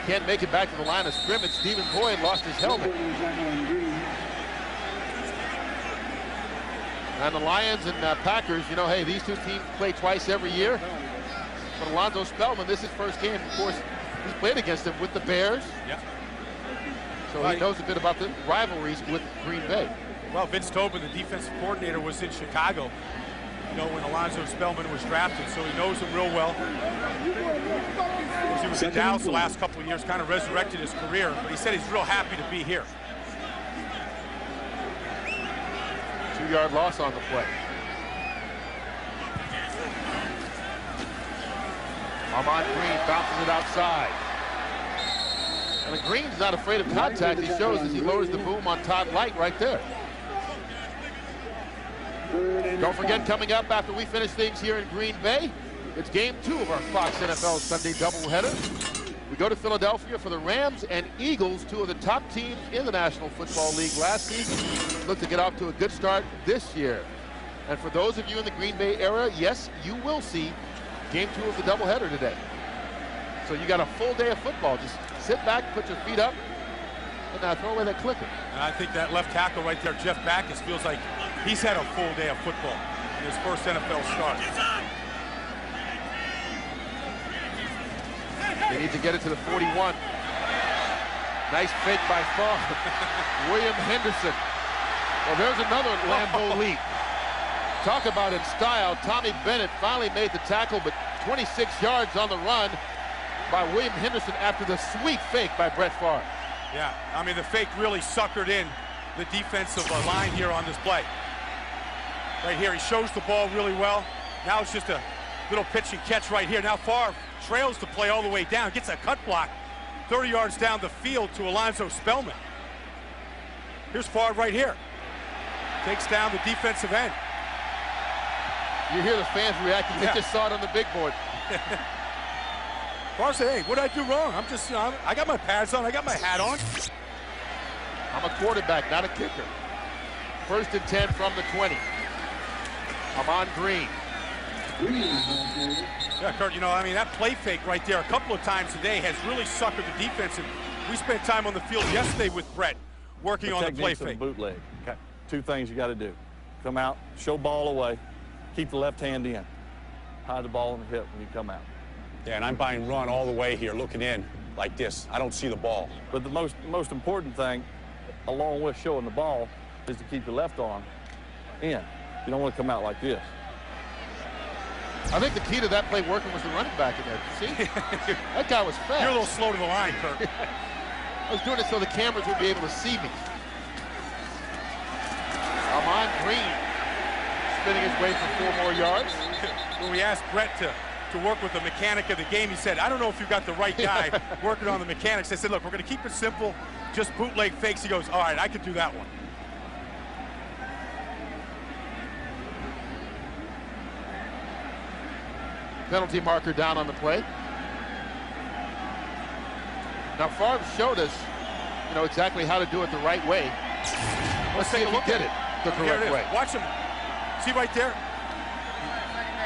Can't make it back to the line of scrimmage. Stephen Boyd lost his helmet. And the Lions and Packers, you know, hey, these two teams play twice every year. But Alonzo Spellman, this is his first game. Of course, he's played against him with the Bears. Yeah. So he knows a bit about the rivalries with Green Bay. Well, Vince Tobin, the defensive coordinator, was in Chicago, you know, when Alonzo Spellman was drafted, so he knows him real well. He was in Dallas the last couple of years, kind of resurrected his career, but he said he's real happy to be here. 2-yard loss on the play. Amon Green bounces it outside. And Green's not afraid of contact. He shows as he lowers the boom on Todd Light right there. Don't forget, coming up after we finish things here in Green Bay, it's game 2 of our Fox NFL Sunday doubleheader. We go to Philadelphia for the Rams and Eagles, 2 of the top teams in the National Football League last season. Look to get off to a good start this year. And for those of you in the Green Bay era, yes, you will see game 2 of the doubleheader today. So you got a full day of football. Just sit back, put your feet up, and throw away that clicker. And I think that left tackle right there, Jeff Backus, feels like He's had a full day of football in his first NFL start. They need to get it to the 41. Nice fake by Farr. William Henderson. Well, there's another Lambeau leap. Talk about in style. Tommy Bennett finally made the tackle, but 26 yards on the run by William Henderson after the sweet fake by Brett Favre. Yeah, I mean, the fake really suckered in the defensive line here on this play. Right here, he shows the ball really well. Now it's just a little pitch and catch right here. Now Favre trails the play all the way down, gets a cut block 30 yards down the field to Alonzo Spellman. Here's Favre right here. Takes down the defensive end. You hear the fans reacting. They just saw it on the big board. Favre said, hey, what did I do wrong? I'm just, I got my pads on. I got my hat on. I'm a quarterback, not a kicker. 1st and 10 from the 20. I'm on Green. Yeah, Kurt, I mean, that play fake right there a couple of times today has really suckered the defense. And we spent time on the field yesterday with Brett working on the play fake. Bootleg. Okay. 2 things you got to do. Come out, show ball away, keep the left hand in. Hide the ball in the hip when you come out. Yeah, and I'm buying run all the way here, looking in like this. I don't see the ball. But the most important thing, along with showing the ball, is to keep your left arm in. You don't want to come out like this. I think the key to that play working was the running back in there. See? That guy was fast. You're a little slow to the line, Kurt. I was doing it so the cameras would be able to see me. I'm on Green. Spinning his way for 4 more yards. When we asked Brett to work with the mechanic of the game, he said, I don't know if you've got the right guy working on the mechanics. I said, look, we're going to keep it simple, just bootleg fakes. He goes, all right, I could do that one. Penalty marker down on the play. Now Favre showed us, exactly how to do it the right way. Let's see if he did it the correct way. Watch him. See right there?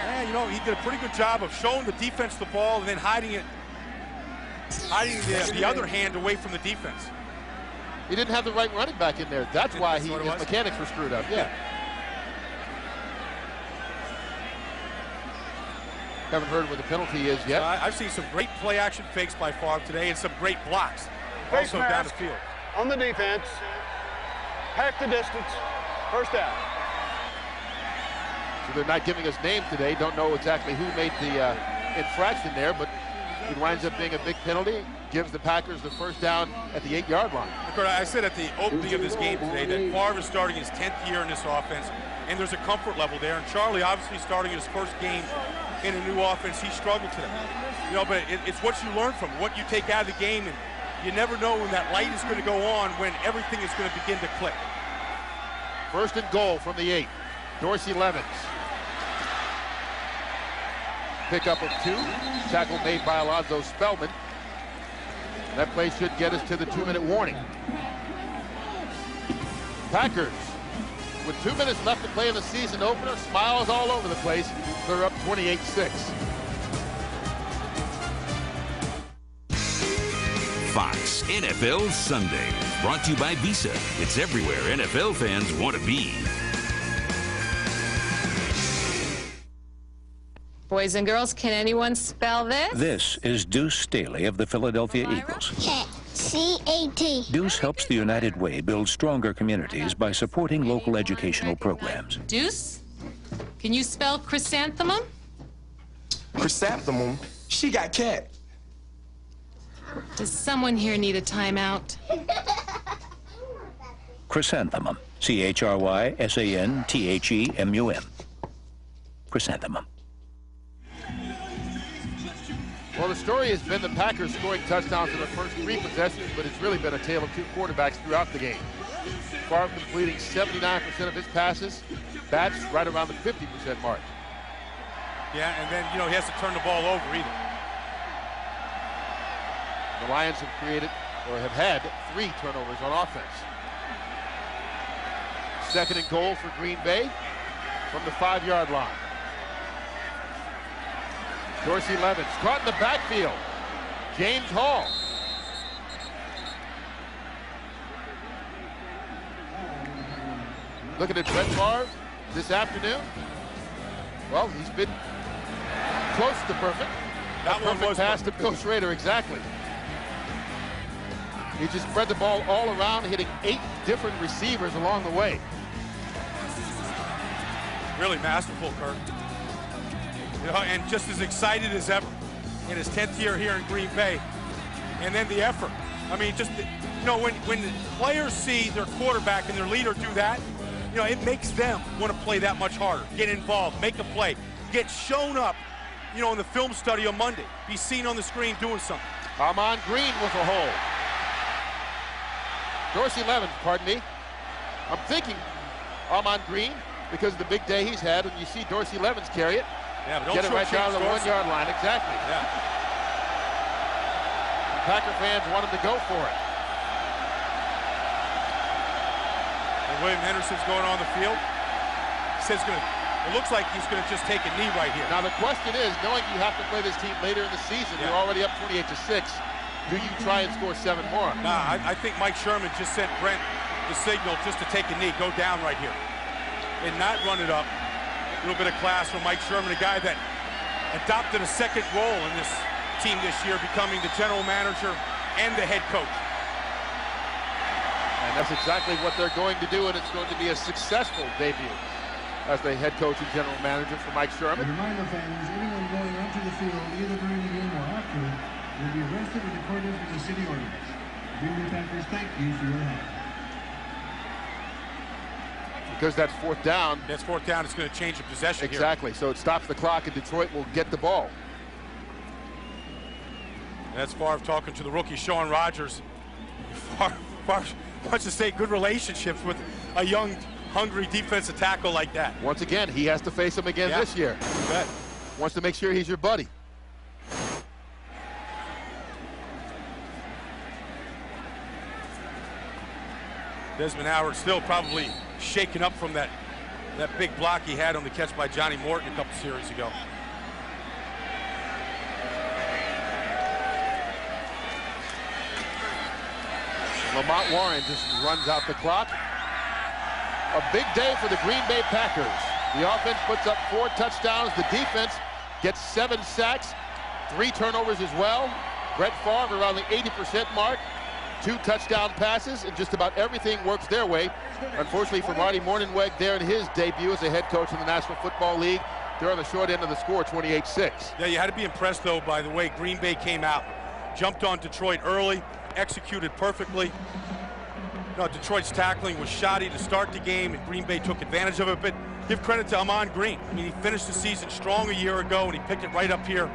Yeah, he did a pretty good job of showing the defense the ball and then hiding the other hand away from the defense. He didn't have the right running back in there. That's why his mechanics were screwed up. Yeah. Haven't heard what the penalty is yet. I've seen some great play-action fakes by Favre today and some great blocks also down the field. On the defense, pack the distance, 1st down. So they're not giving us names today. Don't know exactly who made the infraction there, but it winds up being a big penalty. Gives the Packers the 1st down at the 8-yard line. I said at the opening of this game today that Favre is starting his 10th year in this offense, and there's a comfort level there. And Charlie obviously starting his 1st game in a new offense. He struggled today. But it's what you learn from, what you take out of the game, and you never know when that light is going to go on, when everything is going to begin to click. 1st and goal from the 8. Dorsey Levens. Pickup of 2. Tackle made by Alonzo Spellman. That play should get us to the 2-minute warning. Packers, with 2 minutes left to play in the season opener, smiles all over the place. They're up 28-6. Fox NFL Sunday, brought to you by Visa. It's everywhere NFL fans want to be. Boys and girls, can anyone spell this? This is Deuce Staley of the Philadelphia Eagles. C-A-T. Deuce helps the United Way build stronger communities by supporting local educational programs. Deuce, can you spell chrysanthemum? Chrysanthemum? She got cat. Does someone here need a timeout? Chrysanthemum. C-H-R-Y-S-A-N-T-H-E-M-U-M. Chrysanthemum. Well, the story has been the Packers scoring touchdowns in their first 3 possessions, but it's really been a tale of 2 quarterbacks throughout the game. Favre completing 79% of his passes. Bats right around the 50% mark. Yeah, and then, he has to turn the ball over either. The Lions have have had 3 turnovers on offense. 2nd and goal for Green Bay from the 5-yard line. Dorsey Levens caught in the backfield. James Hall. Looking at Brett Favre this afternoon. Well, he's been close to perfect. That one was pass to Coach Rader, exactly. He just spread the ball all around, hitting 8 different receivers along the way. Really masterful, Kirk. You know, and just as excited as ever in his 10th year here in Green Bay. And then the effort. I mean, just, you know, when the players see their quarterback and their leader do that, you know, it makes them want to play that much harder, get involved, make a play, get shown up, you know, in the film study on Monday, be seen on the screen doing something. Ahman Green with a hole. Dorsey Levens, pardon me. I'm thinking Ahman Green because of the big day he's had, and you see Dorsey Levens carry it. Yeah, but don't get it right down to the 1 yard line, exactly. Yeah. Packer fans want him to go for it. And William Henderson's going on the field. He says it looks like he's going to just take a knee right here. Now the question is, knowing you have to play this team later in the season, you're already up 28-6. Do you try and score 7 more? Nah, I think Mike Sherman just sent Brent the signal just to take a knee, go down right here, and not run it up. A little bit of class from Mike Sherman, a guy that adopted a second role in this team this year, becoming the general manager and the head coach. And that's exactly what they're going to do, and it's going to be a successful debut as the head coach and general manager for Mike Sherman. A reminder, fans, anyone going onto the field, either during the game or after, will be arrested in accordance with the city ordinance. Green Bay Packers, thank you for your help. Because that's 4th down. That's 4th down. It's going to change the possession exactly. Here. So it stops the clock, and Detroit will get the ball. And that's Favre talking to the rookie, Sean Rogers. Favre wants to stay good relationships with a young, hungry defensive tackle like that. Once again, he has to face him again this year. You bet. Wants to make sure he's your buddy. Desmond Howard still probably shaken up from that big block he had on the catch by Johnny Morton a couple series ago. Lamont Warren just runs out the clock. A big day for the Green Bay Packers. The offense puts up 4 touchdowns. The defense gets 7 sacks, 3 turnovers as well. Brett Favre around the 80% mark. 2 touchdown passes, and just about everything works their way. Unfortunately for Marty Mornhinweg there in his debut as a head coach in the National Football League, they're on the short end of the score, 28-6. Yeah, you had to be impressed, though, by the way Green Bay came out. Jumped on Detroit early, executed perfectly. No, Detroit's tackling was shoddy to start the game, and Green Bay took advantage of it. But give credit to Ahman Green. I mean, he finished the season strong a year ago, and he picked it right up here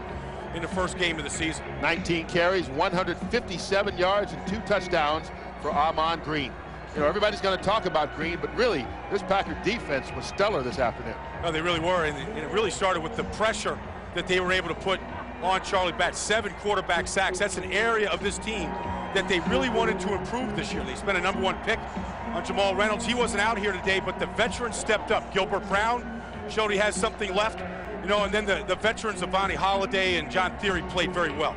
in the first game of the season. 19 carries, 157 yards, and 2 touchdowns for Ahman Green. You know, everybody's going to talk about Green, but really, this Packer defense was stellar this afternoon. No, they really were, and it really started with the pressure that they were able to put on Charlie Batch. 7 quarterback sacks. That's an area of this team that they really wanted to improve this year. They spent a #1 pick on Jamal Reynolds. He wasn't out here today, but the veterans stepped up. Gilbert Brown showed he has something left. You know, and then the veterans of Vonnie Holiday and John Theory played very well.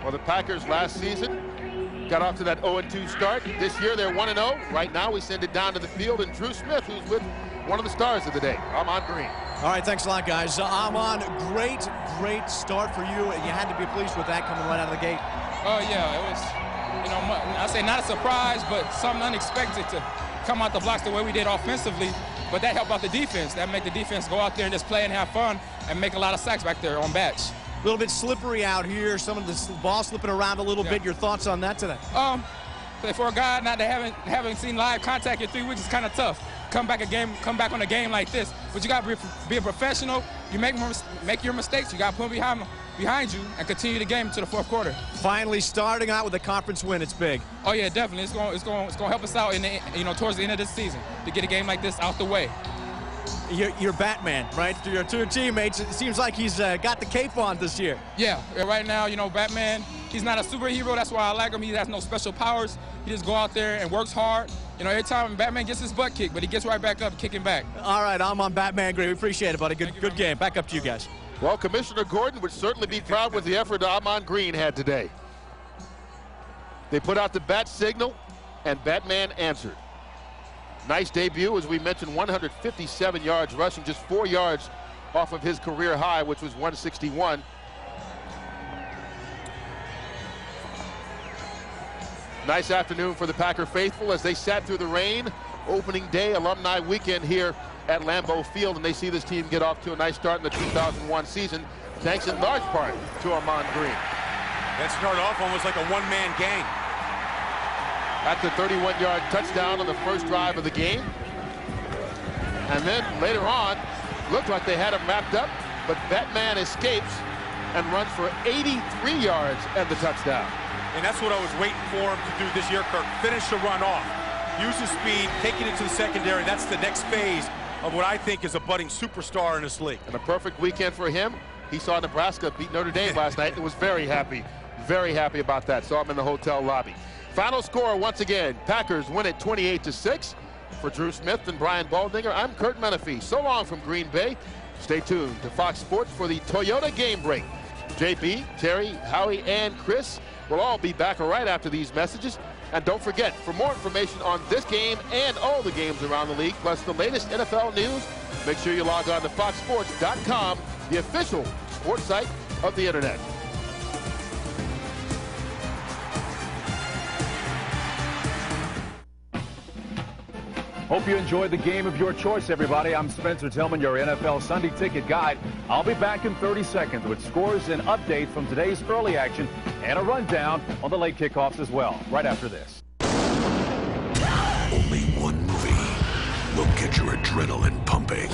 Well, the Packers last season got off to that 0-2 start. This year they're 1-0. Right now we send it down to the field, and Drew Smith, who's with one of the stars of the day, Ahman Green. All right, thanks a lot, guys. Ahman, great start for you, and you had to be pleased with that coming right out of the gate. Oh, yeah, it was, you know, I say not a surprise, but something unexpected to come out the blocks the way we did offensively. But that helped out the defense. That made the defense go out there and just play and have fun and make a lot of sacks back there on Batch. A little bit slippery out here. Some of the ball slipping around a little bit. Your thoughts on that today? For a guy not to haven't seen live contact in 3 weeks, it's kind of tough. Come back on a game like this, but you got to be a professional. You make your mistakes. You got to put them behind you and continue the game to the 4th quarter. Finally, starting out with a conference win, it's big. Oh yeah, definitely. It's going to help us out in towards the end of this season to get a game like this out the way. You're Batman, right? To your teammates, it seems like he's got the cape on this year. Yeah, right now, you know, Batman, he's not a superhero. That's why I like him. He has no special powers. He just go out there and works hard. You know, every time Batman gets his butt kicked, but he gets right back up, kicking back. All right, I'm on Batman Green. We appreciate it, buddy. Good game. Back up to you guys. Well, Commissioner Gordon would certainly be proud with the effort Ahman Green had today. They put out the bat signal, and Batman answered. Nice debut, as we mentioned, 157 yards rushing, just 4 yards off of his career high, which was 161. Nice afternoon for the Packer faithful as they sat through the rain. Opening day, alumni weekend here at Lambeau Field, and they see this team get off to a nice start in the 2001 season, thanks in large part to Ahman Green. That started off almost like a one-man gang. At the 31-yard touchdown on the first drive of the game. And then later on, looked like they had him wrapped up, but that man escapes and runs for 83 yards and the touchdown. And that's what I was waiting for him to do this year, Kirk. Finish the run off. Use his speed, taking it to the secondary. That's the next phase of what I think is a budding superstar in this league. And a perfect weekend for him. He saw Nebraska beat Notre Dame last night and was very happy about that. Saw him in the hotel lobby. Final score once again, Packers win it 28-6. For Drew Smith and Brian Baldinger, I'm Kurt Menefee. So long from Green Bay. Stay tuned to Fox Sports for the Toyota Game Break. JB, Terry, Howie, and Chris will all be back right after these messages. And don't forget, for more information on this game and all the games around the league, plus the latest NFL news, make sure you log on to foxsports.com, the official sports site of the internet. Hope you enjoyed the game of your choice, everybody. I'm Spencer Tillman, your NFL Sunday Ticket Guide. I'll be back in 30 seconds with scores and updates from today's early action and a rundown on the late kickoffs as well, right after this. Only one movie will get your adrenaline pumping,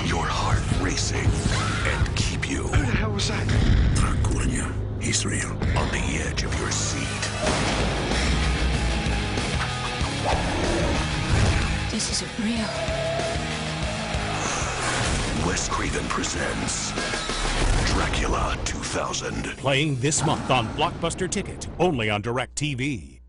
your heart racing, and keep you... Who the hell was that? Dracula. He's real. On the edge of your seat. This isn't real. Wes Craven presents Dracula 2000. Playing this month on Blockbuster Ticket, only on DirecTV.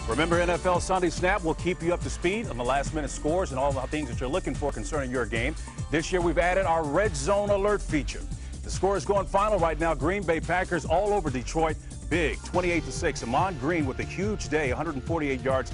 Remember, NFL Sunday Snap will keep you up to speed on the last-minute scores and all the things that you're looking for concerning your game. This year, we've added our Red Zone Alert feature. The score is going final right now. Green Bay Packers all over Detroit. Big, 28-6. Ahman Green with a huge day, 148 yards.